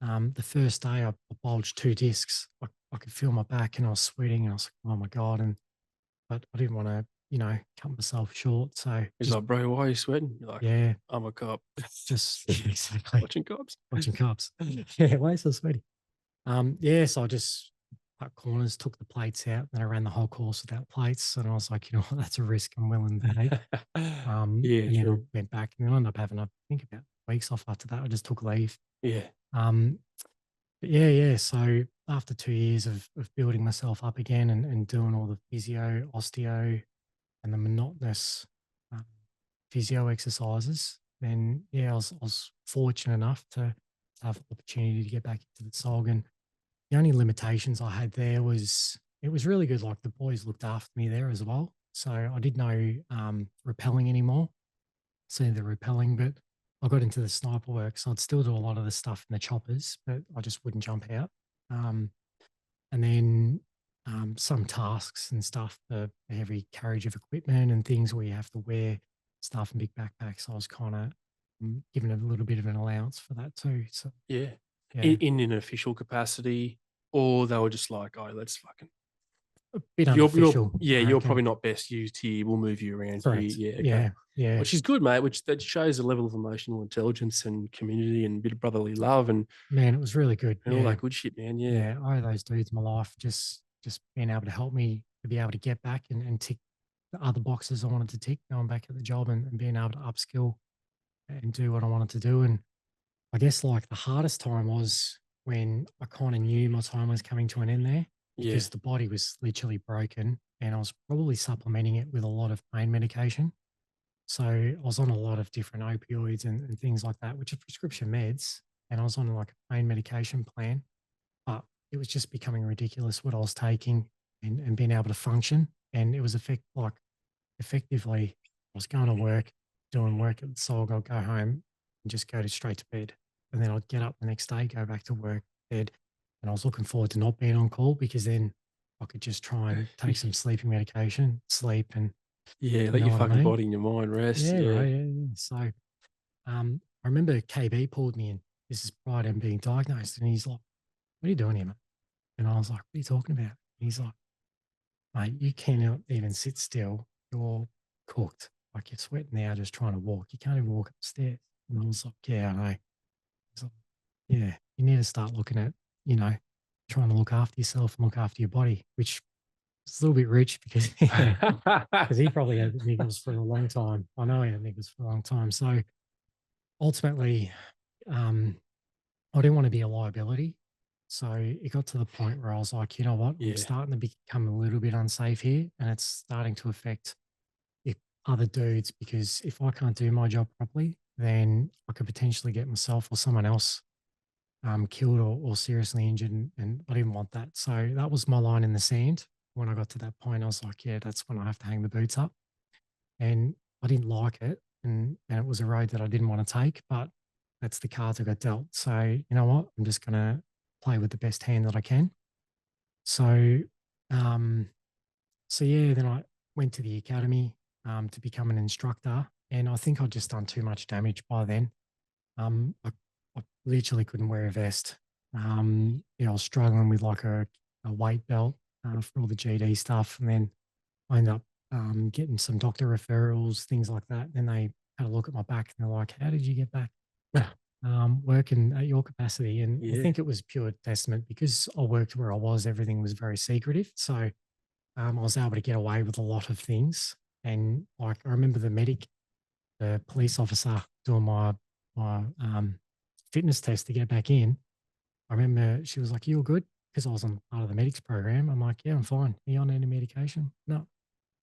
the first day I bulged 2 discs. I could feel my back and I was sweating and I was like, oh my God. But I didn't want to, cut myself short. So He's just, like, bro, why are you sweating? You're like, yeah, I'm a cop. just exactly Watching cops. watching cups. Yeah, why so sweaty? Yeah, so I just cut corners, took the plates out, then I ran the whole course without plates. And I was like, what, that's a risk I'm willing to take. Yeah, And then I true. went back and then I ended up having, I think, about weeks off after that. I just took leave. Yeah. Um, but yeah, yeah. So after 2 years of building myself up again and doing all the physio, osteo, and the monotonous um, physio exercises, then yeah, I was fortunate enough to have the opportunity to get back into the SOG. And the only limitations I had there was it was really good. Like the boys looked after me there as well. So I didn't know rappelling anymore. So the rappelling, but I got into the sniper work. So I'd still do a lot of the stuff in the choppers, but I just wouldn't jump out. Um, and then some tasks and stuff, the heavy carriage of equipment and things where you have to wear stuff in big backpacks. I was kind of given a little bit of an allowance for that too. So Yeah. yeah, In an official capacity, or they were just like, "Oh, let's fucking a bit you're unofficial, yeah, I you're probably reckon. not best used here. We'll move you around here." Correct. Yeah, okay. Yeah, yeah. Which is good, mate. Which that shows a level of emotional intelligence and community and a bit of brotherly love Man, it was really good. and all Yeah, that good shit, man. Yeah. yeah. I owe those dudes my life. Just being able to help me to be able to get back and tick the other boxes I wanted to tick, going back at the job and being able to upskill and do what I wanted to do. And I guess like the hardest time was when I kind of knew my time was coming to an end there Yeah. because the body was literally broken and I was probably supplementing it with a lot of pain medication. So I was on a lot of different opioids and things like that, which are prescription meds. And I was on like a pain medication plan, but it was just becoming ridiculous what I was taking and being able to function. And it was effectively, I was going to work, doing work at the SOG. I'd go home and just go to straight to bed. And then I'd get up the next day, go back to work, bed. And I was looking forward to not being on call because then I could just try and take some sleeping medication, sleep, and Yeah, you let know your what I fucking mean? body and your mind rest. Yeah, Yeah. right. Yeah, yeah. So I remember KB pulled me in. This is prior to him being diagnosed. And he's like, "What are you doing here, mate?" And I was like, "What are you talking about?" And he's like, "Mate, you cannot even sit still. You're cooked. Like you're sweating now just trying to walk. You can't even walk upstairs." And I was like, "Yeah, I know." He's like, "Yeah, you need to start looking at, you know, trying to look after yourself and look after your body," which is a little bit rich because because he probably had niggles for a long time. I know he had niggles for a long time. So ultimately, um, I didn't want to be a liability. So it got to the point where I was like, you know what, I'm Yeah. starting to become a little bit unsafe here and it's starting to affect if other dudes because if I can't do my job properly, then I could potentially get myself or someone else killed or seriously injured. And I didn't want that. So that was my line in the sand. When I got to that point, I was like, yeah, that's when I have to hang the boots up. And I didn't like it. And it was a road that I didn't want to take, but that's the cards I got dealt. So, you know what? I'm just going to play with the best hand that I can. So, um, so yeah, then I went to the academy to become an instructor. And I think I'd just done too much damage by then. I literally couldn't wear a vest. I was struggling with like a weight belt for all the GD stuff. And then I ended up getting some doctor referrals, things like that. Then they had a look at my back and they're like, "How did you get back working at your capacity?" And I Yeah. think it was pure testament because I worked where I was, everything was very secretive. So I was able to get away with a lot of things. And like I remember the police officer doing my fitness test to get back in. I remember she was like, "You're good," because I was on part of the medics program. I'm like, "Yeah, I'm fine. Are you on any medication?" "No."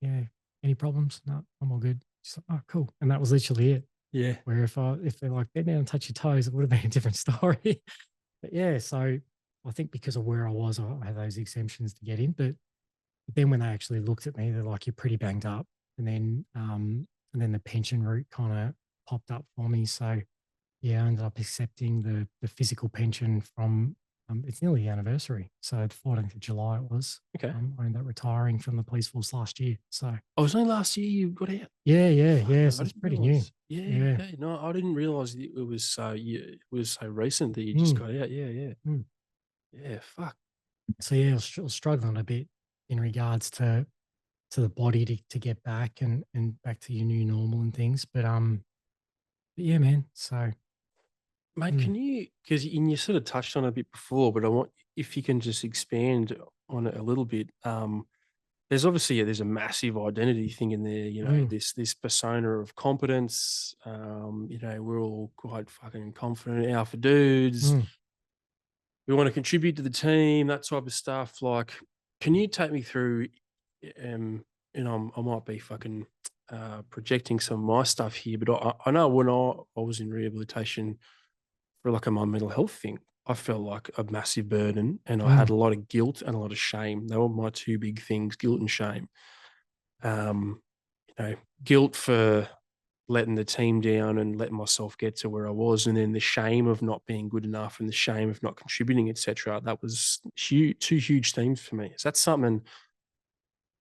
"Yeah. Any problems?" "No, I'm all good." She's like, "Oh, cool." And that was literally it. Yeah. Where if they're like, "Bend down and touch your toes," it would have been a different story. But yeah, so I think because of where I was, I had those exemptions to get in. But then when they actually looked at me, they're like, "You're pretty banged up." And then the pension route kind of popped up for me. So yeah, I ended up accepting the physical pension from it's nearly the anniversary. So the 14th of July it was. Okay. I ended up retiring from the police force last year. So Oh, it was only last year you got out. yeah, yeah, Fuck, yeah. mate, So I it's didn't pretty new. realize. Yeah, Yeah. okay. No, I didn't realize it was so it was so recent that you just Mm, got out. Yeah, yeah. mm. Yeah, fuck. So yeah, I was struggling a bit in regards to the body to get back and back to your new normal and things. But yeah, man. So Mate, mm, can you because you sort of touched on it a bit before, but I want if you can just expand on it a little bit. There's obviously there's a massive identity thing in there, mm, this persona of competence. We're all quite fucking confident alpha dudes. mm. We want to contribute to the team, that type of stuff. Like, can you take me through? I might be fucking projecting some of my stuff here, but I know when I was in rehabilitation for like my mental health thing, I felt like a massive burden and I had Mm. a lot of guilt and a lot of shame. They were my two big things, guilt and shame. Um, guilt for letting the team down and letting myself get to where I was, and then the shame of not being good enough and the shame of not contributing, etc. That was huge, two huge themes for me. Is that something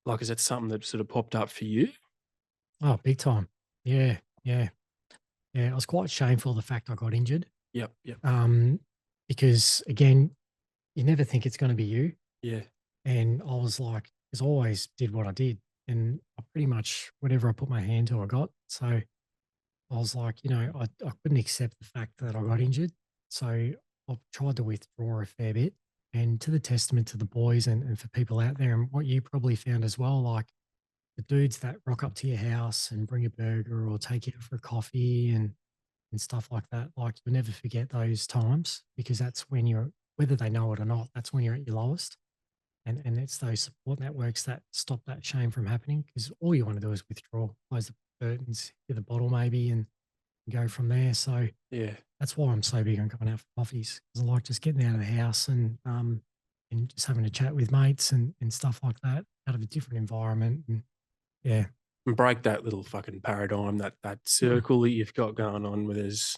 that sort of popped up for you? Oh, big time. Yeah, yeah, yeah. I was quite shameful of the fact I got injured. Yep, yep, Um, because again, you never think it's going to be you. yeah, And I was like, as always, did what I did. And I pretty much, whatever I put my hand to, I got. So I was like, I couldn't accept the fact that I got injured. So I tried to withdraw a fair bit. And to the testament to the boys and for people out there, and what you probably found as well, like the dudes that rock up to your house and bring a burger or take you out for a coffee and stuff like that, like you'll never forget those times because that's when you're, whether they know it or not, that's when you're at your lowest. And it's those support networks that stop that shame from happening because all you want to do is withdraw, close the curtains, get the bottle maybe, and go from there. So yeah, that's why I'm so big on going out for coffees because I like just getting out of the house and just having a chat with mates and stuff like that out of a different environment. And yeah, and break that little fucking paradigm, that mm, circle that you've got going on, where there's,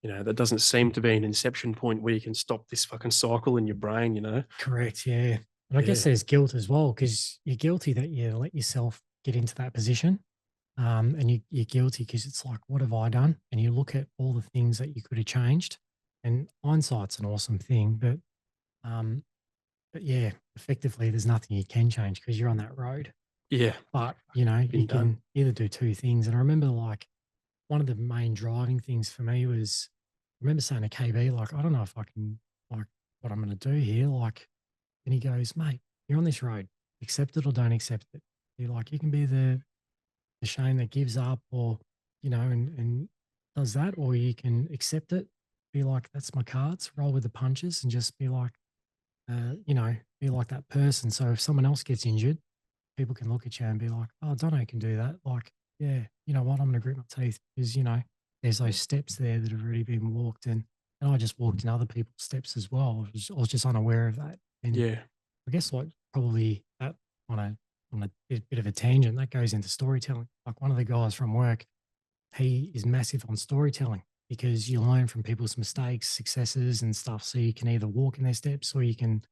that doesn't seem to be an inception point where you can stop this fucking cycle in your brain. correct. Yeah. And I guess Yeah, there's guilt as well because you're guilty that you let yourself get into that position. And you're guilty because it's like, what have I done? And you look at all the things that you could have changed. And hindsight's an awesome thing, um, but yeah, effectively, there's nothing you can change because you're on that road. yeah, But you been done. can either do two things. And I remember like one of the main driving things for me was I remember saying to KB, like, I don't know if I can like what I'm going to do here. Like, and he goes, mate, you're on this road. Accept it or don't accept it. You're like, you can be the Shane that gives up or, and does that, or you can accept it, be like, that's my cards, roll with the punches and just be like, be like that person. So if someone else gets injured, people can look at you and be like, oh, Dono can do that. Like, yeah, you know what? I'm going to grit my teeth because, there's those steps there that have already been walked. And I just walked in other people's steps as well. I was just unaware of that. And Yeah, I guess like probably that on a bit of a tangent that goes into storytelling. Like one of the guys from work, he is massive on storytelling because you learn from people's mistakes, successes, and stuff. So you can either walk in their steps or you can,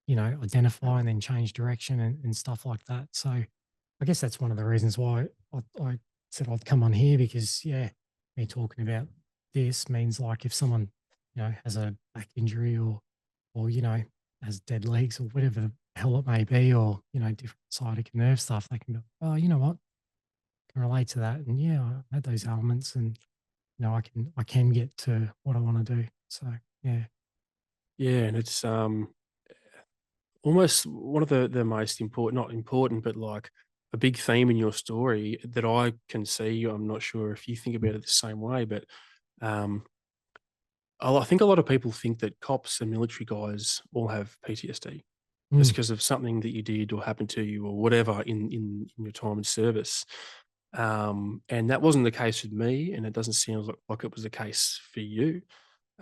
identify and then change direction and stuff like that. So I guess that's one of the reasons why I said I'd come on here because yeah, me talking about this means like if someone has a back injury or has dead legs or whatever the hell it may be, or different sciatic nerve stuff, they can go, oh, you know what, can relate to that, and yeah, I had those elements, and I can get to what I want to do. So yeah, yeah, and it's almost one of the most important, not important, but like a big theme in your story that I can see. I'm not sure if you think about it the same way, but um, I think a lot of people think that cops and military guys all have PTSD just mm, because of something that you did or happened to you or whatever in your time in service. And that wasn't the case with me, and it doesn't sound like it was the case for you.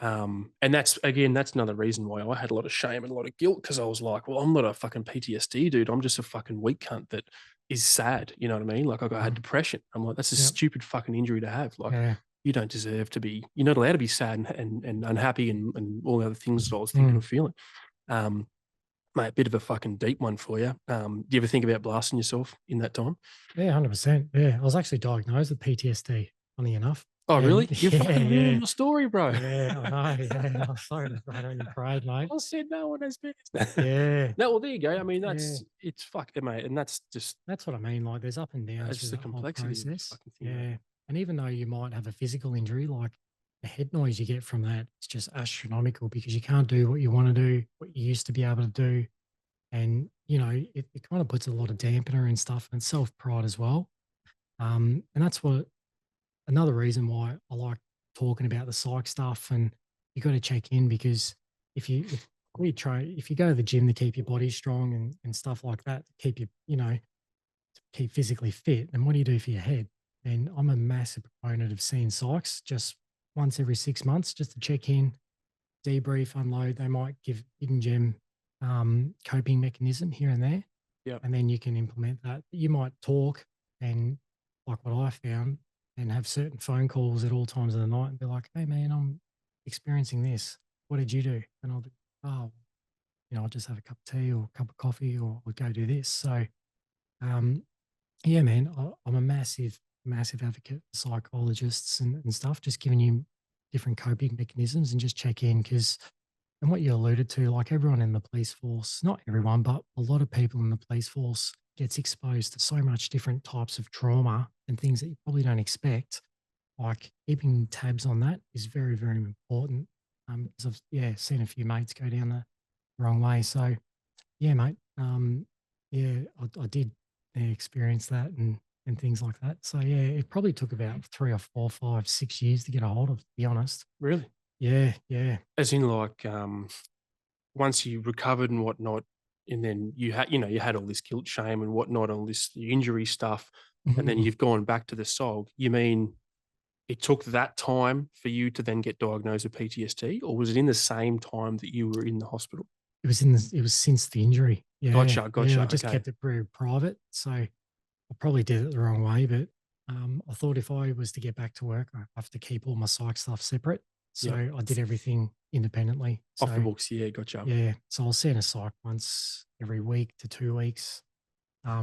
And that's another reason why I had a lot of shame and a lot of guilt because I was like, well, I'm not a fucking PTSD dude. I'm just a fucking weak cunt that is sad. You know what I mean? Like I had mm, depression. I'm like, that's a yep, stupid fucking injury to have. Like yeah, you don't deserve to be. You're not allowed to be sad and unhappy and all the other things that I was thinking mm, of feeling. Um, Mate, a bit of a fucking deep one for you. Do you ever think about blasting yourself in that time? yeah, 100%. Yeah, I was actually diagnosed with PTSD. Funny enough, Oh, and really? You're yeah, fucking ruining yeah, my story, bro. yeah. I know. Yeah, I'm sorry to throw it on your parade, mate. I said no one has business. Yeah, No, well, there you go. I mean, yeah. it's fuck, mate, and that's just That's what I mean. Like, there's up and downs through the that whole complexity of the process. fucking thing, mate. Yeah. And even though you might have a physical injury, like the head noise you get from that, it's just astronomical because you can't do what you want to do, what you used to be able to do. And, it kind of puts a lot of dampener and stuff and self pride as well. And that's what another reason why I like talking about the psych stuff. And you got to check in because if we try, if you go to the gym to keep your body strong and stuff like that, to keep you, keep physically fit, then what do you do for your head? And I'm a massive proponent of seeing psychs just once every 6 months just to check in, debrief, unload. They might give hidden gem coping mechanism here and there, Yep. and then you can implement that. You might talk and, like what I found, and have certain phone calls at all times of the night and be like, "Hey man, I'm experiencing this. What did you do?" And I'll be, "Oh, I'll just have a cup of tea or a cup of coffee, or we'll go do this." So um, yeah, man, I'm a massive, massive advocate for psychologists and stuff, just giving you different coping mechanisms and just check in because, and what you alluded to, like everyone in the police force, not everyone, but a lot of people in the police force gets exposed to so much different types of trauma and things that you probably don't expect. Like keeping tabs on that is very, very important. Because I've seen a few mates go down the wrong way. So yeah, mate. Yeah, I did experience that and things like that. So yeah, it probably took about 3 or 4, 5, 6 years to get a hold of, to be honest. Really? Yeah, yeah. As in, like, once you recovered and whatnot, and then you had, you had all this guilt, shame, and whatnot, all this injury stuff, and then Mhm. you've gone back to the SOG. You mean it took that time for you to then get diagnosed with PTSD, or was it in the same time that you were in the hospital? It was since the injury. Yeah, Gotcha, yeah. gotcha. I just Okay. kept it very private. So I probably did it the wrong way, but I thought if I was to get back to work, I have to keep all my psych stuff separate. So Yep. I did everything independently. Off the So books. Yeah, gotcha. yeah, so I was seeing a psych once every week to 2 weeks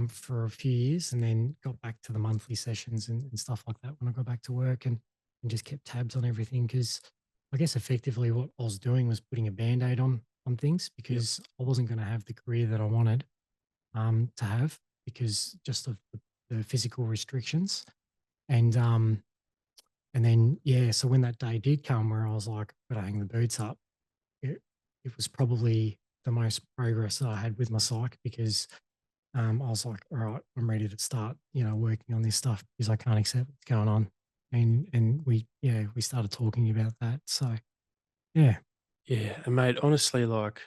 for a few years, and then got back to the monthly sessions and stuff like that when I got back to work, and just kept tabs on everything because I guess effectively what I was doing was putting a band-aid on things Yep. because I wasn't going to have the career that I wanted to have because just of the physical restrictions. And then so when that day did come where I was like, gotta hang the boots up, it was probably the most progress that I had with my psych because I was like, all right, I'm ready to start, working on this stuff because I can't accept what's going on. And we started talking about that. So yeah. Yeah, and mate, honestly, like,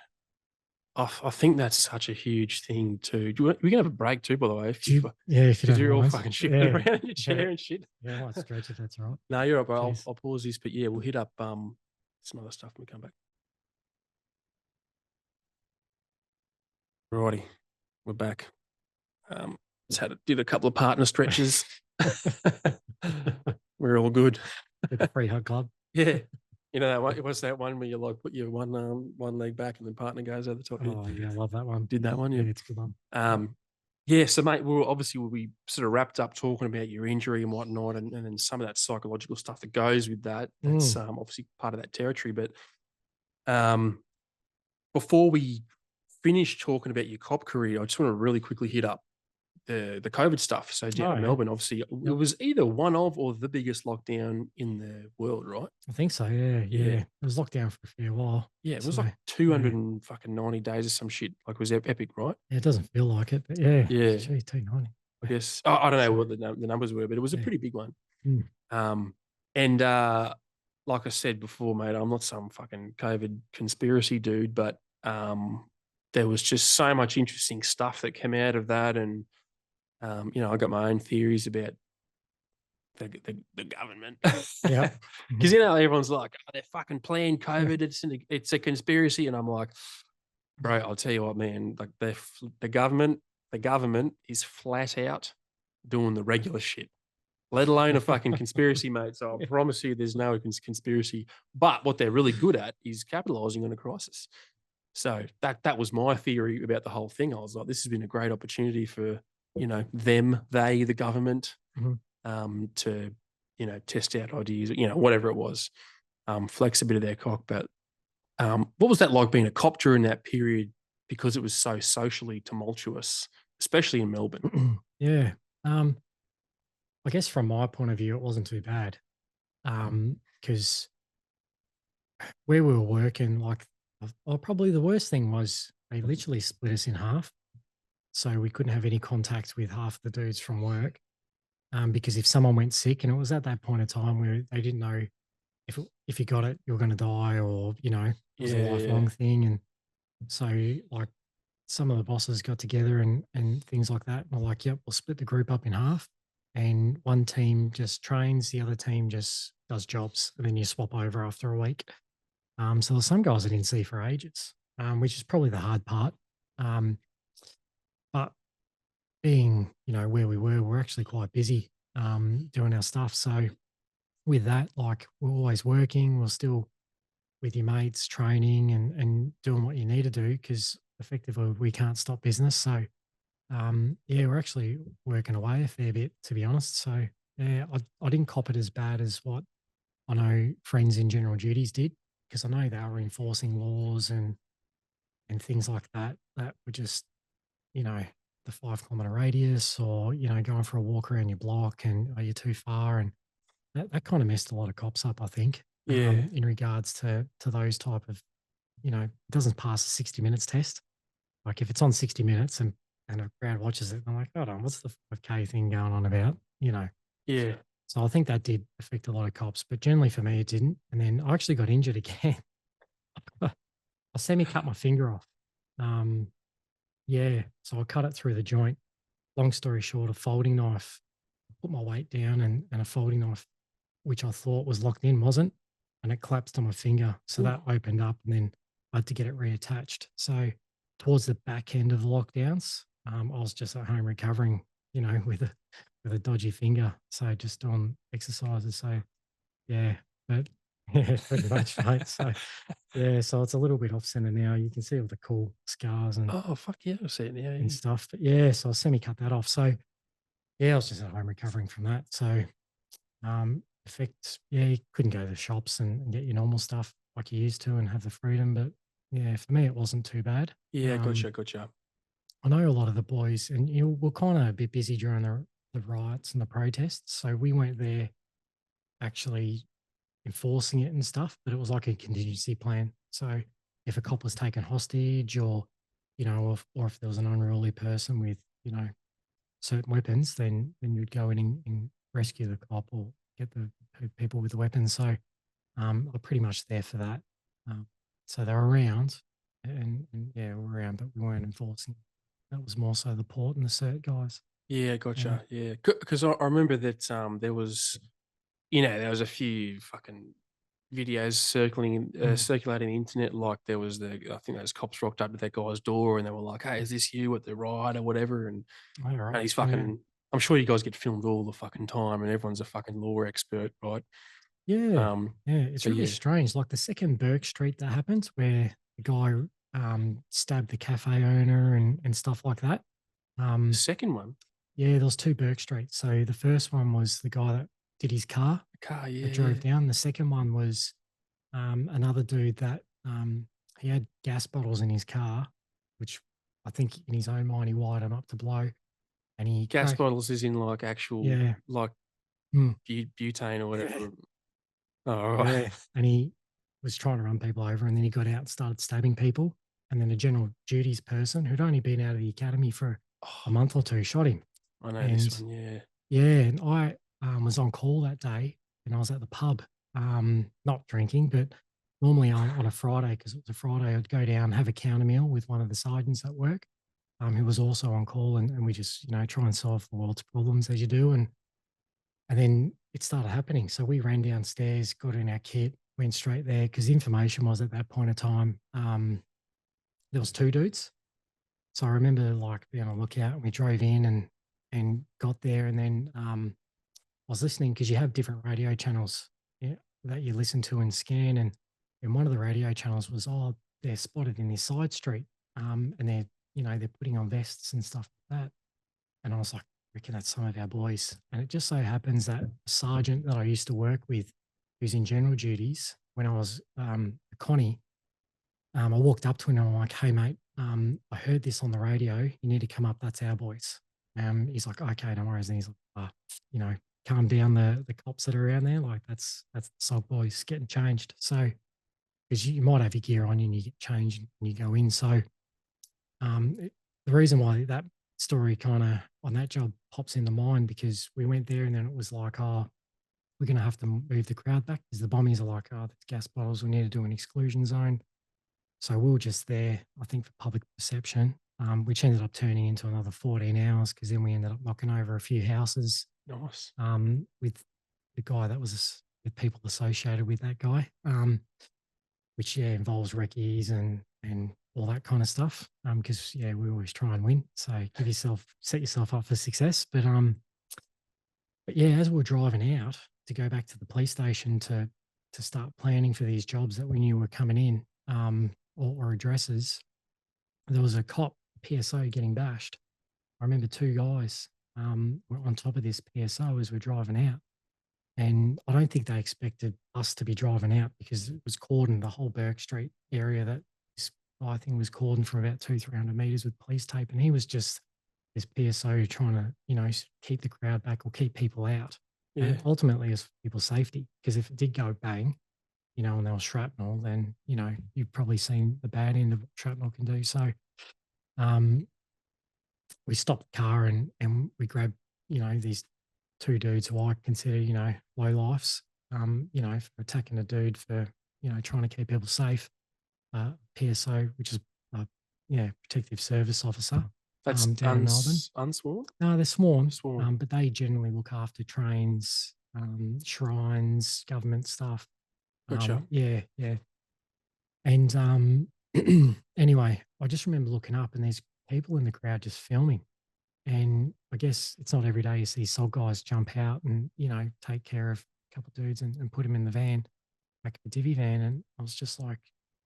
I think that's such a huge thing too. We can have a break too, by the way, if Do you, you, yeah, if you because don't you're all mind. fucking shifting Yeah. around in your Yeah. chair and shit. Yeah, I might stretch if that's all right. No, you're right, bro. Cheers. I'll pause this, but yeah, we'll hit up some other stuff when we come back. Righty, we're back. Did a couple of partner stretches. We're all good. With the free hug club. Yeah. You know that one? What's that one where you like put your one leg back and then partner goes over the top? Oh yeah, I love that one. Did that one? Yeah, Yeah. it's a good one. Yeah. So, mate, we'll be sort of wrapped up talking about your injury and whatnot, and then some of that psychological stuff that goes with that. That's obviously part of that territory. But before we finish talking about your cop career, I just want to really quickly hit up the COVID stuff. So down in Yeah. Melbourne, obviously, it Yep. was either one of or the biggest lockdown in the world, right? I think so. Yeah, Yeah. yeah. It was locked down for a fair while. Yeah, it was So, like 290 days or some shit. Like, it was epic, right? yeah, it doesn't feel like it, but yeah. Yeah. Gee, 290. I guess I don't know So, what the numbers were, but it was a yeah. pretty big one. Mm. And like I said before, mate, I'm not some fucking COVID conspiracy dude, but there was just so much interesting stuff that came out of that, and I got my own theories about the government. Yeah. Because everyone's like, oh, they're fucking playing COVID. It's a conspiracy, and I'm like, bro, I'll tell you what, man. Like the government is flat out doing the regular shit, let alone a fucking conspiracy, mate. So I promise you, there's no conspiracy. But what they're really good at is capitalizing on a crisis. So that was my theory about the whole thing. I was like, this has been a great opportunity for the government, to test out ideas, whatever it was, flex a bit of their cock. But what was that like being a cop during that period? Because it was so socially tumultuous, especially in Melbourne. Yeah. I guess from my point of view, it wasn't too bad. Because where we were working, like, probably the worst thing was they literally split us in half. So we couldn't have any contact with half the dudes from work. Because if someone went sick, and it was at that point in time where they didn't know if you got it, you were going to die, or it was a lifelong thing. And so, like, some of the bosses got together and things like that. And we're like, yep, we'll split the group up in half. And one team just trains, the other team just does jobs, and then you swap over after a week. So there's some guys I didn't see for ages, which is probably the hard part. Um, but being, where we were, we're actually quite busy doing our stuff. So with that, like we're always working, we're still with your mates, training and doing what you need to do because effectively we can't stop business. So yeah, we're actually working away a fair bit, to be honest. So yeah, I didn't cop it as bad as what I know friends in general duties did because I know they were enforcing laws and things like that that were just, you know, the 5 kilometer radius or, going for a walk around your block and are you too far? And that kind of messed a lot of cops up, I think, Yeah, in regards to those type of, it doesn't pass a 60 minutes test. Like if it's on 60 minutes and a crowd watches it, I'm like, hold on, what's the 5K thing going on about? yeah. So I think that did affect a lot of cops, but generally for me, it didn't. And then I actually got injured again. I semi cut my finger off. Um, yeah. So I cut it through the joint. Long story short, a folding knife, put my weight down and a folding knife, which I thought was locked in, wasn't. And it collapsed on my finger. So Ooh. that opened up and then I had to get it reattached. So towards the back end of the lockdowns, I was just at home recovering, with a dodgy finger. So just doing exercises. So yeah, but yeah, pretty much, mate. So yeah, so it's a little bit off center now. You can see all the cool scars Oh, fuck yeah, I see it now, and yeah. stuff. But yeah, so I semi cut that off. So yeah, I was just at home recovering from that. So effects, yeah, you couldn't go to the shops and get your normal stuff like you used to and have the freedom. But yeah, for me, it wasn't too bad. Yeah, Um, gotcha, gotcha. I know a lot of the boys, and we're kind of a bit busy during the riots and the protests. So we weren't there actually enforcing it and stuff, but it was like a contingency plan. So if a cop was taken hostage or, or if there was an unruly person with, certain weapons, then you'd go in and rescue the cop or get the people with the weapons. So I'm pretty much there for that. Um, so they're around, and yeah, we're around, but we weren't enforcing. That was more so the port and the cert guys. Yeah, Yeah. gotcha. Yeah, because I remember that there was, there was a few fucking videos Mm. circulating the internet. Like there was I think those cops rocked up to that guy's door and they were like, "Hey, is this you at the riot or whatever?" All right. And he's Yeah. fucking. I'm sure you guys get filmed all the fucking time, and everyone's a fucking law expert, right? Yeah. Um, Yeah. It's so really yeah, strange. Like the second Burke Street that happened, where the guy stabbed the cafe owner and stuff like that. the Um, second one, yeah, there was two Burke Streets. So the first one was the guy that did his car the car, that yeah, drove yeah, down. The second one was another dude that he had gas bottles in his car, which I think in his own mind he wired them up to blow, and he gas cracked. bottles is in like actual Yeah, like mm, butane or yeah, whatever. Oh, all right. yeah, and he was trying to run people over, and then he got out and started stabbing people, and then a general duties person who'd only been out of the academy for a Oh, month or two shot him, I know this and one. Yeah, yeah, and I was on call that day, and I was at the pub, not drinking, but normally on a Friday, because it was a Friday, I'd go down, have a counter meal with one of the sergeants at work, who was also on call, and we just, try and solve the world's problems as you do. And then it started happening. So we ran downstairs, got in our kit, went straight there, because the information was at that point of time, there was two dudes. So I remember like being on a lookout, and we drove in and got there, and then I was listening because you have different radio channels, yeah, that you listen to and scan, and one of the radio channels was, oh, they're spotted in this side street, and they're putting on vests and stuff like that, and I was like, I reckon that's some of our boys, and it just so happens that a sergeant that I used to work with, who's in general duties when I was a Connie, I walked up to him and I'm like, hey, mate, I heard this on the radio. You need to come up. That's our boys. He's like, okay, no worries. And he's like, you know, calm down the cops that are around there. Like that's the SOG boys getting changed. So, because you might have your gear on you and you get changed and you go in. So, the reason why that story kind of on that job pops into mind because we went there and then it was like, oh, we're going to have to move the crowd back because the bombies are like, oh, there's gas bottles. We need to do an exclusion zone. So we were just there, I think, for public perception. which ended up turning into another 14 hours because then we ended up knocking over a few houses Nice. with the guy that was with people associated with that guy, which involves recce's and all that kind of stuff. Because we always try and win, so set yourself up for success. But yeah, as we were driving out to go back to the police station to start planning for these jobs that we knew were coming in, or addresses, there was a cop PSO getting bashed. I remember two guys were on top of this PSO as we're driving out. And I don't think they expected us to be driving out because it was cordoned, the whole Burke Street area that this guy thing was cordoned for about 300 meters with police tape. And he was just this PSO trying to, keep the crowd back or keep people out. Yeah. And ultimately, it's for people's safety. Because if it did go bang, and there was shrapnel, then, you've probably seen the bad end of what shrapnel can do. So um, we stopped the car and we grabbed, these two dudes who I consider, low lifes, for attacking a dude for, trying to keep people safe. PSO, which is, protective service officer, That's down in Melbourne. unsworn? No, they're sworn, Sworn. but they generally look after trains, shrines, government stuff. Gotcha. Yeah. And anyway, I just remember looking up and there's people in the crowd just filming. And I guess it's not every day you see soul guys jump out and, take care of a couple of dudes and put them in the van, like a divvy van. And I was just like,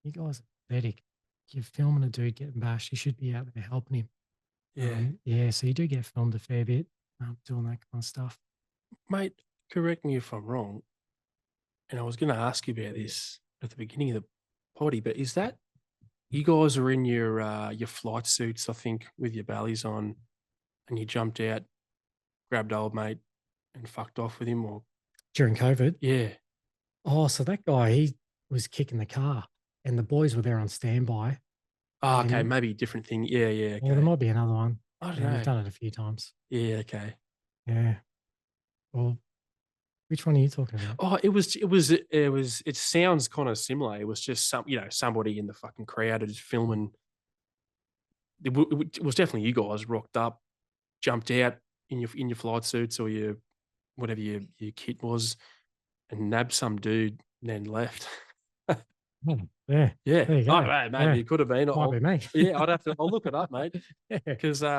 you guys are pathetic. You're filming a dude getting bashed. You should be out there helping him. Yeah. So you do get filmed a fair bit doing that kind of stuff. Mate, correct me if I'm wrong. And I was going to ask you about this at the beginning of the potty, but is that you guys are in your flight suits, I think, with your bellies on, and you jumped out, grabbed old mate, and fucked off with him, or During COVID? yeah. Oh, so that guy, he was kicking the car and the boys were there on standby. Oh, okay, And maybe a different thing. Yeah, well, there okay. might be another one. I don't Yeah, we've know. done it a few times. Yeah, okay. Yeah. Well, which one are you talking about? Oh, it sounds kind of similar. It was just somebody in the fucking crowd just filming. It was definitely you guys rocked up, jumped out in your flight suits or your whatever your kit was, and nabbed some dude and then left. Oh, yeah. Yeah. There you go. Oh, right, maybe Yeah. it could have been. Might be me. Yeah, I'll look it up, mate. Yeah. Because and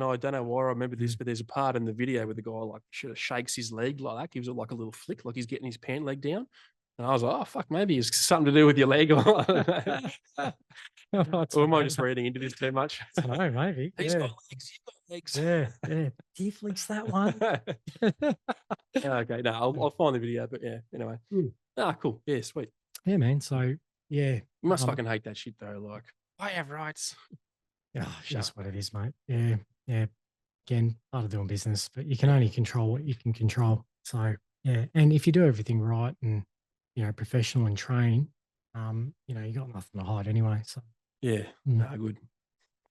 I don't know why I remember this, but there's a part in the video where the guy like shakes his leg like that, gives it like a little flick, like he's getting his pant leg down. And I was like, oh fuck, maybe it's something to do with your leg, or am I just reading into this too much? I don't know, maybe. He's got legs, you've got legs. Yeah. Do you flicks that one? Okay, no, I'll find the video, but yeah, anyway. Cool. Yeah, sweet. Yeah, man. So yeah. You must fucking hate that shit though. Like, I have rights. Yeah, it's just what it is, mate. Yeah. Again, part of doing business, but you can only control what you can control. So yeah, and if you do everything right and professional and train, you got nothing to hide anyway. So yeah, no, good.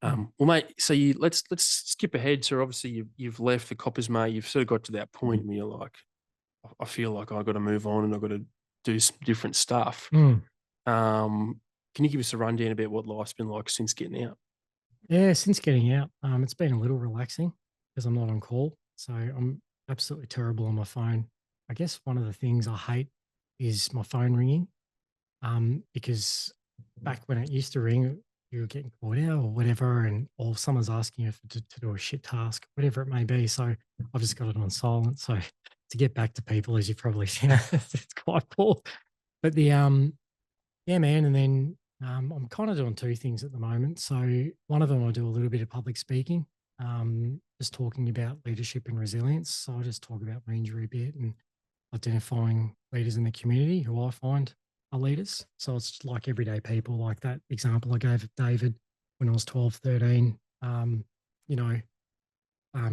Well, mate, so let's skip ahead. So obviously you've left the coppers, mate. You've sort of got to that point where you're like, I feel like I've got to move on and I've got to do some different stuff. Can you give us a rundown about what life's been like since getting out? Yeah, since getting out, it's been a little relaxing because I'm not on call. So I'm absolutely terrible on my phone. I guess one of the things I hate is my phone ringing. Because back when it used to ring, you were getting called out or whatever, or someone's asking you to do a shit task, whatever it may be. So I've just got it on silent. So to get back to people, as you probably seen, it's quite poor. But yeah, man. And then I'm kind of doing two things at the moment. So one of them, I do a little bit of public speaking, just talking about leadership and resilience. So I just talk about my injury bit and identifying leaders in the community who I find are leaders. So it's like everyday people, like that example I gave of David when I was 12, 13,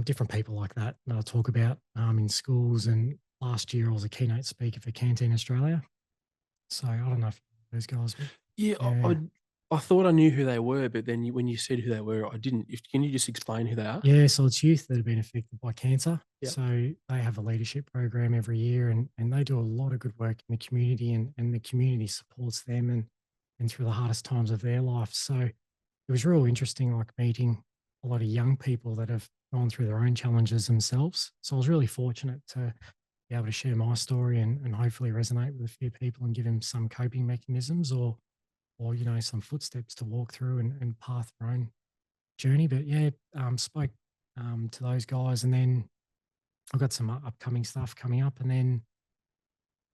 different people like that I talk about in schools. And last year I was a keynote speaker for Canteen Australia. So I don't know if those guys were. Yeah, I thought I knew who they were, but then when you said who they were, I didn't. Can you just explain who they are? Yeah, so it's youth that have been affected by cancer. Yep. So they have a leadership program every year and they do a lot of good work in the community and the community supports them and through the hardest times of their life. So it was real interesting, like meeting a lot of young people that have gone through their own challenges themselves. So I was really fortunate to be able to share my story and hopefully resonate with a few people and give them some coping mechanisms or you know some footsteps to walk through and path their own journey. But yeah, spoke to those guys, and then I've got some upcoming stuff coming up, and then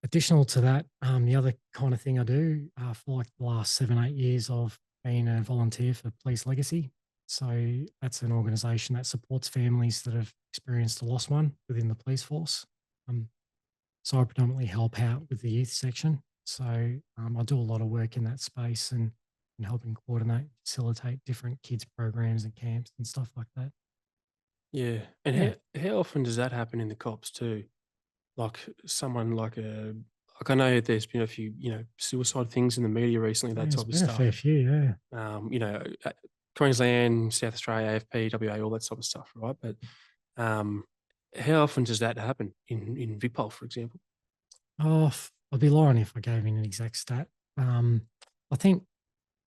additional to that, the other kind of thing I do for like the last 7 8 years of being a volunteer for Police Legacy. So that's an organisation that supports families that have experienced a lost one within the police force. Um, so I predominantly help out with the youth section. So I do a lot of work in that space and helping coordinate, facilitate different kids programs and camps and stuff like that. Yeah. And Yeah, how often does that happen in the cops too? Like someone like I know there's been a few, suicide things in the media recently, yeah, that there's type of been a fair stuff. few. Yeah. Queensland, South Australia, AFP, WA, all that sort of stuff, right? But um, how often does that happen in Vigpol, for example? Oh, I'd be lying if I gave you an exact stat. I think,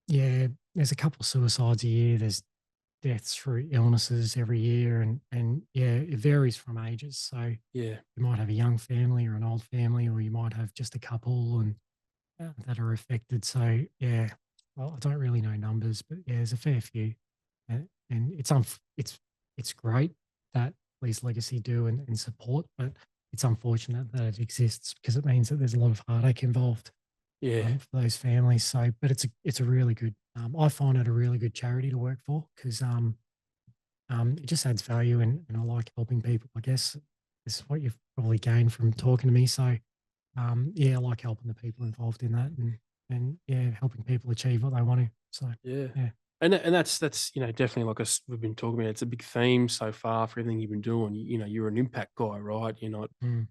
yeah, there's a couple of suicides a year. There's deaths through illnesses every year, and yeah, it varies from ages. So Yeah, you might have a young family or an old family, or you might have just a couple and that are affected. So yeah, well, I don't really know numbers, but yeah, there's a fair few, and it's great that Police Legacy do and support, but it's unfortunate that it exists because it means that there's a lot of heartache involved yeah, for those families. So, but it's a really good. I find it a really good charity to work for because it just adds value, and I like helping people. I guess is what you've probably gained from talking to me. So, yeah, I like helping the people involved in that, and yeah, helping people achieve what they want to. So, yeah. yeah, And that's definitely like us. We've been talking about. It's a big theme so far for everything you've been doing. You're an impact guy, right? mm.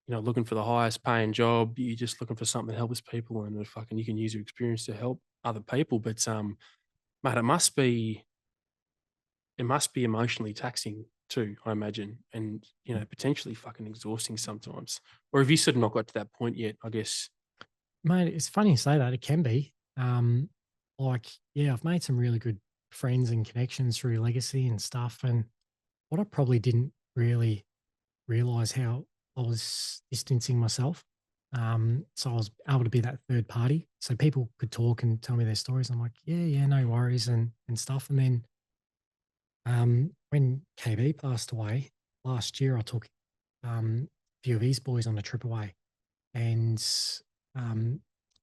You're not looking for the highest paying job. You're just looking for something that helps people, and fucking you can use your experience to help other people. But mate, it must be emotionally taxing too, I imagine, and potentially fucking exhausting sometimes. Or have you sort of not got to that point yet? I guess. Mate, it's funny you say that. It can be. Like, yeah, I've made some really good friends and connections through Legacy and stuff, and what I probably didn't really realize how I was distancing myself. So I was able to be that third party. So people could talk and tell me their stories. I'm like, yeah, yeah, no worries and stuff. And then when KB passed away last year, I took a few of his boys on a trip away, and um,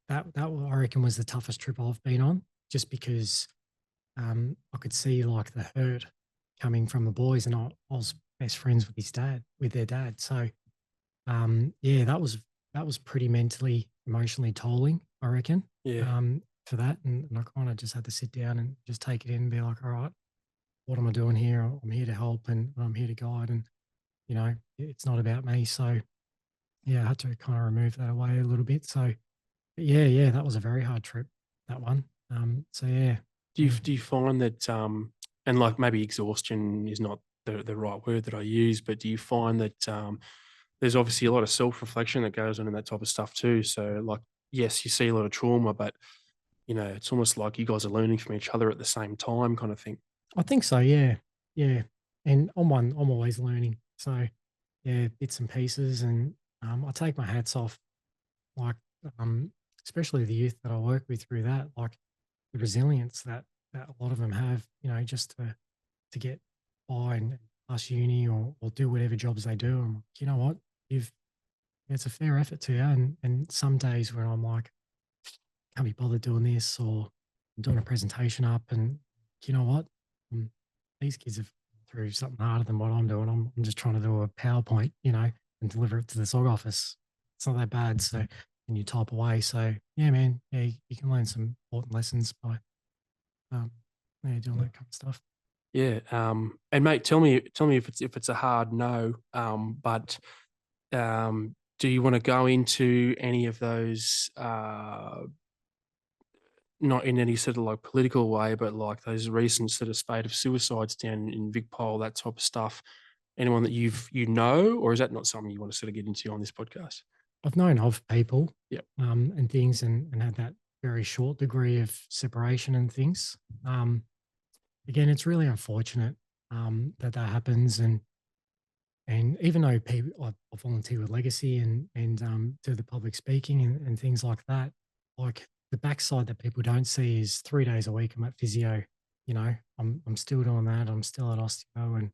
that I reckon was the toughest trip I've been on, just because I could see like the hurt coming from the boys, and I was best friends with his dad, with their dad. So yeah, that was pretty mentally, emotionally tolling, I reckon, Yeah, for that. And I kind of just had to sit down and just take it in and be like, all right, what am I doing here? I'm here to help and I'm here to guide. And, it's not about me. So yeah, I had to kind of remove that away a little bit. So but yeah, yeah, that was a very hard trip, that one. So yeah, Do you yeah. do you find that and like maybe exhaustion is not the right word that I use, but do you find that there's obviously a lot of self reflection that goes on in that type of stuff too. So like yes, you see a lot of trauma, but it's almost like you guys are learning from each other at the same time, kind of thing. I think so, yeah. Yeah. And I'm always learning. So yeah, bits and pieces. And I take my hats off, like um, especially the youth that I work with through that, like the resilience that a lot of them have, just to get by and pass uni or do whatever jobs they do. I'm like, you know what? You've It's a fair effort to you. And some days when I'm like, can't be bothered doing this, or I'm doing a presentation up, and you know what? Um, these kids have gone through something harder than what I'm doing. I'm just trying to do a PowerPoint, and deliver it to the SOG office. It's not that bad. So, and you type away. So, yeah, man, yeah, you can learn some important lessons by, um, yeah, doing that kind of stuff. Yeah. And mate, tell me if it's a hard no. But do you want to go into any of those? Not in any sort of like political way, but like those recent sort of spate of suicides down in Vigpol, that type of stuff. Anyone that or is that not something you want to sort of get into on this podcast? I've known of people, Yep. and things, and had that. very short degree of separation and things. Again, it's really unfortunate that that happens, and even though people, I volunteer with Legacy and do the public speaking and things like that, like the backside that people don't see is 3 days a week I'm at physio. You know, I'm still doing that. I'm still at osteo,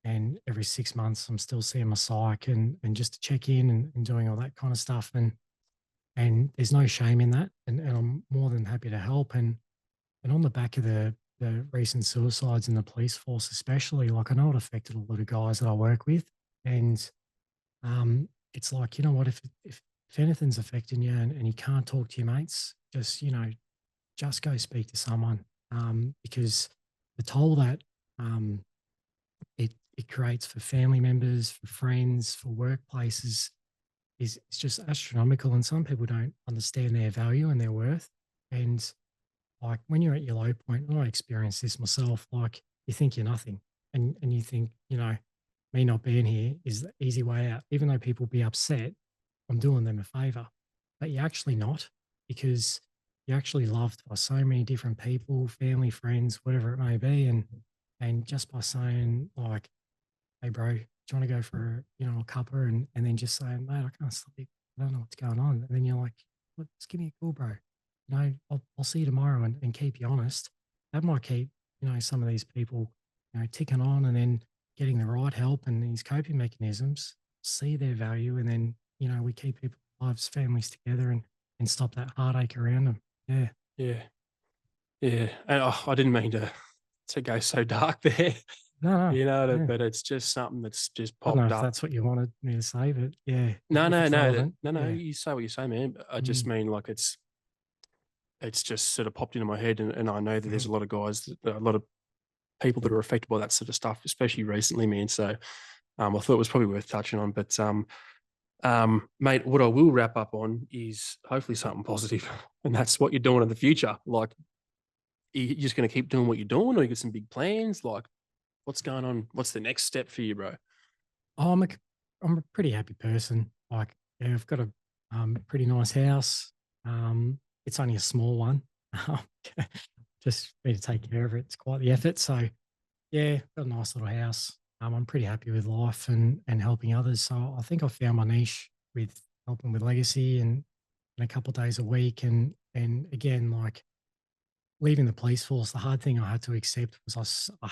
and every 6 months I'm still seeing my psych and just to check in and doing all that kind of stuff. And there's no shame in that, and I'm more than happy to help. And on the back of the recent suicides in the police force, especially, like I know it affected a lot of guys that I work with, and it's like, you know what, if anything's affecting you and you can't talk to your mates, just, you know, just go speak to someone, because the toll that um, it creates for family members, for friends, for workplaces is just astronomical, and some people don't understand their value and their worth. And like when you're at your low point, and I experienced this myself, like you think you're nothing, and you think, you know, me not being here is the easy way out. Even though people be upset, I'm doing them a favor, but you're actually not, because you're actually loved by so many different people, family, friends, whatever it may be, and just by saying like, "Hey, bro, do you want to go for, you know, a cuppa?" And then just saying, "Mate, I can't sleep. I don't know what's going on." And then you're like, "Look, just give me a call, bro. You know, I'll see you tomorrow," and keep you honest. That might keep, you know, some of these people, you know, ticking on, and then getting the right help and these coping mechanisms, see their value, and then, you know, we keep people's lives, families together, and stop that heartache around them. Yeah. Yeah. Yeah. And I didn't mean to go so dark there, No, no. you know, Yeah. but it's just something that's just I don't know popped if up. that's what you wanted me to say, but yeah, No, if no, it's no, relevant, no, yeah. you say what you say, man. I just Mm, mean like it's just sort of popped into my head, and I know that there's mhm. a lot of guys, a lot of people that are affected by that sort of stuff, especially recently, man. So I thought it was probably worth touching on. But mate, what I will wrap up on is hopefully something positive, and that's what you're doing in the future. Like, you're just going to keep doing what you're doing, or you got some big plans? Like, what's going on? What's the next step for you, bro? Oh, I'm a pretty happy person. Like, yeah, I've got a pretty nice house. It's only a small one. Um, just need to take care of it. It's quite the effort. So yeah, got a nice little house. I'm pretty happy with life and helping others. So I think I found my niche with helping with legacy and a couple of days a week. And again, like leaving the police force, the hard thing I had to accept was I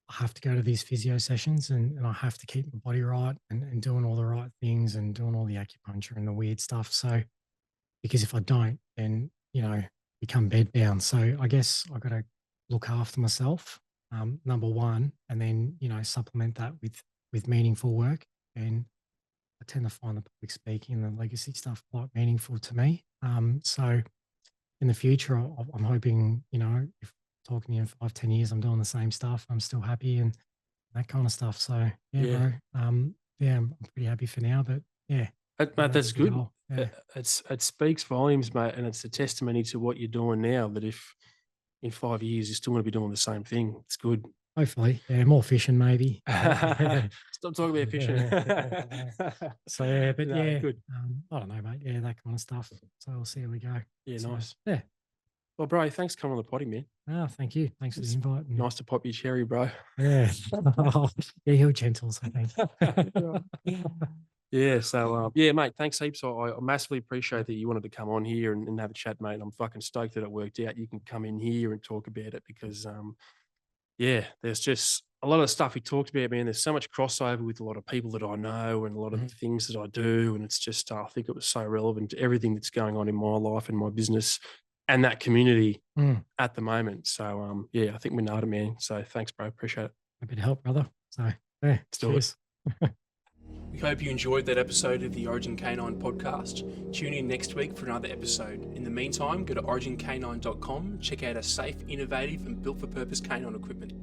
have to go to these physio sessions, and I have to keep my body right and doing all the right things and doing all the acupuncture and the weird stuff. So because if I don't, then, you know, become bedbound. So I guess I got to look after myself, number one, and then, you know, supplement that with meaningful work. And I tend to find the public speaking and the legacy stuff quite meaningful to me. So in the future, I'm hoping, you know, if talking to you in 5, 10 years, I'm doing the same stuff, I'm still happy and that kind of stuff. So yeah, Yeah, bro. Yeah, I'm pretty happy for now, but yeah, mate, that that's is the good. goal. Yeah. It speaks volumes, mate, and it's a testimony to what you're doing now. That if in 5 years you're still going to be doing the same thing, it's good. Hopefully, yeah, more fishing maybe. But yeah. Stop talking about fishing. So yeah, but No, yeah, good. I don't know, mate. Yeah, that kind of stuff. So we'll see how we go. Yeah, So nice. yeah. Well, bro, thanks for coming on the potty, man. Oh, thank you. Thanks for the It's invite. And nice to pop your cherry, bro. yeah. Yeah, you're gentles, I think. Yeah, so yeah, mate, thanks heaps. I massively appreciate that you wanted to come on here and have a chat, mate. I'm fucking stoked that it worked out. You can come in here and talk about it because yeah, there's just a lot of stuff he talked about, man. There's so much crossover with a lot of people that I know and a lot of the Mhm. things that I do. And it's just, I think it was so relevant to everything that's going on in my life and my business and that community Mm. at the moment. So, yeah, I think we nailed it, man. So thanks, bro. Appreciate it. Happy to help, brother. So yeah, Let's do it. cheers. We hope you enjoyed that episode of the Origin Canine podcast. Tune in next week for another episode. In the meantime, go to origincanine.com, check out our safe, innovative, and built for purpose canine equipment.